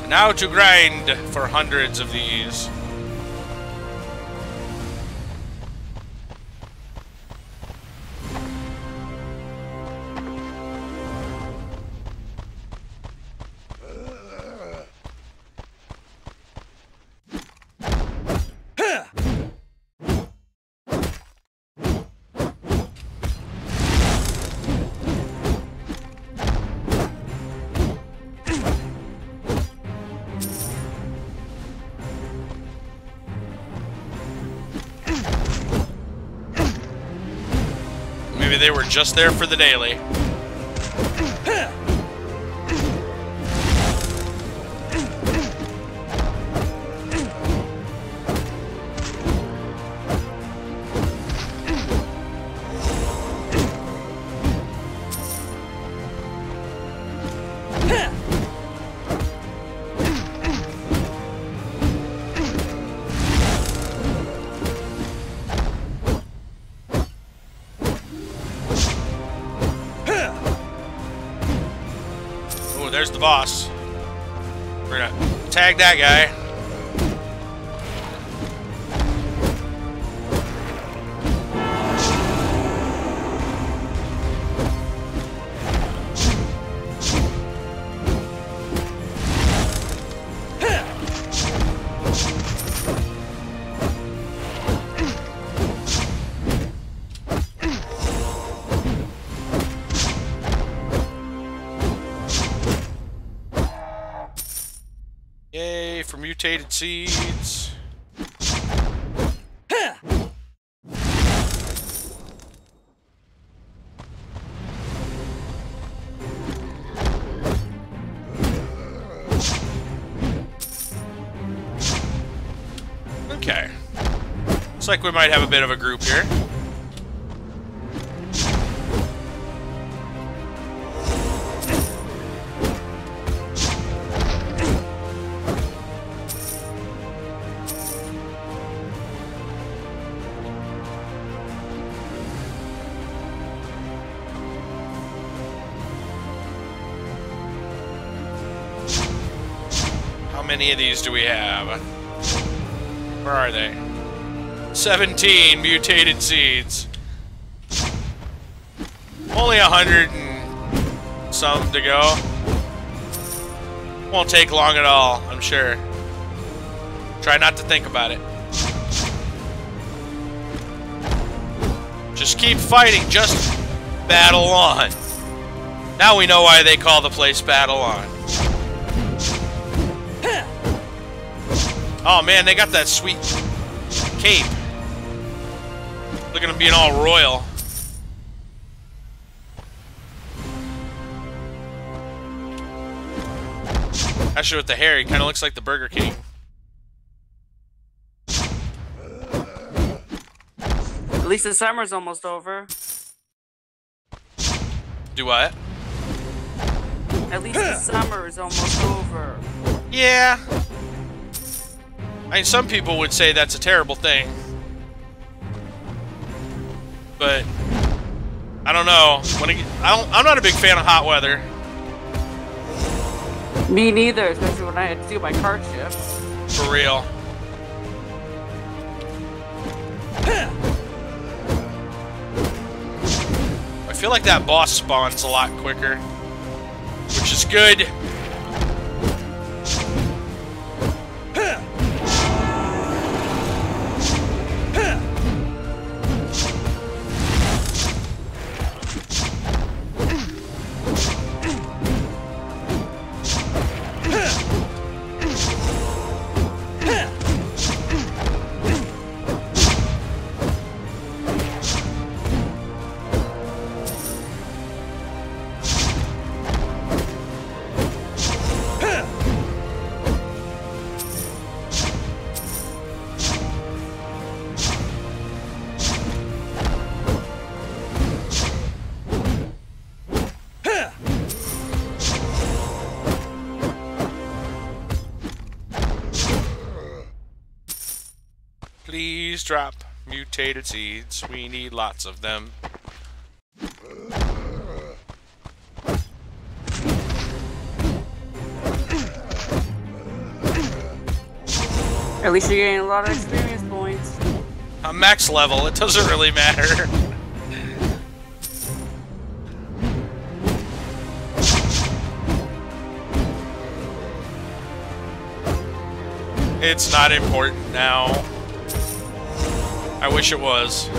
Now to grind for hundreds of these. Maybe they were just there for the daily. There's the boss. We're gonna tag that guy. for mutated seeds. Okay. Looks like we might have a bit of a group here. How many of these do we have? Where are they? 17 mutated seeds. Only 100 and some to go. Won't take long at all, I'm sure. Try not to think about it. Just keep fighting, just battle on. Now we know why they call the place Battle On. Oh man, they got that sweet cape. Look at him being all royal. Actually, with the hair, he kind of looks like the Burger King. At least the summer's almost over. Do what? At least the summer is almost over. Yeah. I mean, some people would say that's a terrible thing. But I don't know. I'm not a big fan of hot weather. Me neither, especially when I had to do my card shift. For real. I feel like that boss spawns a lot quicker, which is good. Please drop mutated seeds. We need lots of them. At least you're getting a lot of experience points. I'm max level, it doesn't really matter. It's not important now. I wish it was.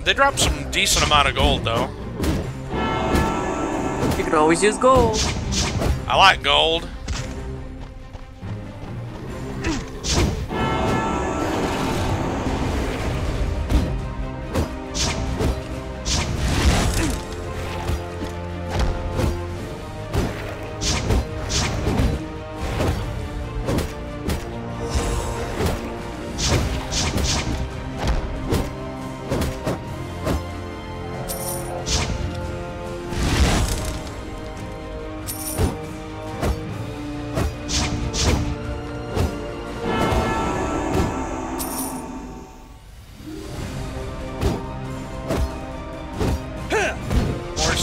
They dropped some decent amount of gold, though. You could always use gold. I like gold.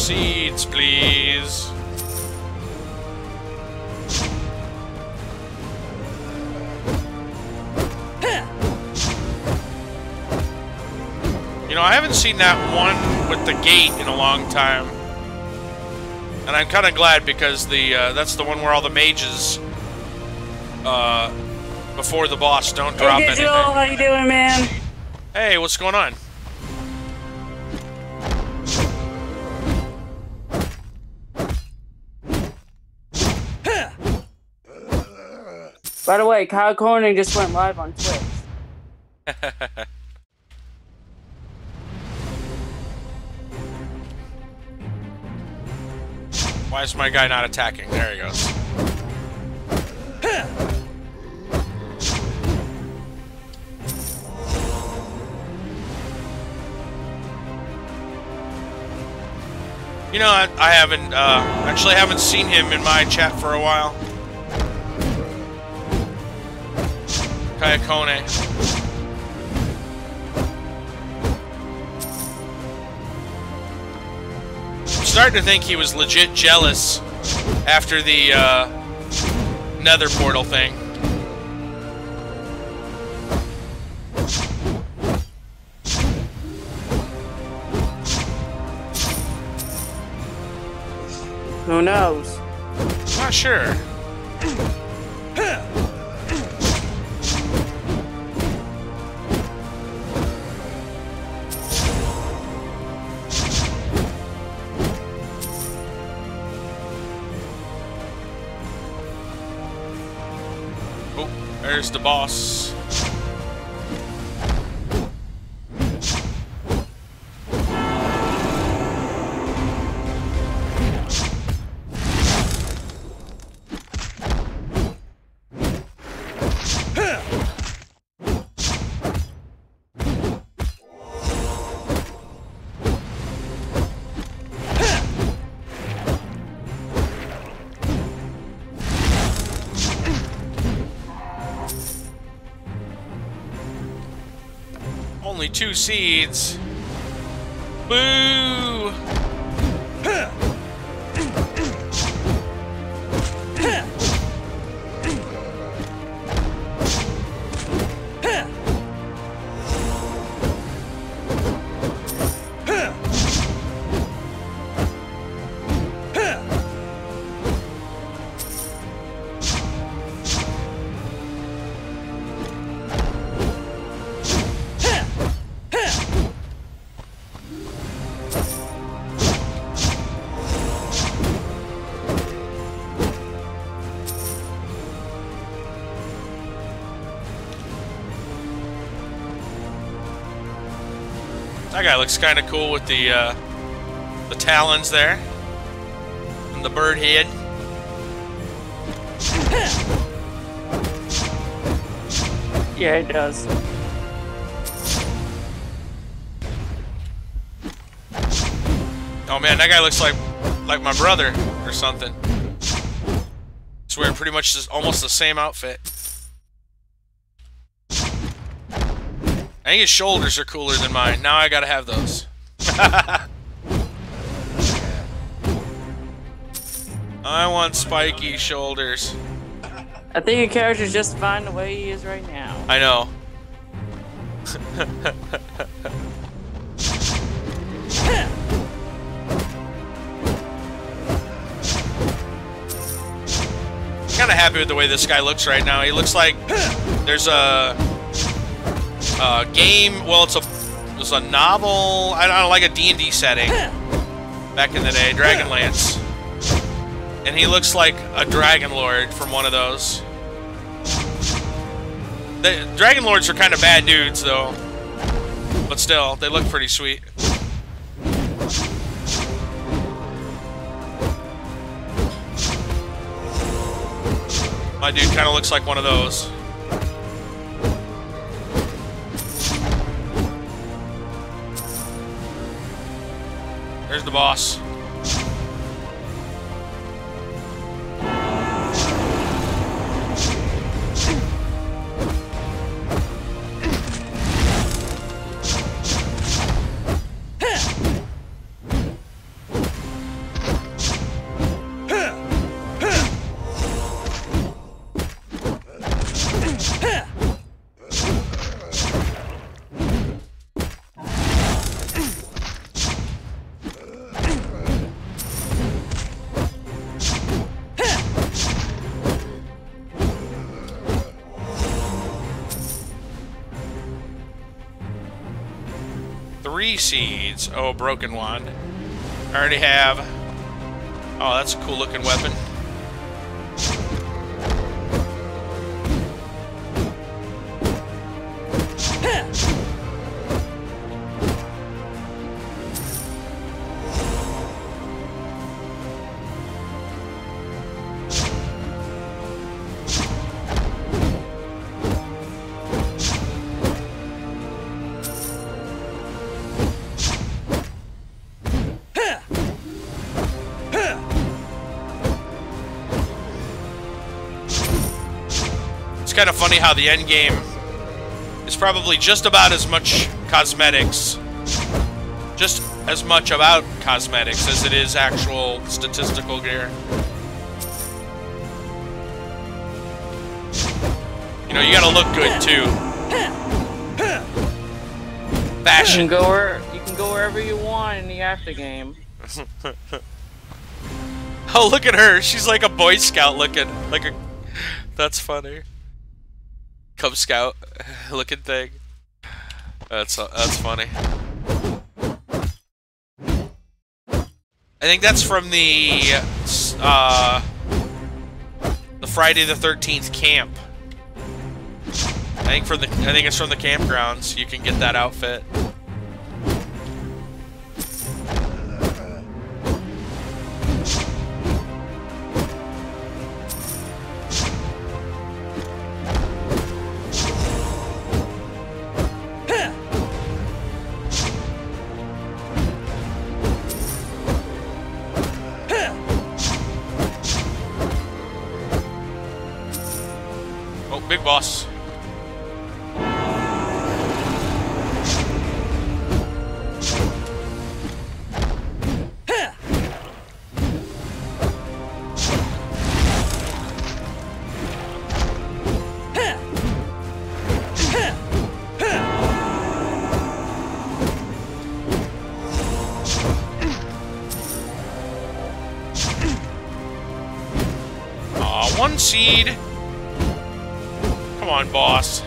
Seeds, please. You know, I haven't seen that one with the gate in a long time. And I'm kind of glad because that's the one where all the mages, before the boss, don't drop anything. Hey, Digital, how you doing, man? Hey, what's going on? By the way, Kyle Corning just went live on Twitch. Why is my guy not attacking? There he goes. You know, I haven't, actually haven't seen him in my chat for a while. Kayakone. I'm starting to think he was legit jealous after the Nether portal thing. Who knows? Not sure. Oh, there's the boss. Only 2 seeds. Boo! That guy looks kind of cool with the talons there and the bird head. Yeah, it does. Oh man, that guy looks like my brother or something. He's wearing pretty much almost the same outfit. I think his shoulders are cooler than mine. Now I gotta have those. I want spiky shoulders. I think your character's just fine the way he is right now. I know. I'm kind of happy with the way this guy looks right now. He looks like there's a game. Well, it's a novel. I don't know, like a D&D setting back in the day, Dragonlance, and he looks like a Dragon Lord from one of those. The Dragon Lords are kind of bad dudes, though, but still, they look pretty sweet. My dude kind of looks like one of those. There's the boss. 3 seeds. Oh, a broken wand. I already have. Oh, that's a cool looking weapon. Kind of funny how the end game is probably just about as much cosmetics, just as much about cosmetics as it is actual statistical gear. You know, you gotta look good too. Fashion. You can go wherever you want in the after game. Oh, look at her! She's like a Boy Scout looking, like a. That's funny. Cub Scout looking thing. That's funny. I think that's from the Friday the 13th camp. I think it's from the campgrounds. You can get that outfit. Big boss. Aw, 1 seed. Come on, boss.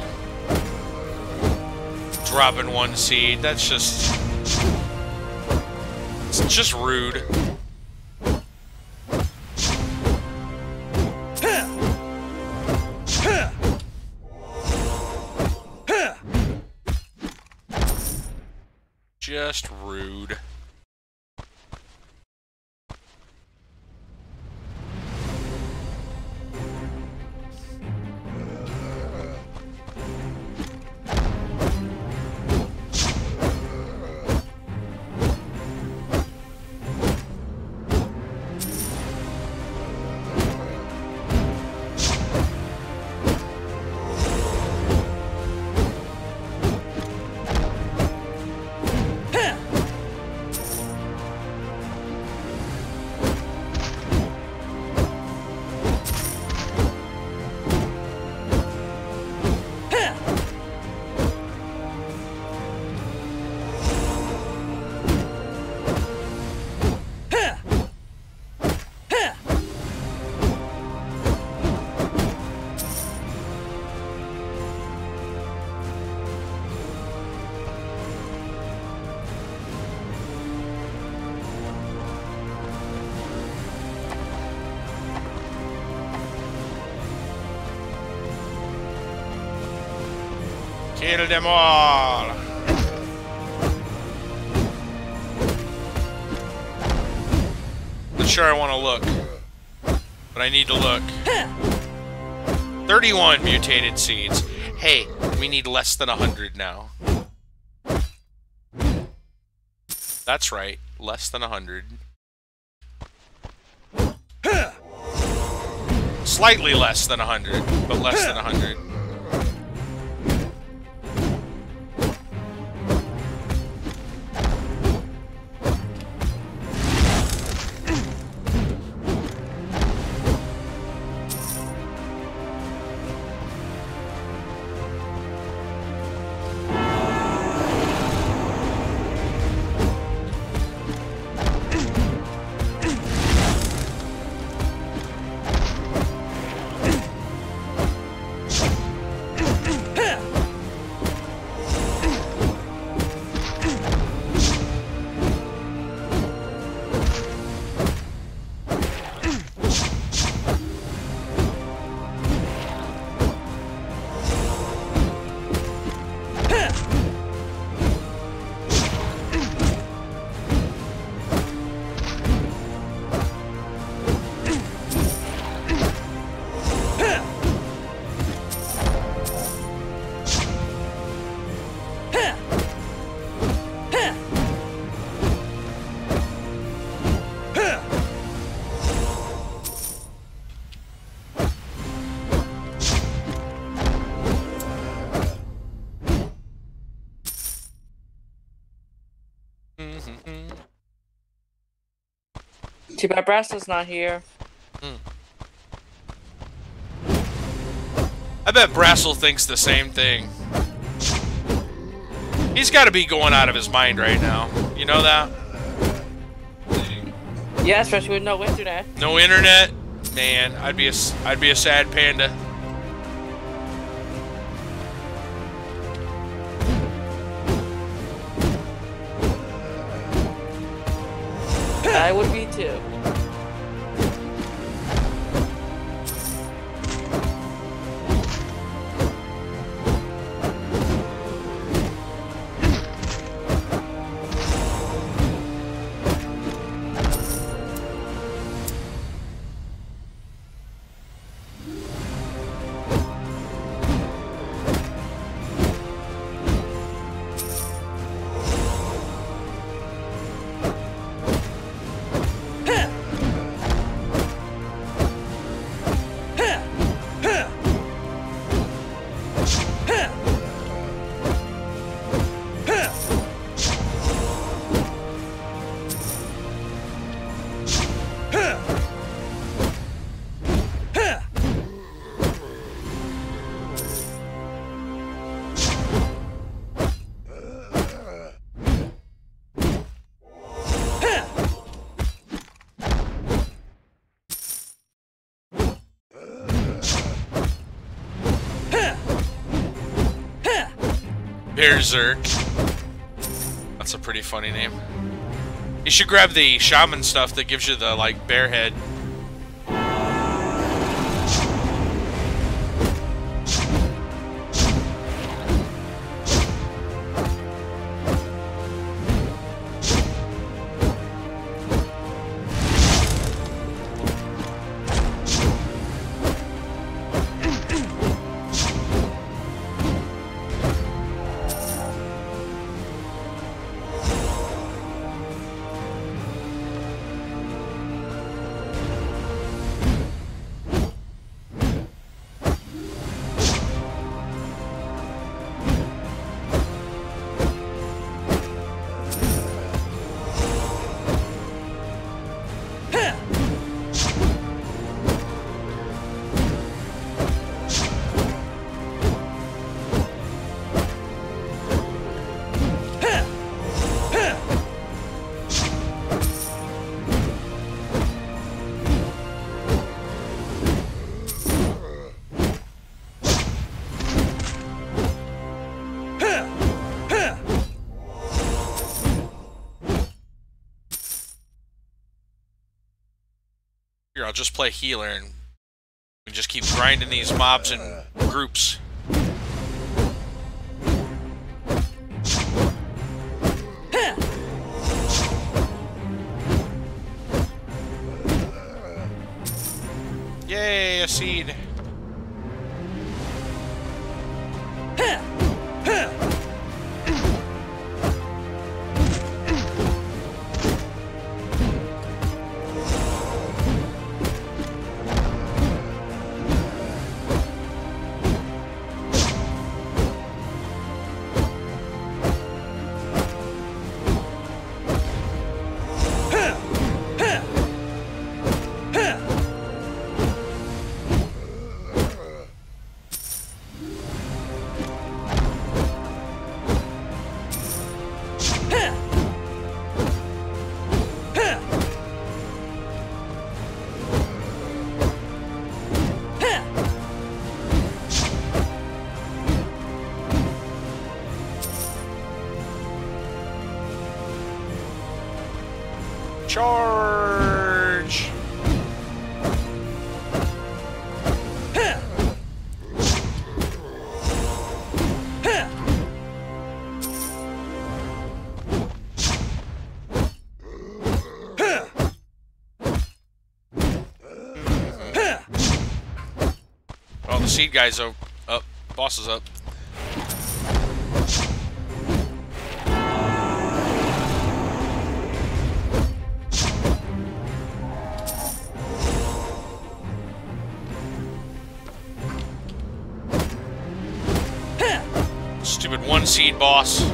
Dropping 1 seed. That's just... It's just rude. Just rude. Kill them all! Not sure I want to look, but I need to look. 31 mutated seeds. Hey, we need less than 100 now. That's right, less than 100. Slightly less than 100, but less than 100. Too bad Brassel's not here. I bet Brassel thinks the same thing. He's got to be going out of his mind right now. You know that? Yeah, especially with no internet. No internet? Man, I'd be a sad panda. I would be too. Berserk. That's a pretty funny name. You should grab the shaman stuff that gives you the, like, bear head. Here, I'll just play healer and we just keep grinding these mobs in groups. Yay, a seed. Charge! Oh, the seed guy's up. Boss is up. Stupid one seed boss.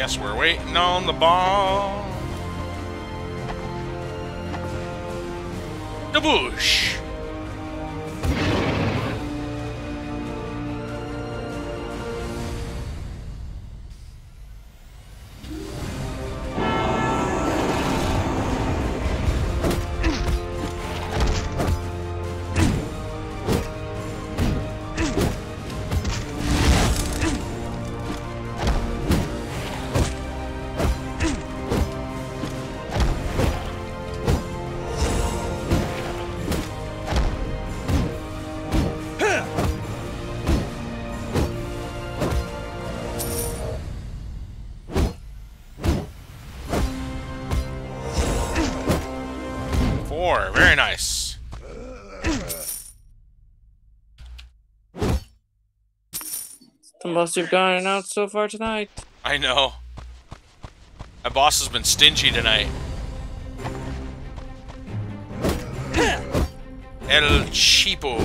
Guess we're waiting on the ball. The bush. Very nice. The most you've gotten out so far tonight. I know. My boss has been stingy tonight. El Cheapo.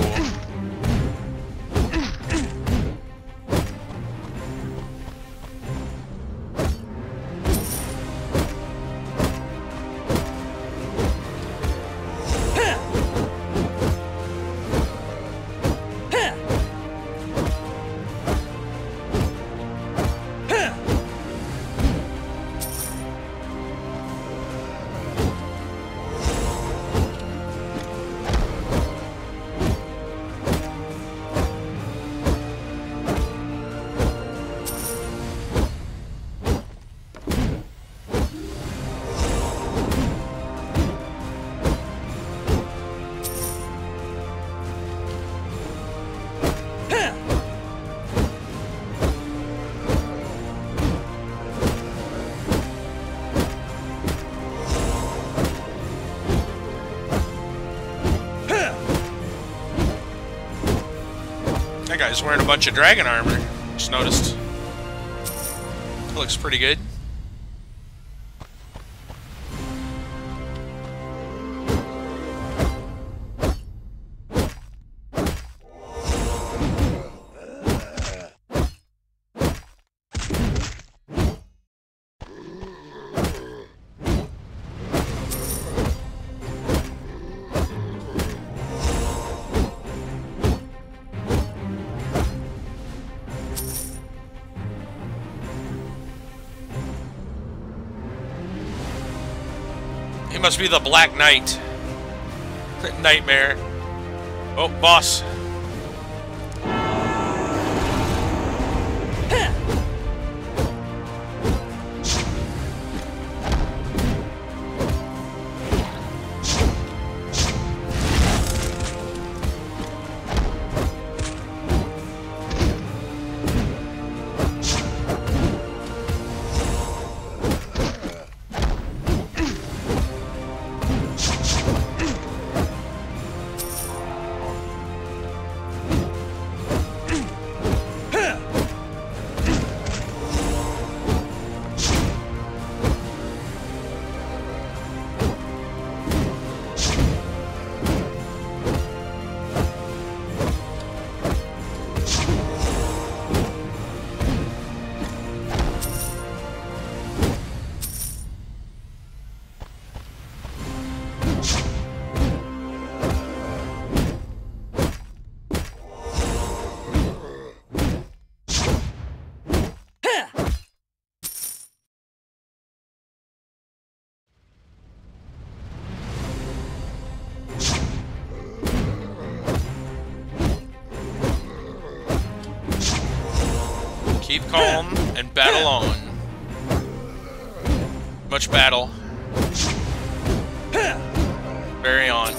That guy's wearing a bunch of dragon armor. Just noticed. Looks pretty good. He must be the Black Knight. Nightmare. Oh, boss. Keep calm and battle on. Much battle. Very on.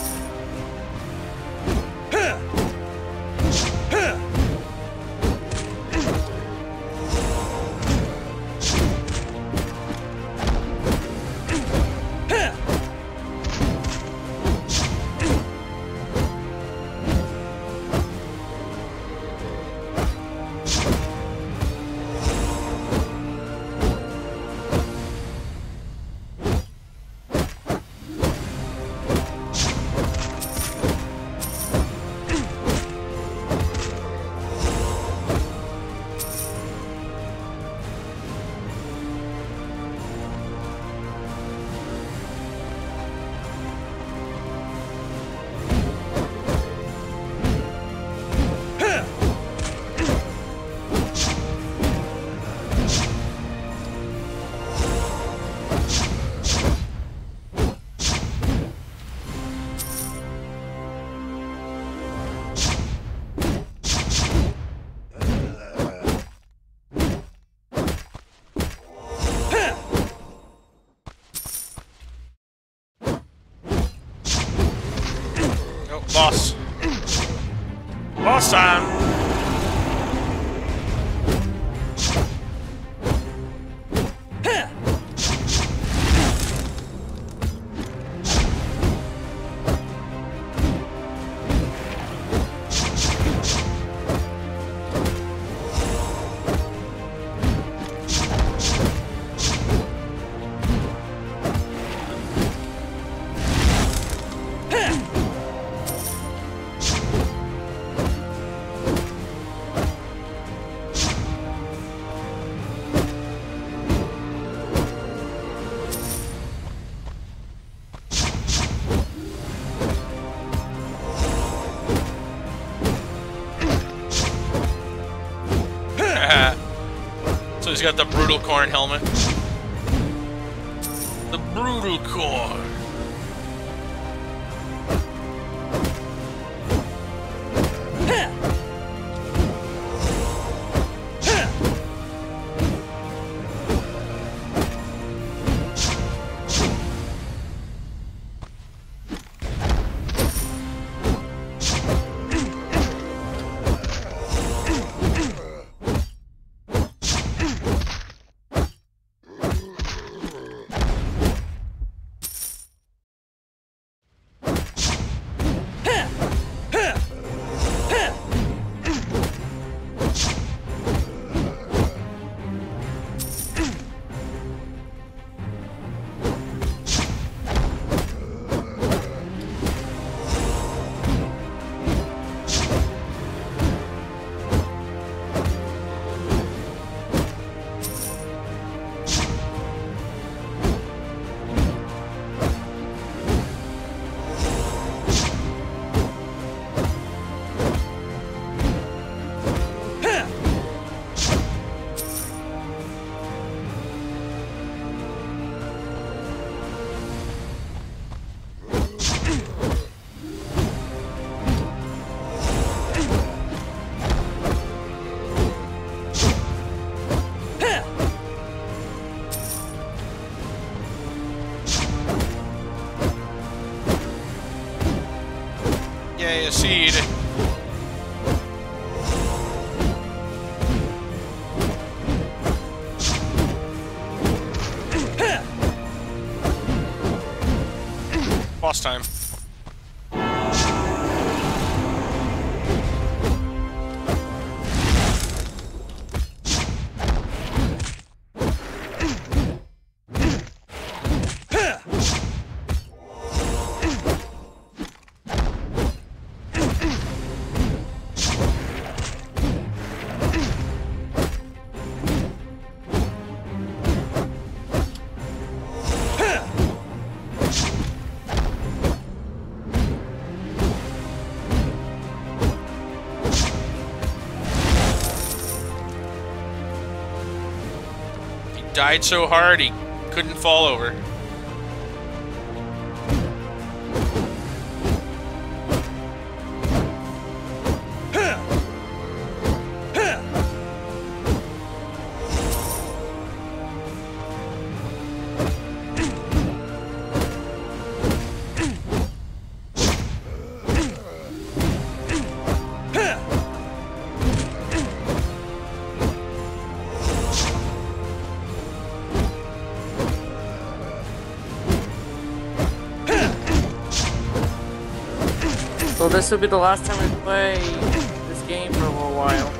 Boss. Boss time. So he's got the brutal corn helmet. The brutal corn. Yay, a seed. Boss time. Died so hard he couldn't fall over. So this will be the last time we play this game for a little while.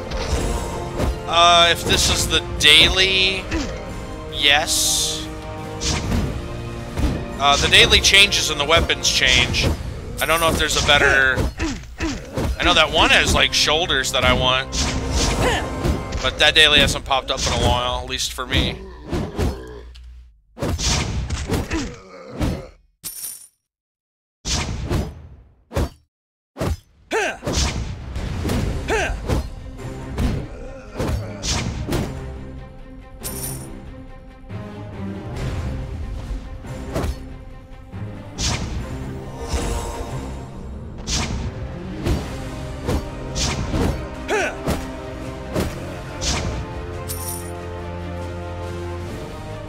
If this is the daily, yes. The daily changes and the weapons change. I don't know if there's a better... I know that one has, like, shoulders that I want. But that daily hasn't popped up in a while, at least for me.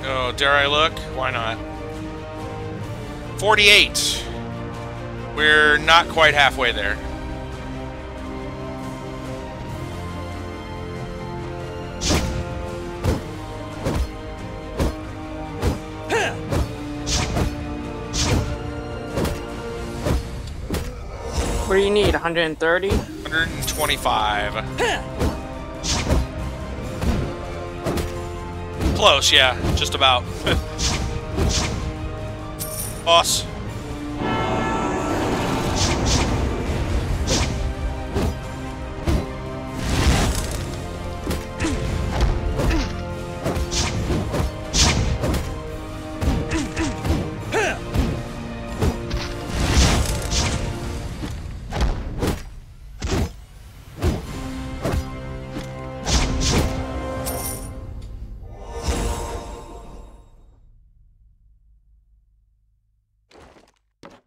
Oh, dare I look? Why not? 48. We're not quite halfway there. What do you need? 130? 125. Close, yeah. Just about. Boss.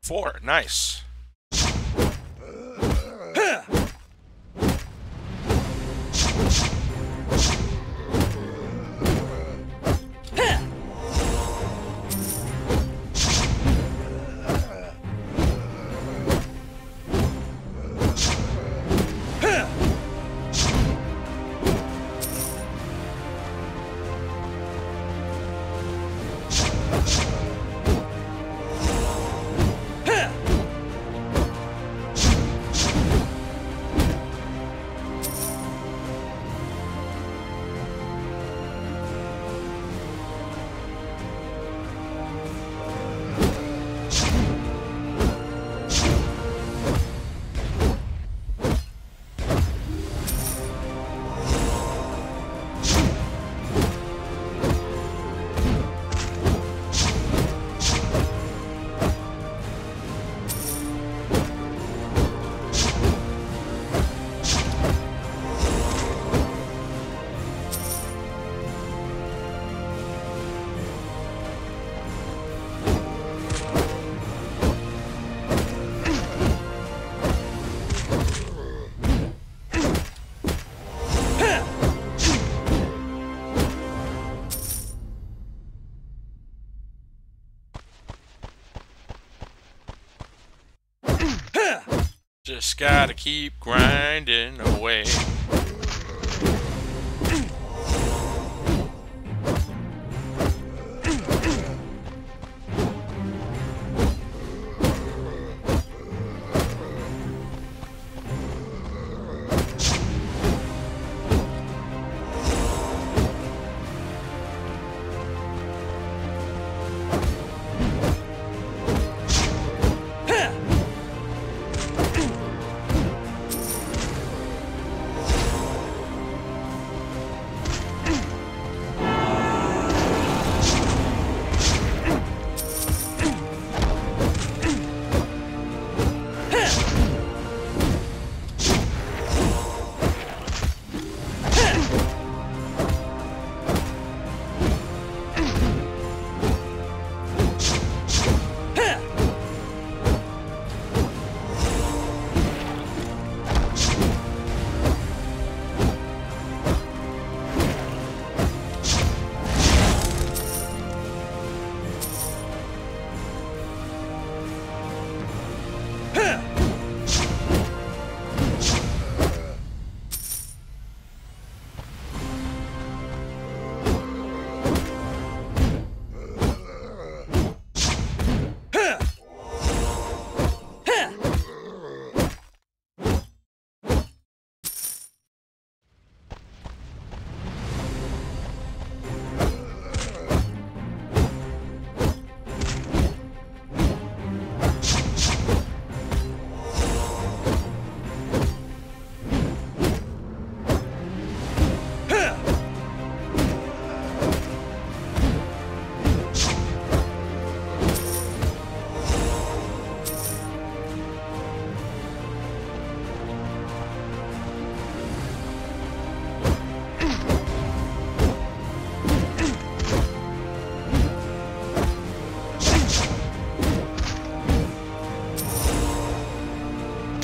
Four, nice. Just gotta keep grinding away.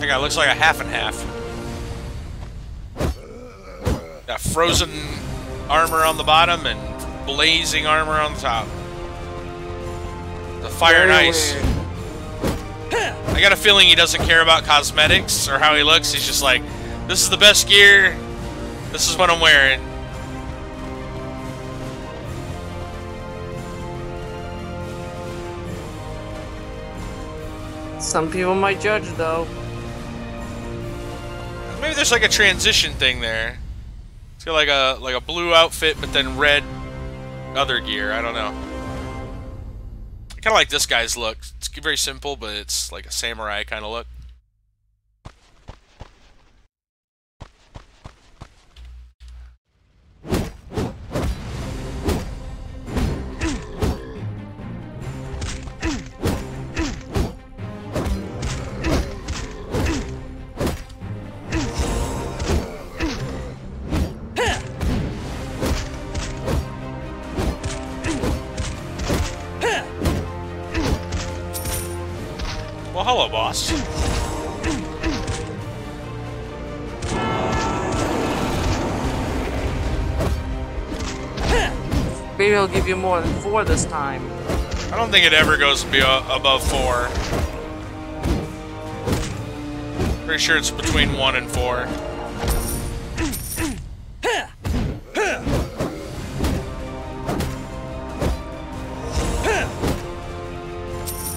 That guy looks like a half and half. Got frozen armor on the bottom and blazing armor on the top. The fire and ice. I got a feeling he doesn't care about cosmetics or how he looks. He's just like, this is the best gear. This is what I'm wearing. Some people might judge, though. Maybe there's like a transition thing there. It's got like a blue outfit, but then red other gear. I don't know. I kind of like this guy's look. It's very simple, but it's like a samurai kind of look. Well, hello, boss. Maybe he'll give you more than 4 this time. I don't think it ever goes above 4. Pretty sure it's between 1 and 4.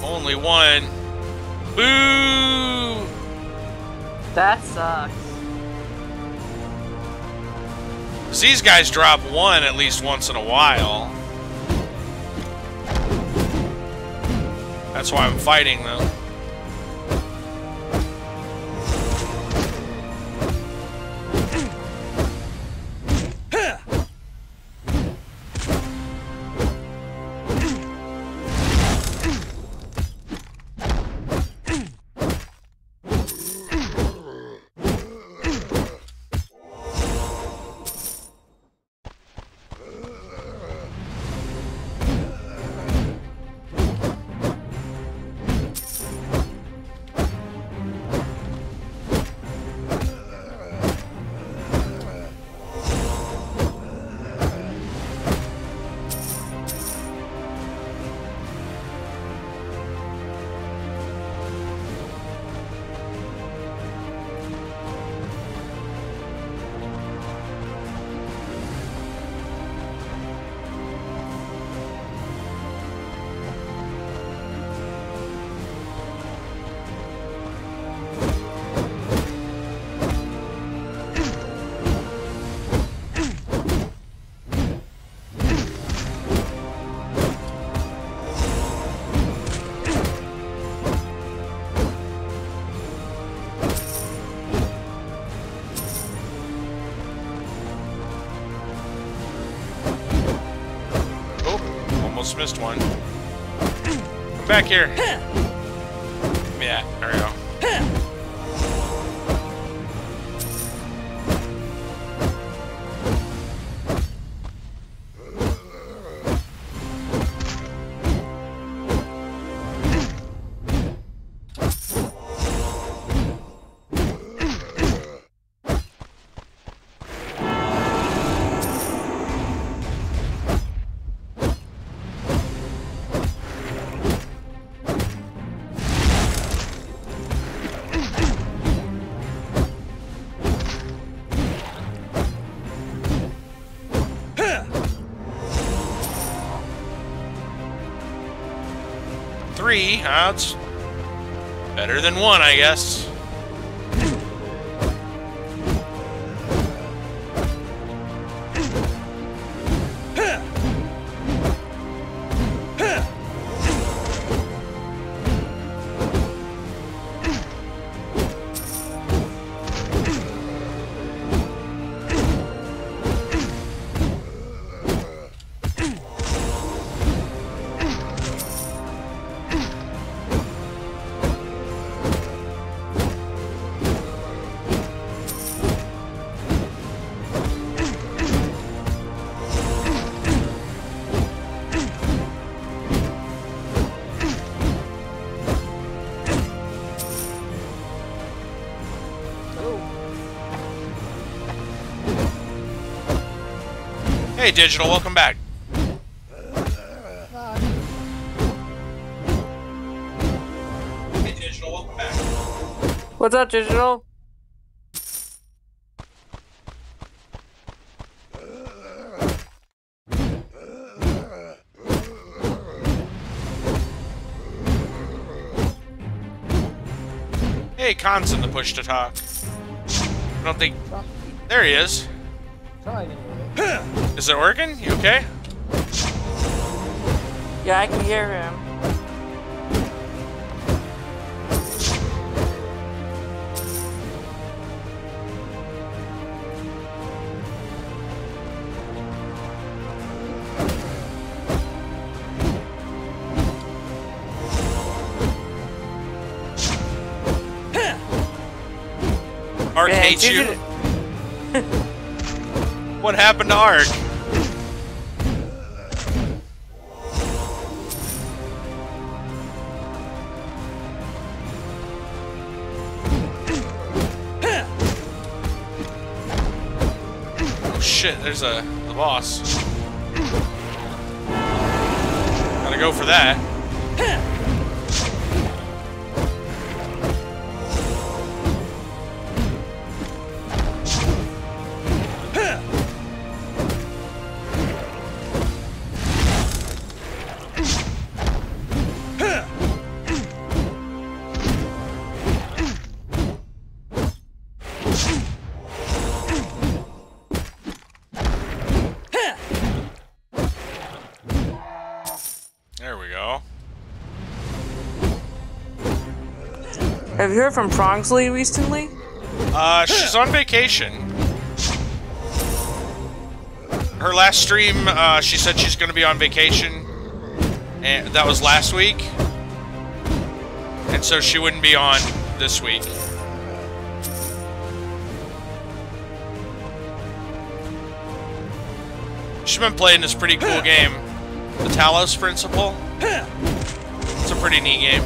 Only 1. Boo! That sucks. These guys drop 1 at least once in a while. That's why I'm fighting them. Missed one. Come back here. Yeah, there we go. It's better than 1, I guess. Hey, Digital, welcome back. Hey, Digital, welcome What's up, Digital? Hey, Khan's in the push to talk. I don't think... There he is. Is it working? You okay? Yeah, I can hear him. Ark hates you. What happened to Ark? Oh shit, there's the boss. Gotta go for that. There we go. Have you heard from Prongsley recently? She's on vacation. Her last stream, she said she's going to be on vacation, and that was last week, and so she wouldn't be on this week. She's been playing this pretty cool game, the Talos Principle. It's a pretty neat game.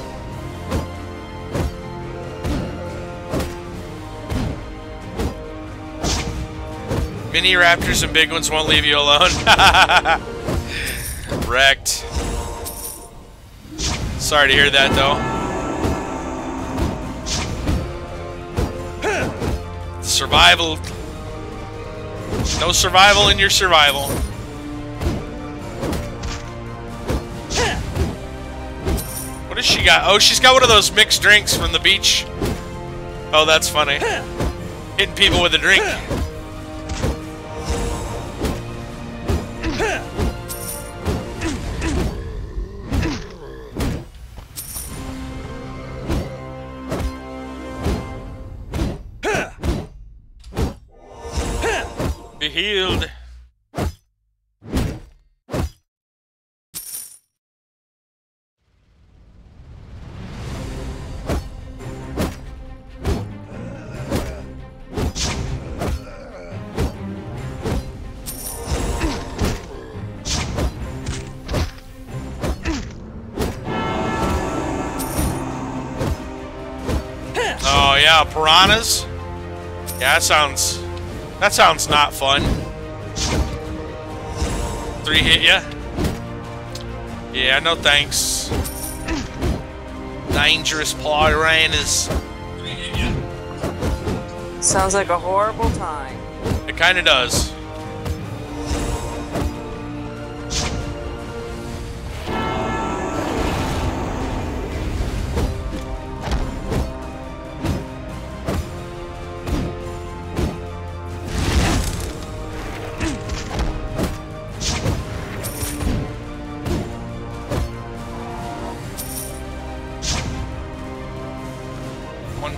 Mini raptors and big ones won't leave you alone. Wrecked. Sorry to hear that, though. Survival. No survival in your survival. What does she got? Oh, she's got one of those mixed drinks from the beach. Oh, that's funny. Hitting people with a drink. Be healed. Oh yeah, piranhas. Yeah, that sounds not fun. 3 hit ya? Yeah, no thanks. Dangerous piranhas. 3 hit ya? Sounds like a horrible time. It kinda does.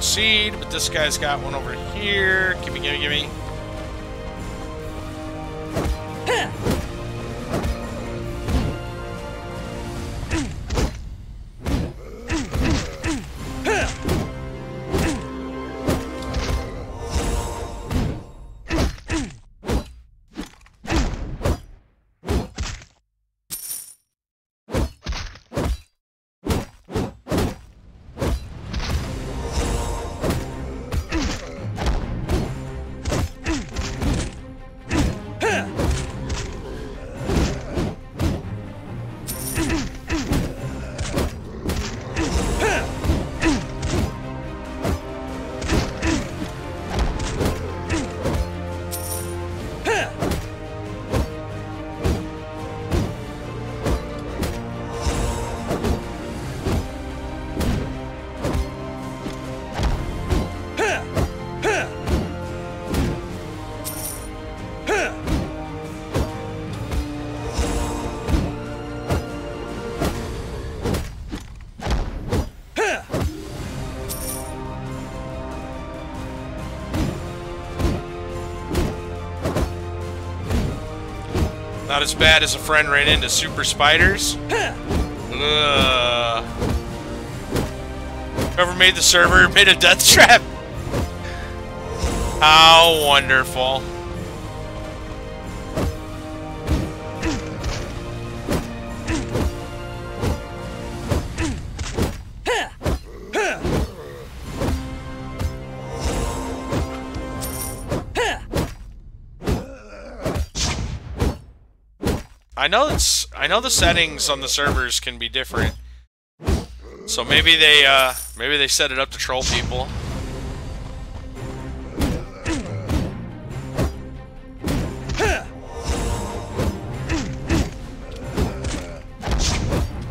Seed, but this guy's got one over here. Gimme, gimme, gimme. Not as bad as a friend ran into super spiders. Whoever made the server made a death trap. How wonderful. I know the settings on the servers can be different. So maybe they set it up to troll people.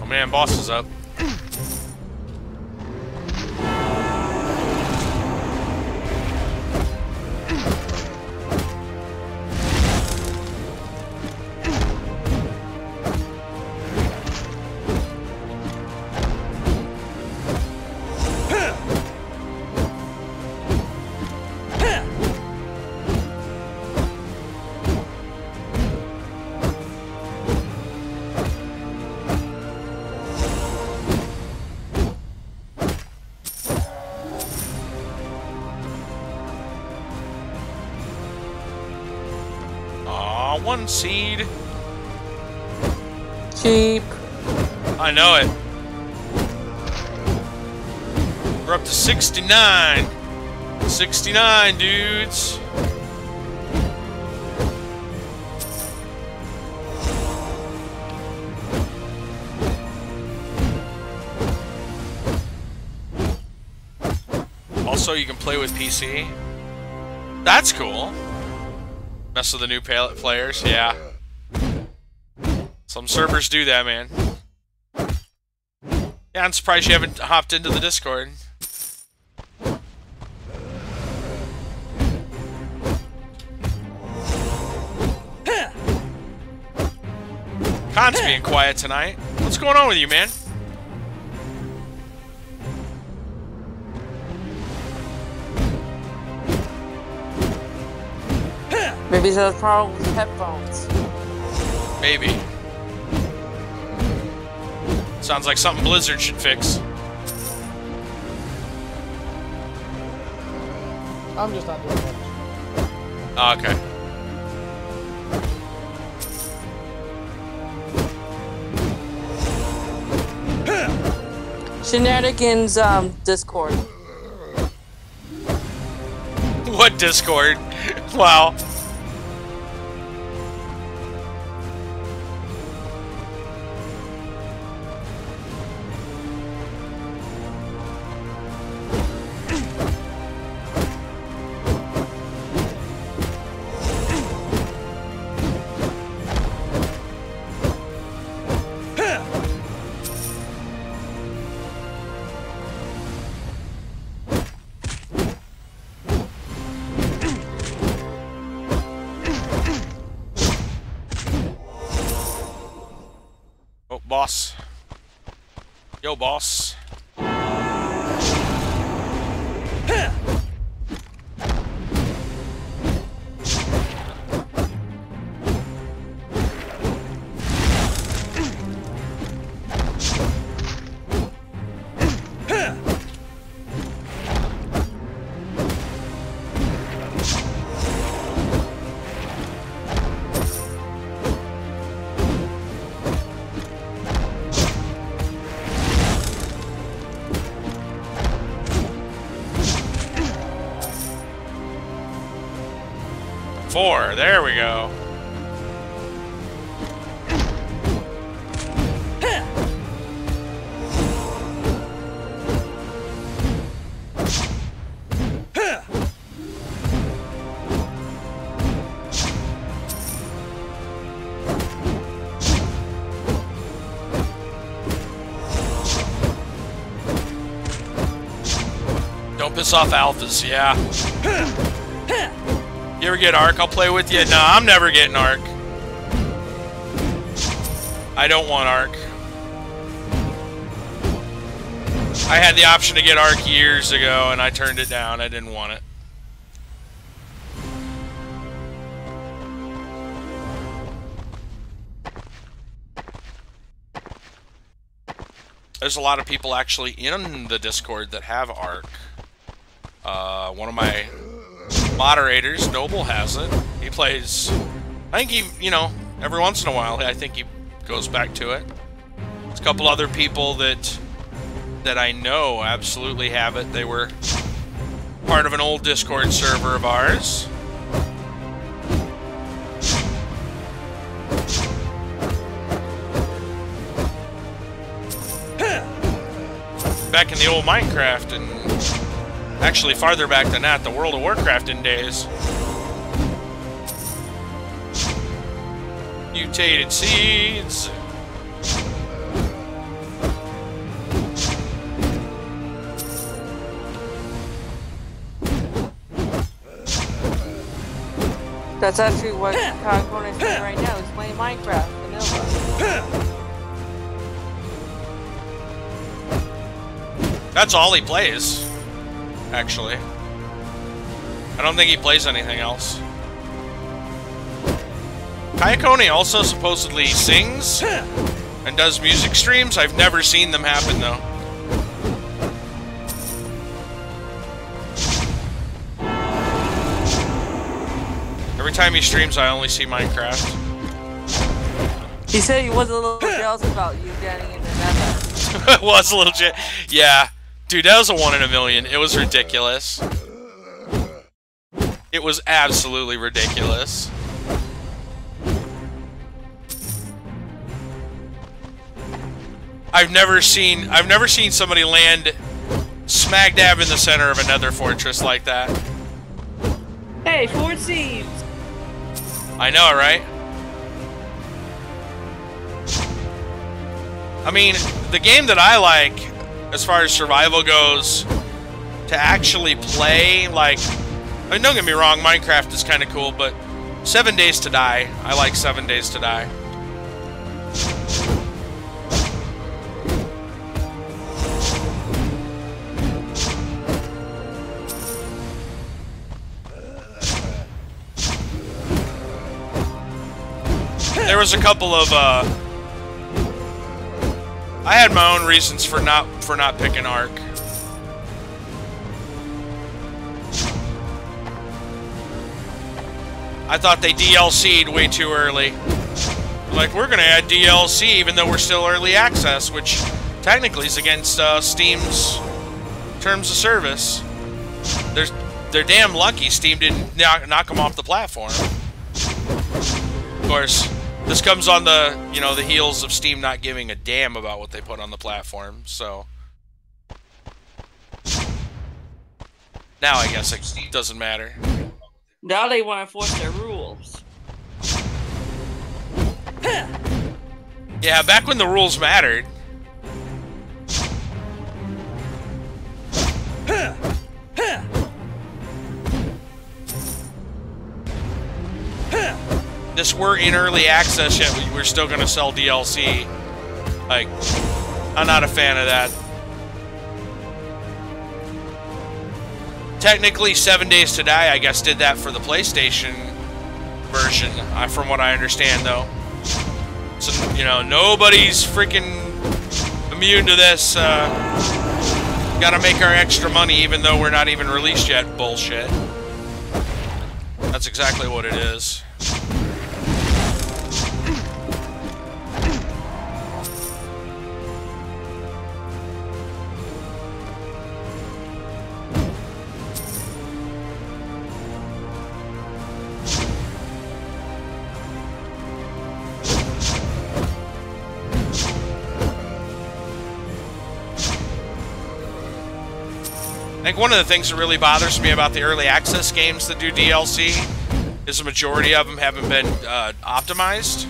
Oh man, boss is up. One seed. Cheap. I know it. We're up to 69. 69, dudes. Also, you can play with PC. That's cool. Mess with the new players, yeah. Some servers do that, man. Yeah, I'm surprised you haven't hopped into the Discord. Khan's being quiet tonight. What's going on with you, man? Maybe he's had a problem with headphones. Maybe. Sounds like something Blizzard should fix. I'm just not doing much. Oh, okay. Shenanigans, Discord. What Discord? Wow. Boss. Yo, boss. Four. There we go. Don't piss off alphas, yeah. You ever get Arc? I'll play with you. Nah, I'm never getting Arc. I don't want Arc. I had the option to get Arc years ago, and I turned it down. I didn't want it. there's a lot of people actually in the Discord that have Arc. One of my moderators, Noble, has it. He plays, I think he, you know, every once in a while, I think he goes back to it. There's a couple other people that I know absolutely have it. They were part of an old Discord server of ours. Back in the old Minecraft, and actually farther back than that, the World of Warcrafting days. Mutated seeds. That's actually what Conan is doing right now. He's playing Minecraft vanilla. That's all he plays, actually. I don't think he plays anything else. Kayakone also supposedly sings and does music streams. I've never seen them happen, though. Every time he streams, I only see Minecraft. He said he was a little jealous about you getting into Nether. It was a little yeah. Dude, that was a 1 in a million. It was ridiculous. It was absolutely ridiculous. I've never seen somebody land smack dab in the center of a nether fortress like that. Hey, 4 seeds! I know, right? I mean, the game that I like, as far as survival goes, to actually play, like, I mean, don't get me wrong, Minecraft is kind of cool, but 7 Days to Die, I like 7 Days to Die. There was a couple of, I had my own reasons for not picking Arc. I thought they DLC'd way too early. Like, we're gonna add DLC even though we're still early access, which technically is against Steam's terms of service. They're damn lucky Steam didn't knock them off the platform. Of course, this comes on the, you know, the heels of Steam not giving a damn about what they put on the platform, so. Now I guess it doesn't matter. Now they want to force their rules. Yeah, back when the rules mattered. This we're in early access yet, we're still gonna sell DLC. Like, I'm not a fan of that. Technically, 7 Days to Die, I guess, did that for the PlayStation version, from what I understand, though. So, you know, nobody's freaking immune to this. Gotta make our extra money even though we're not even released yet bullshit. That's exactly what it is. I think one of the things that really bothers me about the early access games that do DLC is the majority of them haven't been optimized.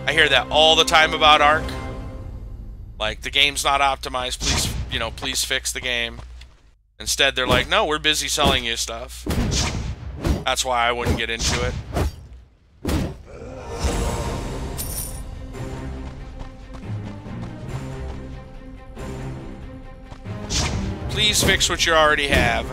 I hear that all the time about Arc. Like, the game's not optimized, please, you know, please fix the game. Instead, they're like, no, we're busy selling you stuff. That's why I wouldn't get into it. Please fix what you already have.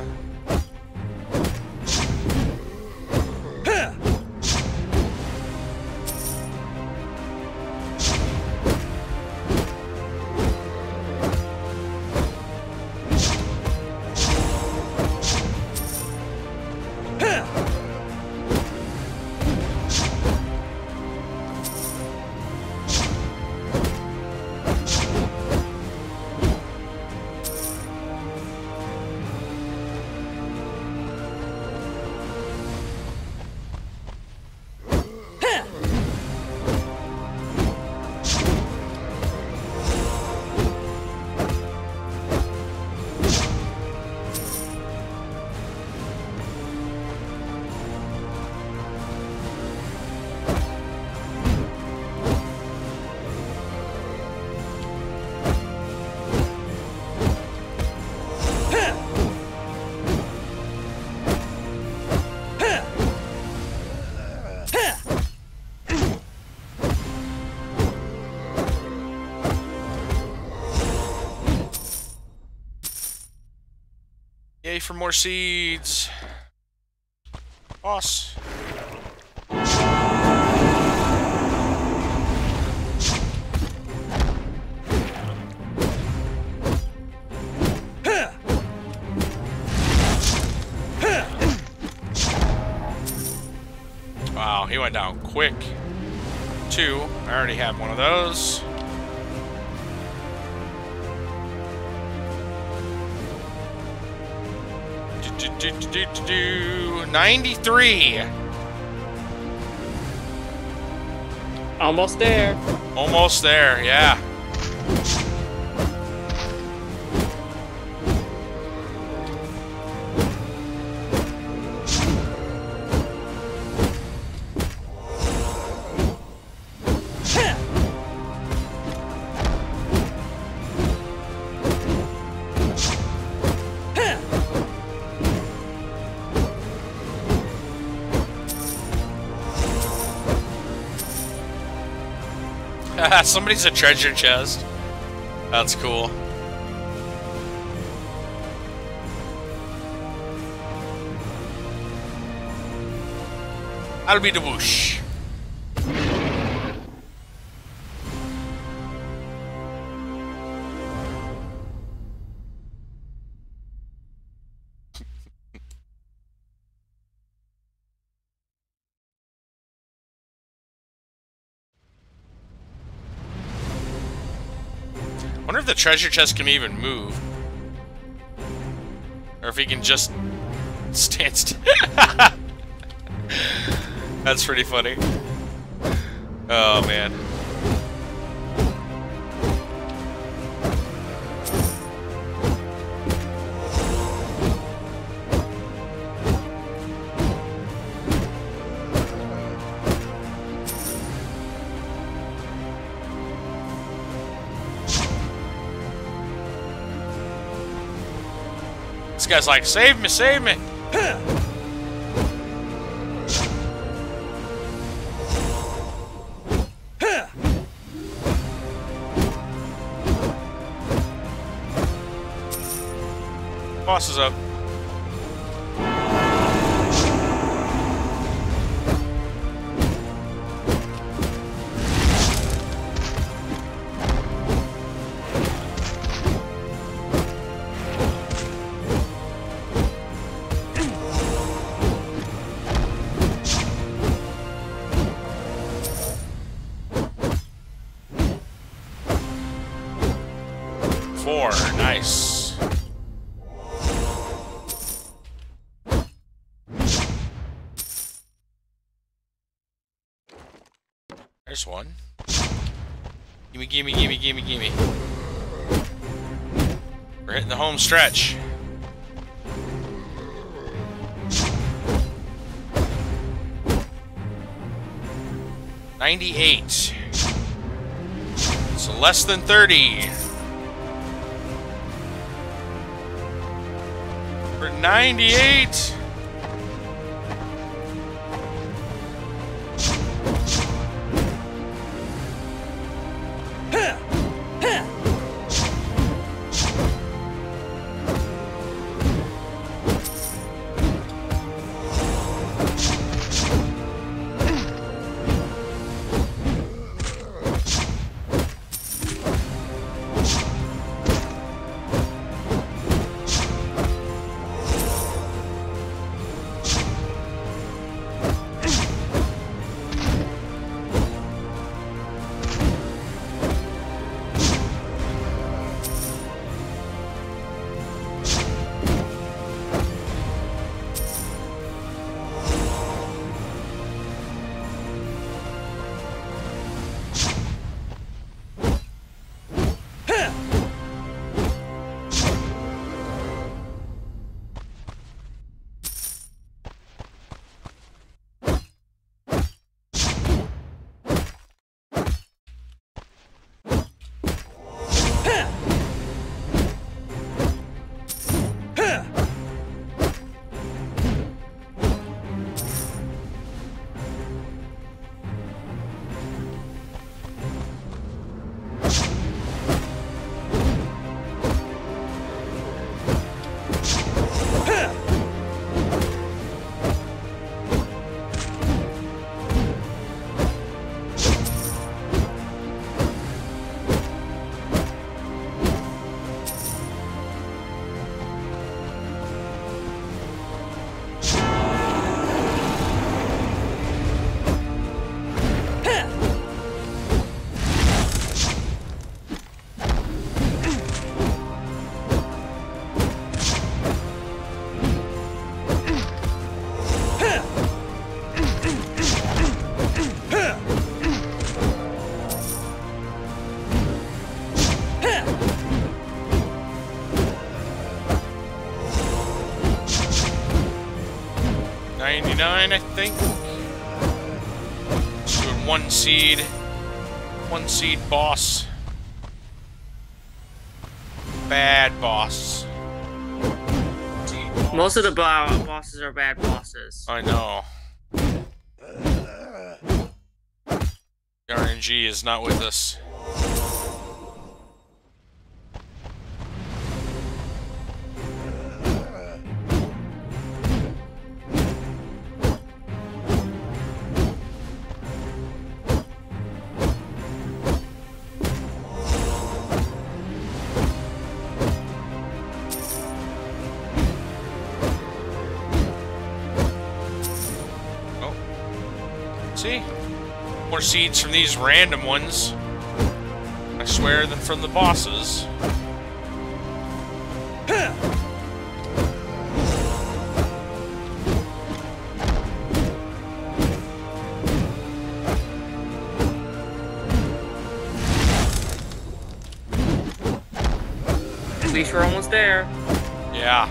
Yay for more seeds. Boss. Wow, he went down quick. 2. I already have one of those. Do 93. Almost there. Almost there, yeah. Somebody's a treasure chest. That's cool. That'll be the whoosh. I wonder if the treasure chest can even move. Or if he can just stand still. That's pretty funny. Oh, man. This guy's like, save me, save me! Boss is up. Nice. There's one. Gimme, gimme, gimme, gimme, gimme. We're hitting the home stretch. $98. So less than 30. For 98. $1.99, I think. So one seed boss. Bad boss. Most of the bosses are bad bosses. I know. The RNG is not with us. See? More seeds from these random ones, I swear, than from the bosses. At least we're almost there. Yeah.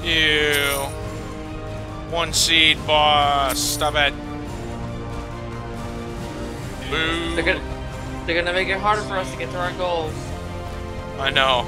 Ew. One seed boss. Stop it. Boo. They're gonna make it harder for us to get to our goals. I know.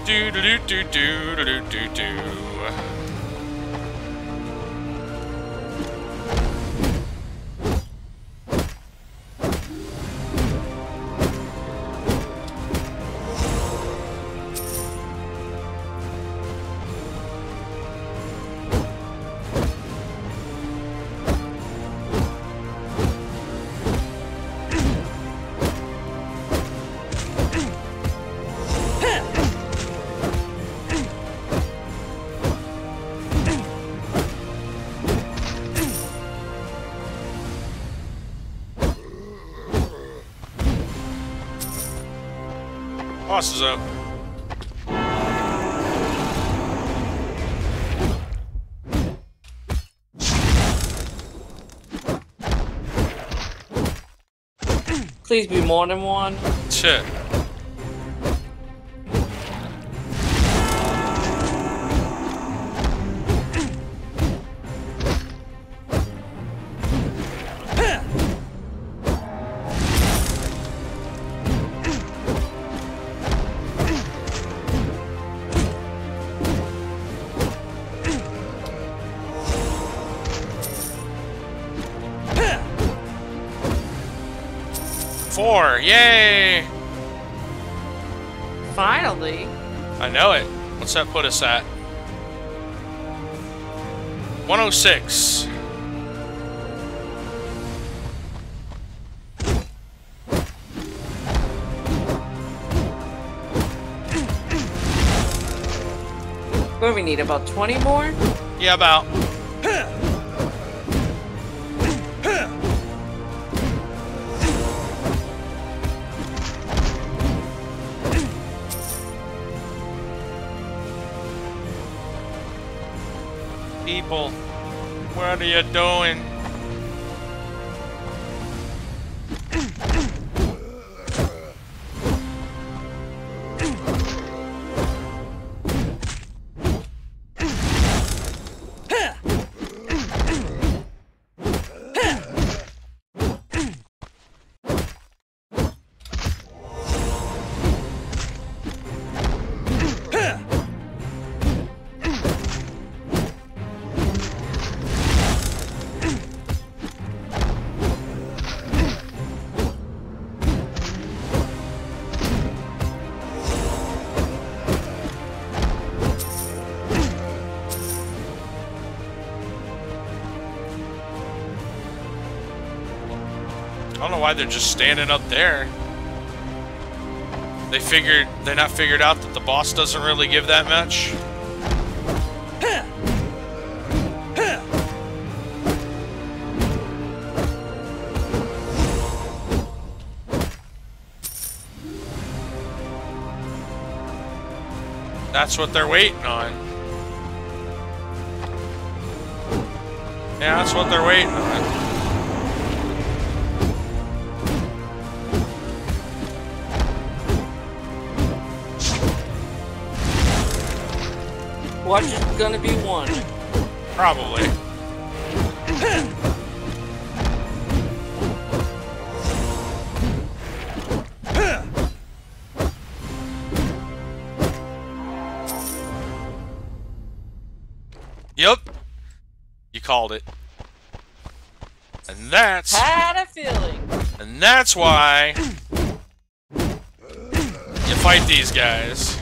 Do do do do do do do do. Boss is up. Please be more than one. Shit. 4. Yay! Finally. I know it. What's that put us at? 106. What do we need? About 20 more? Yeah, about. People, what are you doing? I don't know why they're just standing up there. They're not figured out that the boss doesn't really give that much. That's what they're waiting on. Yeah, that's what they're waiting on. Watch it's gonna be 1. Probably. Yep. You called it. And that's... Had a feeling. And that's why... you fight these guys.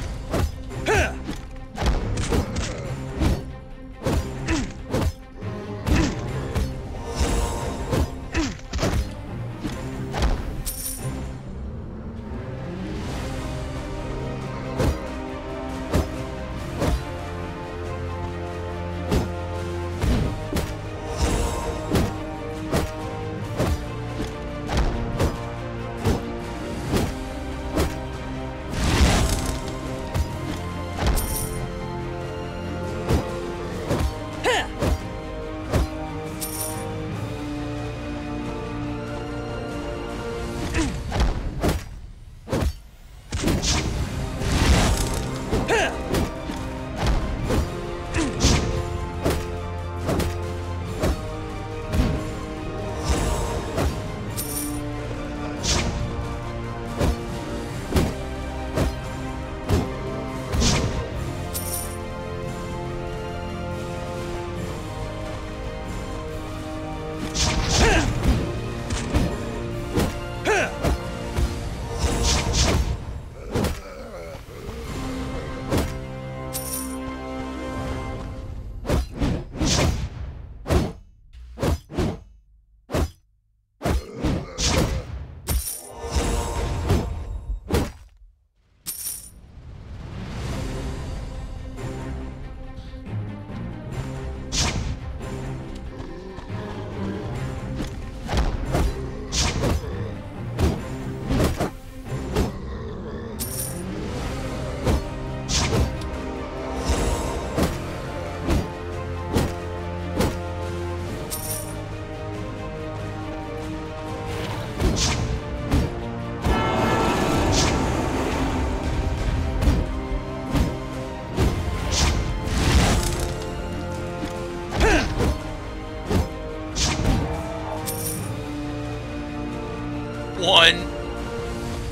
One.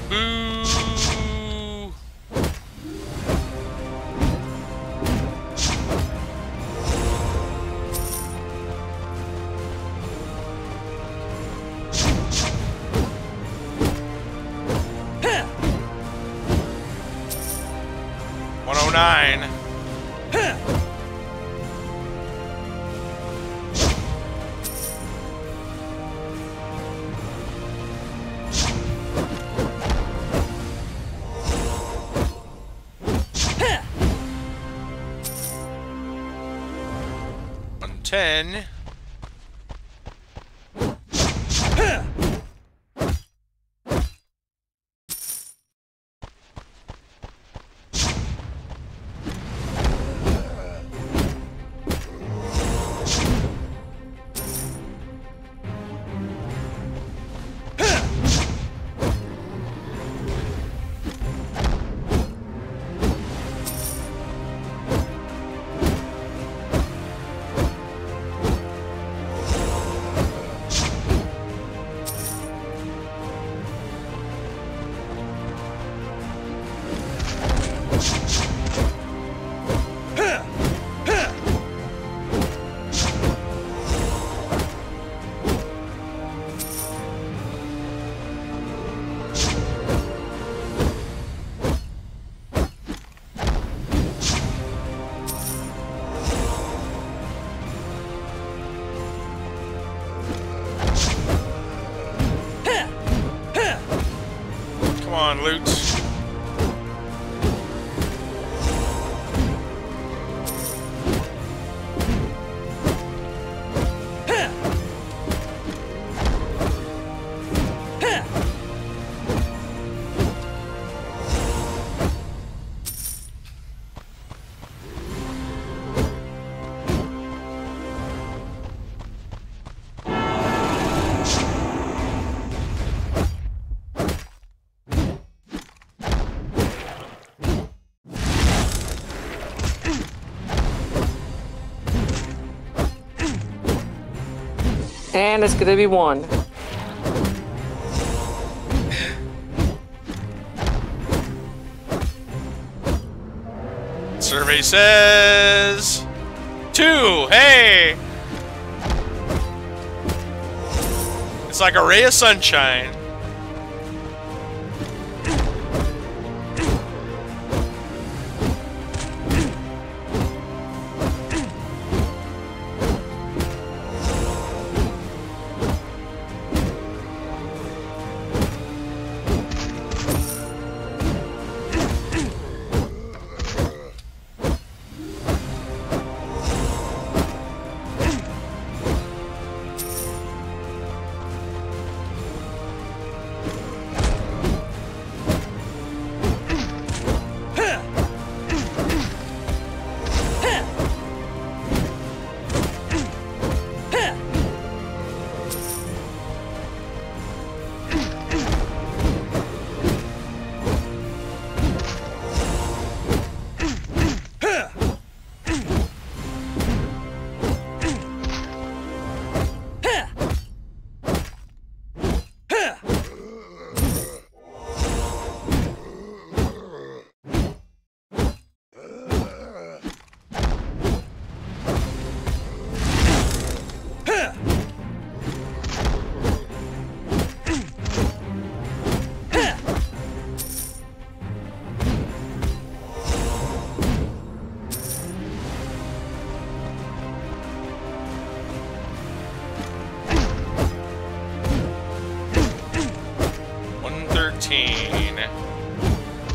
Boo. sunshine. $110. Come on, loot. And it's gonna be 1. Survey says 2. Hey! It's like a ray of sunshine.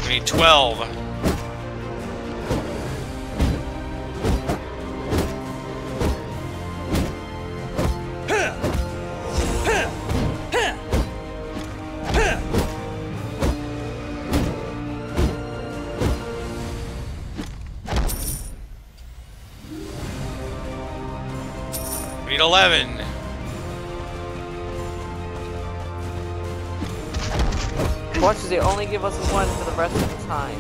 We need 12. We need 11. Watch as they only give us 1 for the rest of the time.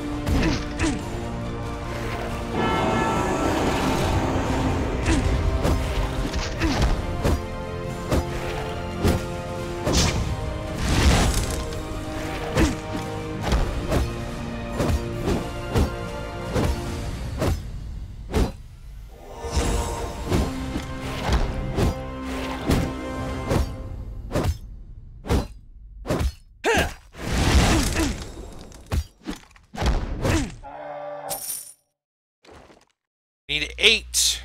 Need 8.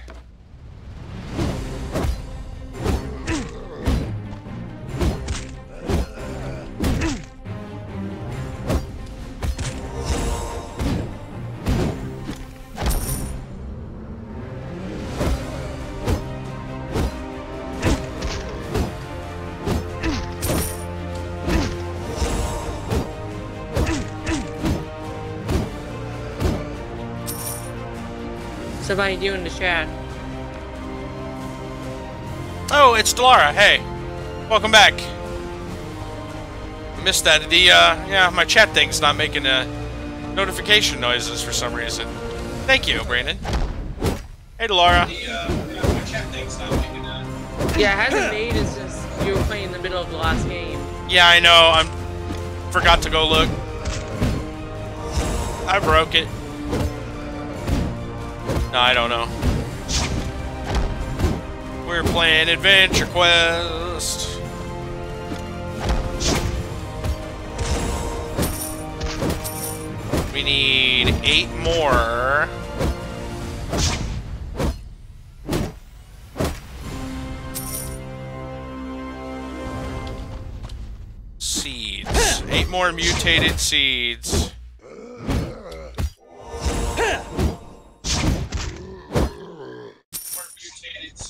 Somebody do in the chat. Oh, it's Delara. Hey, welcome back. I missed that. Yeah, my chat thing's not making notification noises for some reason. Thank you, Brandon. Hey, Delara. My chat thing's not making Yeah, it hasn't made it since you were playing in the middle of the last game. Yeah, I know. Forgot to go look. I broke it. No, I don't know. We're playing Adventure Quest. We need 8 more. Seeds. 8 more mutated seeds.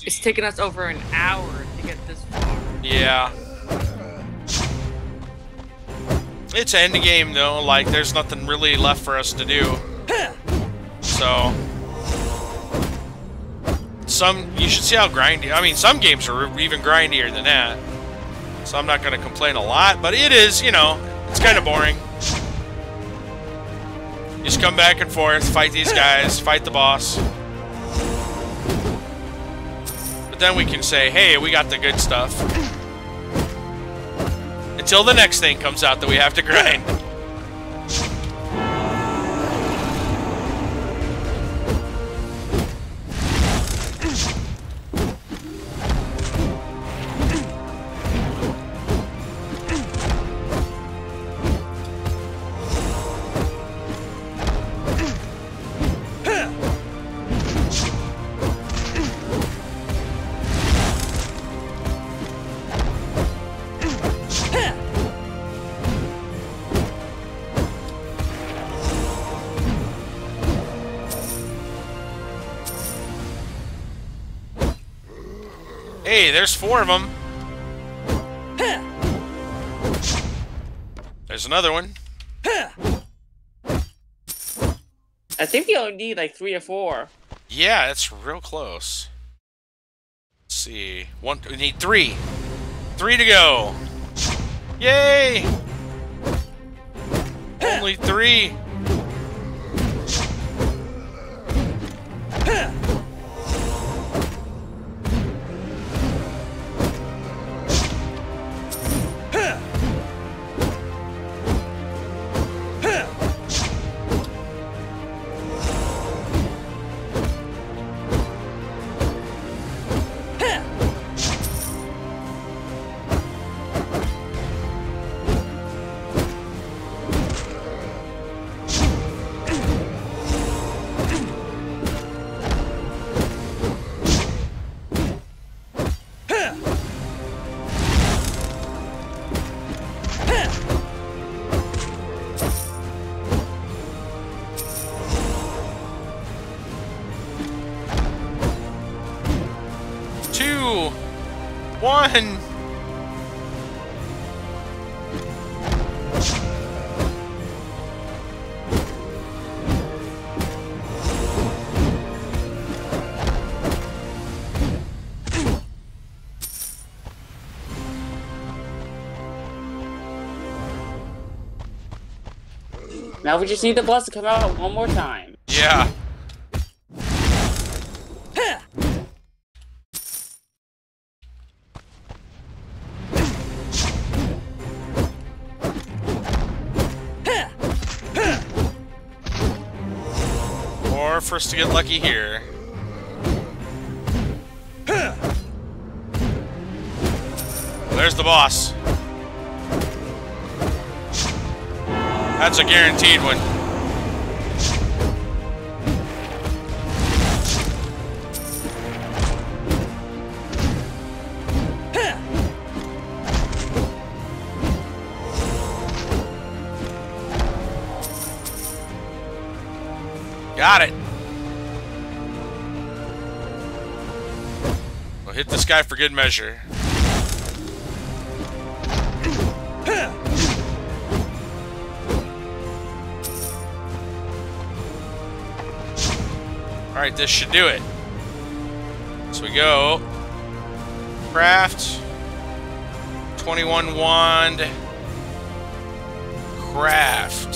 It's taken us over an hour to get this far. Yeah. It's end game though, like there's nothing really left for us to do. So you should see how grindy. I mean, some games are even grindier than that. So I'm not gonna complain a lot, but it is, you know, it's kind of boring. You just come back and forth, fight these guys, fight the boss. Then we can say, hey, we got the good stuff. Until the next thing comes out that we have to grind. Hey, there's 4 of them. There's another one. I think we only need like 3 or 4. Yeah, it's real close. Let's see. We need 3. 3 to go. Yay! Only 3. One. Now we just need the boss to come out one more time. Yeah. Or for us to get lucky here. There's the boss. That's a guaranteed one. Got it. We'll hit this guy for good measure. Alright, this should do it. So we go. Craft. 21 wand. Craft.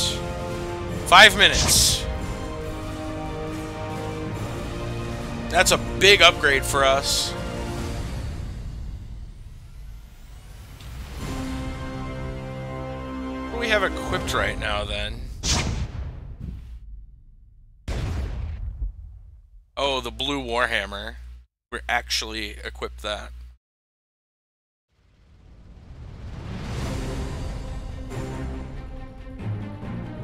5 minutes. That's a big upgrade for us. What do we have equipped right now then? Oh, the blue warhammer. We're actually equipped that.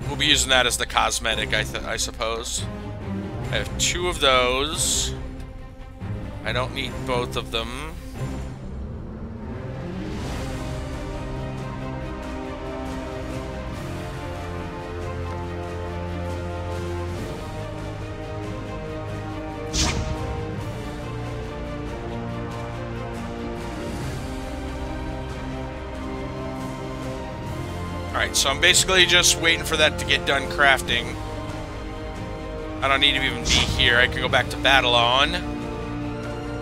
We'll be using that as the cosmetic, I suppose. I have 2 of those. I don't need both of them. Alright, so I'm basically just waiting for that to get done crafting. I don't need to even be here. I can go back to Babylon.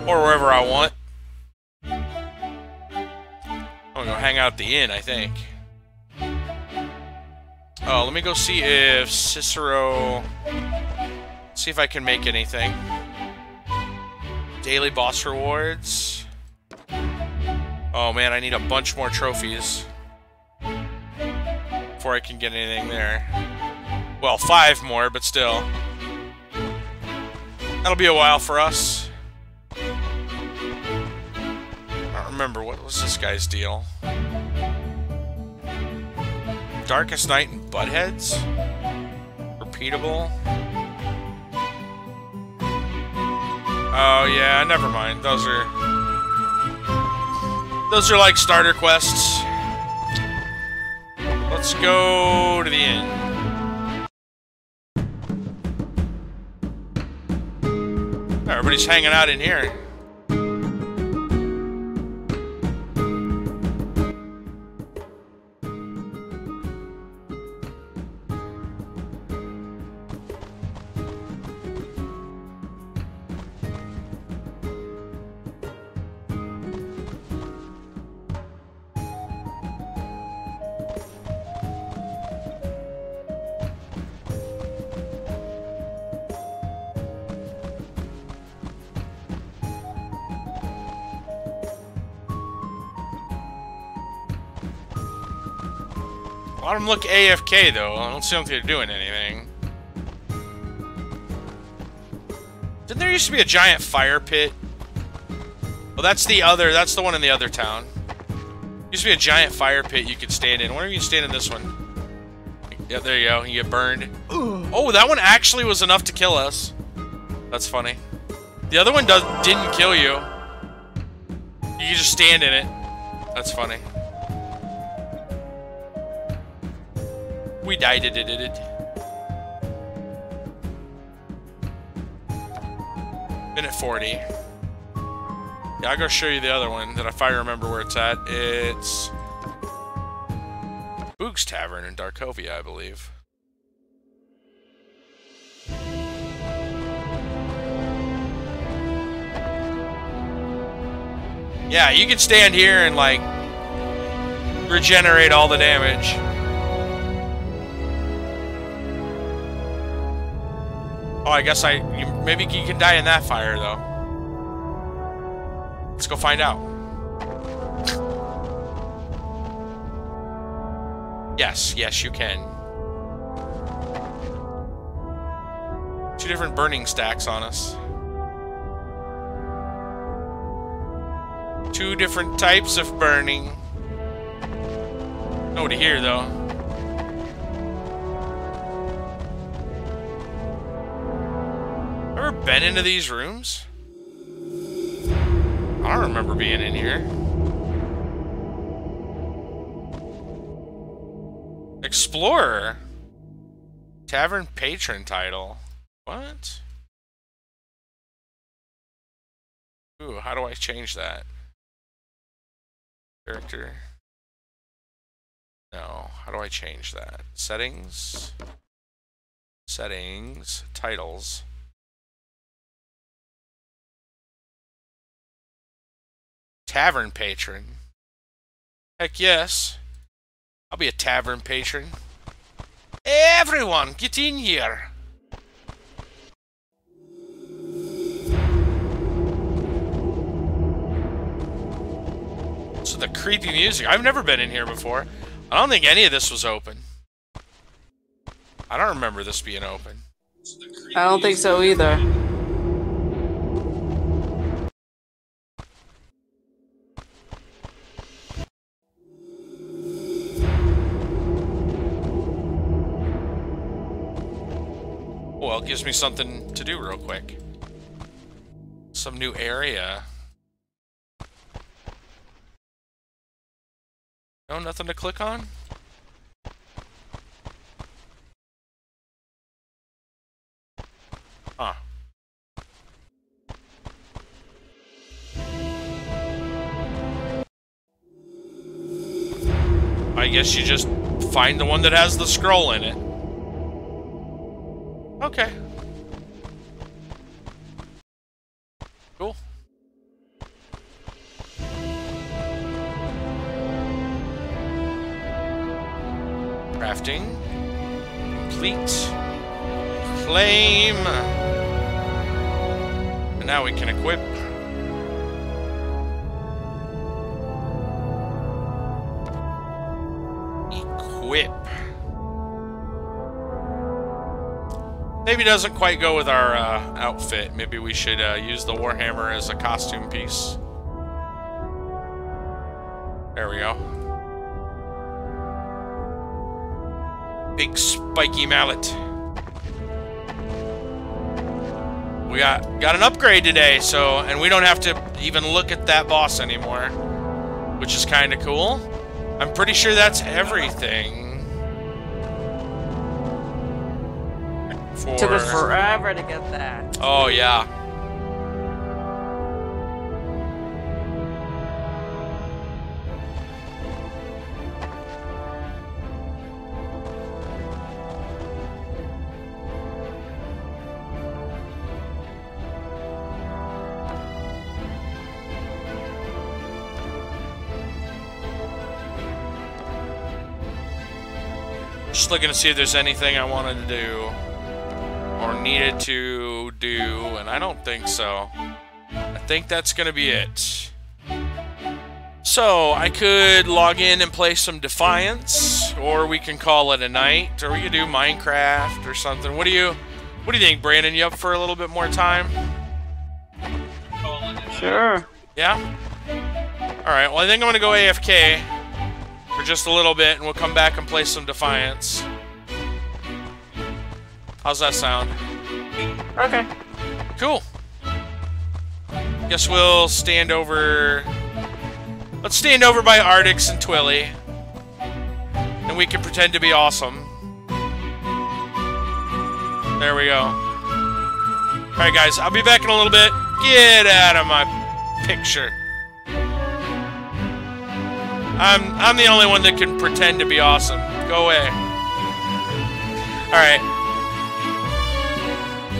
Or wherever I want. I'm gonna go hang out at the inn, I think. Oh, let me go see if Cicero... See if I can make anything. Daily boss rewards. Oh man, I need a bunch more trophies before I can get anything there. Well, 5 more, but still. That'll be a while for us. I don't remember, what was this guy's deal? Darkest Night and Buttheads? Repeatable? Oh yeah, never mind. Those are like starter quests. Let's go to the inn. Everybody's hanging out in here. A lot of them look AFK though. I don't see them they're doing anything. Didn't there used to be a giant fire pit? Well, that's the one in the other town. Used to be a giant fire pit you could stand in. I wonder if you can stand in this one. Yeah, there you go. You get burned. Oh, that one actually was enough to kill us. That's funny. The other one didn't kill you. You can just stand in it. That's funny. We died it. Minute 40. Yeah, I'll go show you the other one that if I remember where it's at. It's Boog's Tavern in Darkovia, I believe. Yeah, you can stand here and like regenerate all the damage. Oh, I guess maybe you can die in that fire, though. Let's go find out. Yes, you can. 2 different burning stacks on us. 2 different types of burning. Nobody here, though. Ever been into these rooms? I don't remember being in here. Explorer. Tavern patron title. What? Ooh, how do I change that? Character. No, how do I change that? Settings. Settings. Titles. Tavern patron. Heck yes. I'll be a tavern patron. Everyone, get in here. So the creepy music. I've never been in here before. I don't think any of this was open. I don't remember this being open. I don't think so either. Well, it gives me something to do real quick. Some new area. No, nothing to click on? Huh. I guess you just find the one that has the scroll in it. Okay. Cool. Crafting. Complete. Claim. And now we can equip. Equip. Maybe doesn't quite go with our outfit. Maybe we should use the Warhammer as a costume piece. There we go. Big spiky mallet. We got an upgrade today, so, and we don't have to even look at that boss anymore, which is kind of cool. I'm pretty sure that's everything. Took us forever to get that. Oh, yeah. Just looking to see if there's anything I wanted to do. Or needed to do, and I don't think so. I think that's gonna be it. So, I could log in and play some Defiance, or we can call it a night, or we could do Minecraft or something. What do you think, Brandon? You up for a little bit more time? Sure. Yeah? Alright, well I think I'm gonna go AFK for just a little bit, and we'll come back and play some Defiance. How's that sound? Okay. Cool. Guess we'll stand over... Let's stand over by Ardix and Twilly. And we can pretend to be awesome. There we go. Alright guys, I'll be back in a little bit. Get out of my picture. I'm the only one that can pretend to be awesome. Go away. Alright.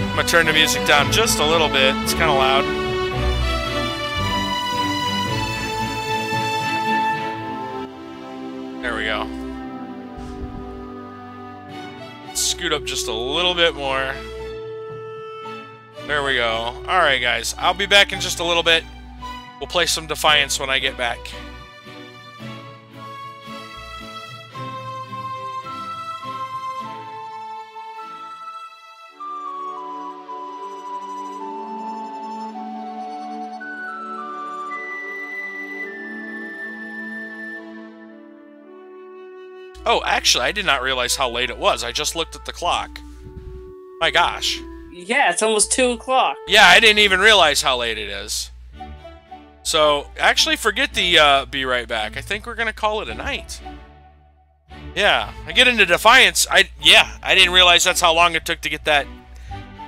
I'm gonna turn the music down just a little bit. It's kind of loud. There we go. Scoot up just a little bit more. There we go. Alright guys, I'll be back in just a little bit. We'll play some Defiance when I get back. Oh, actually, I did not realize how late it was. I just looked at the clock. My gosh. Yeah, it's almost 2 o'clock. Yeah, I didn't even realize how late it is. So, actually, forget the be right back. I think we're going to call it a night. Yeah, I get into Defiance. I didn't realize that's how long it took to get that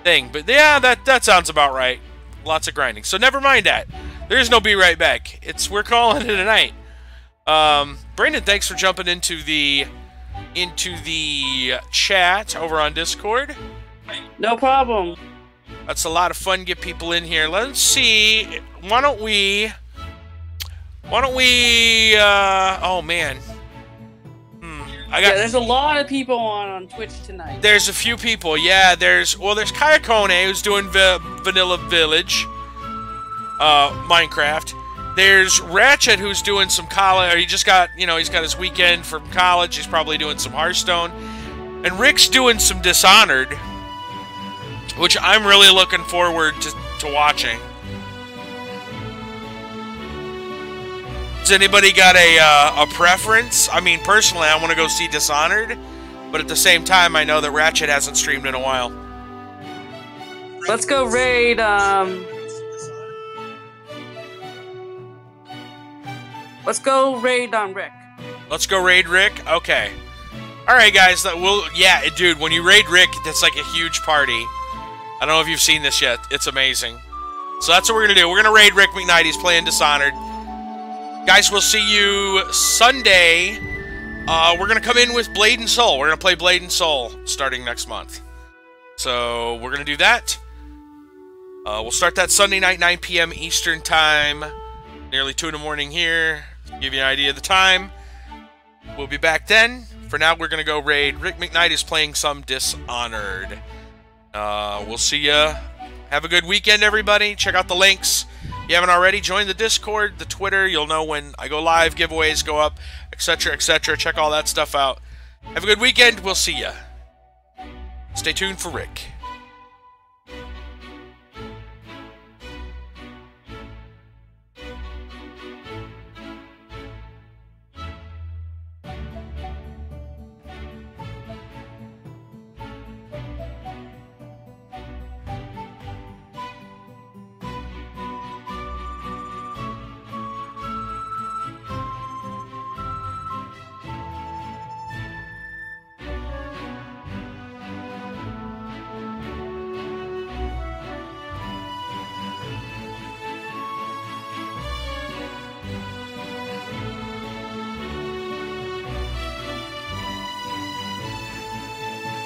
thing. But yeah, that sounds about right. Lots of grinding. So never mind that. There's no be right back. We're calling it a night. Brandon, thanks for jumping into the chat over on Discord. No problem. That's a lot of fun. Get people in here. Let's see. Why don't we? Oh man. There's a lot of people on Twitch tonight. There's a few people. Yeah. There's Kayakone who's doing Vanilla Village, Minecraft. There's Ratchet who's doing some college. Or he just got, he's got his weekend from college. He's probably doing some Hearthstone, and Rick's doing some Dishonored, which I'm really looking forward to watching. Has anybody got a preference? I mean, personally, I want to go see Dishonored, but at the same time, I know that Ratchet hasn't streamed in a while. Let's go raid, Let's go raid on Rick. Let's go raid Rick? Okay. Alright, guys, yeah, dude, when you raid Rick, that's like a huge party. I don't know if you've seen this yet. It's amazing. So that's what we're going to do. We're going to raid Rick McKnight. He's playing Dishonored. Guys, we'll see you Sunday. We're going to come in with Blade and Soul. We're going to play Blade and Soul starting next month. So we're going to do that. We'll start that Sunday night, 9 p.m. Eastern Time. Nearly 2 in the morning here. Give you an idea of the time. We'll be back then. For now, we're going to go raid. Rick McKnight is playing some Dishonored. We'll see ya. Have a good weekend, everybody. Check out the links. If you haven't already, join the Discord, the Twitter. You'll know when I go live, giveaways go up, etc., etc. Check all that stuff out. Have a good weekend. We'll see ya. Stay tuned for Rick.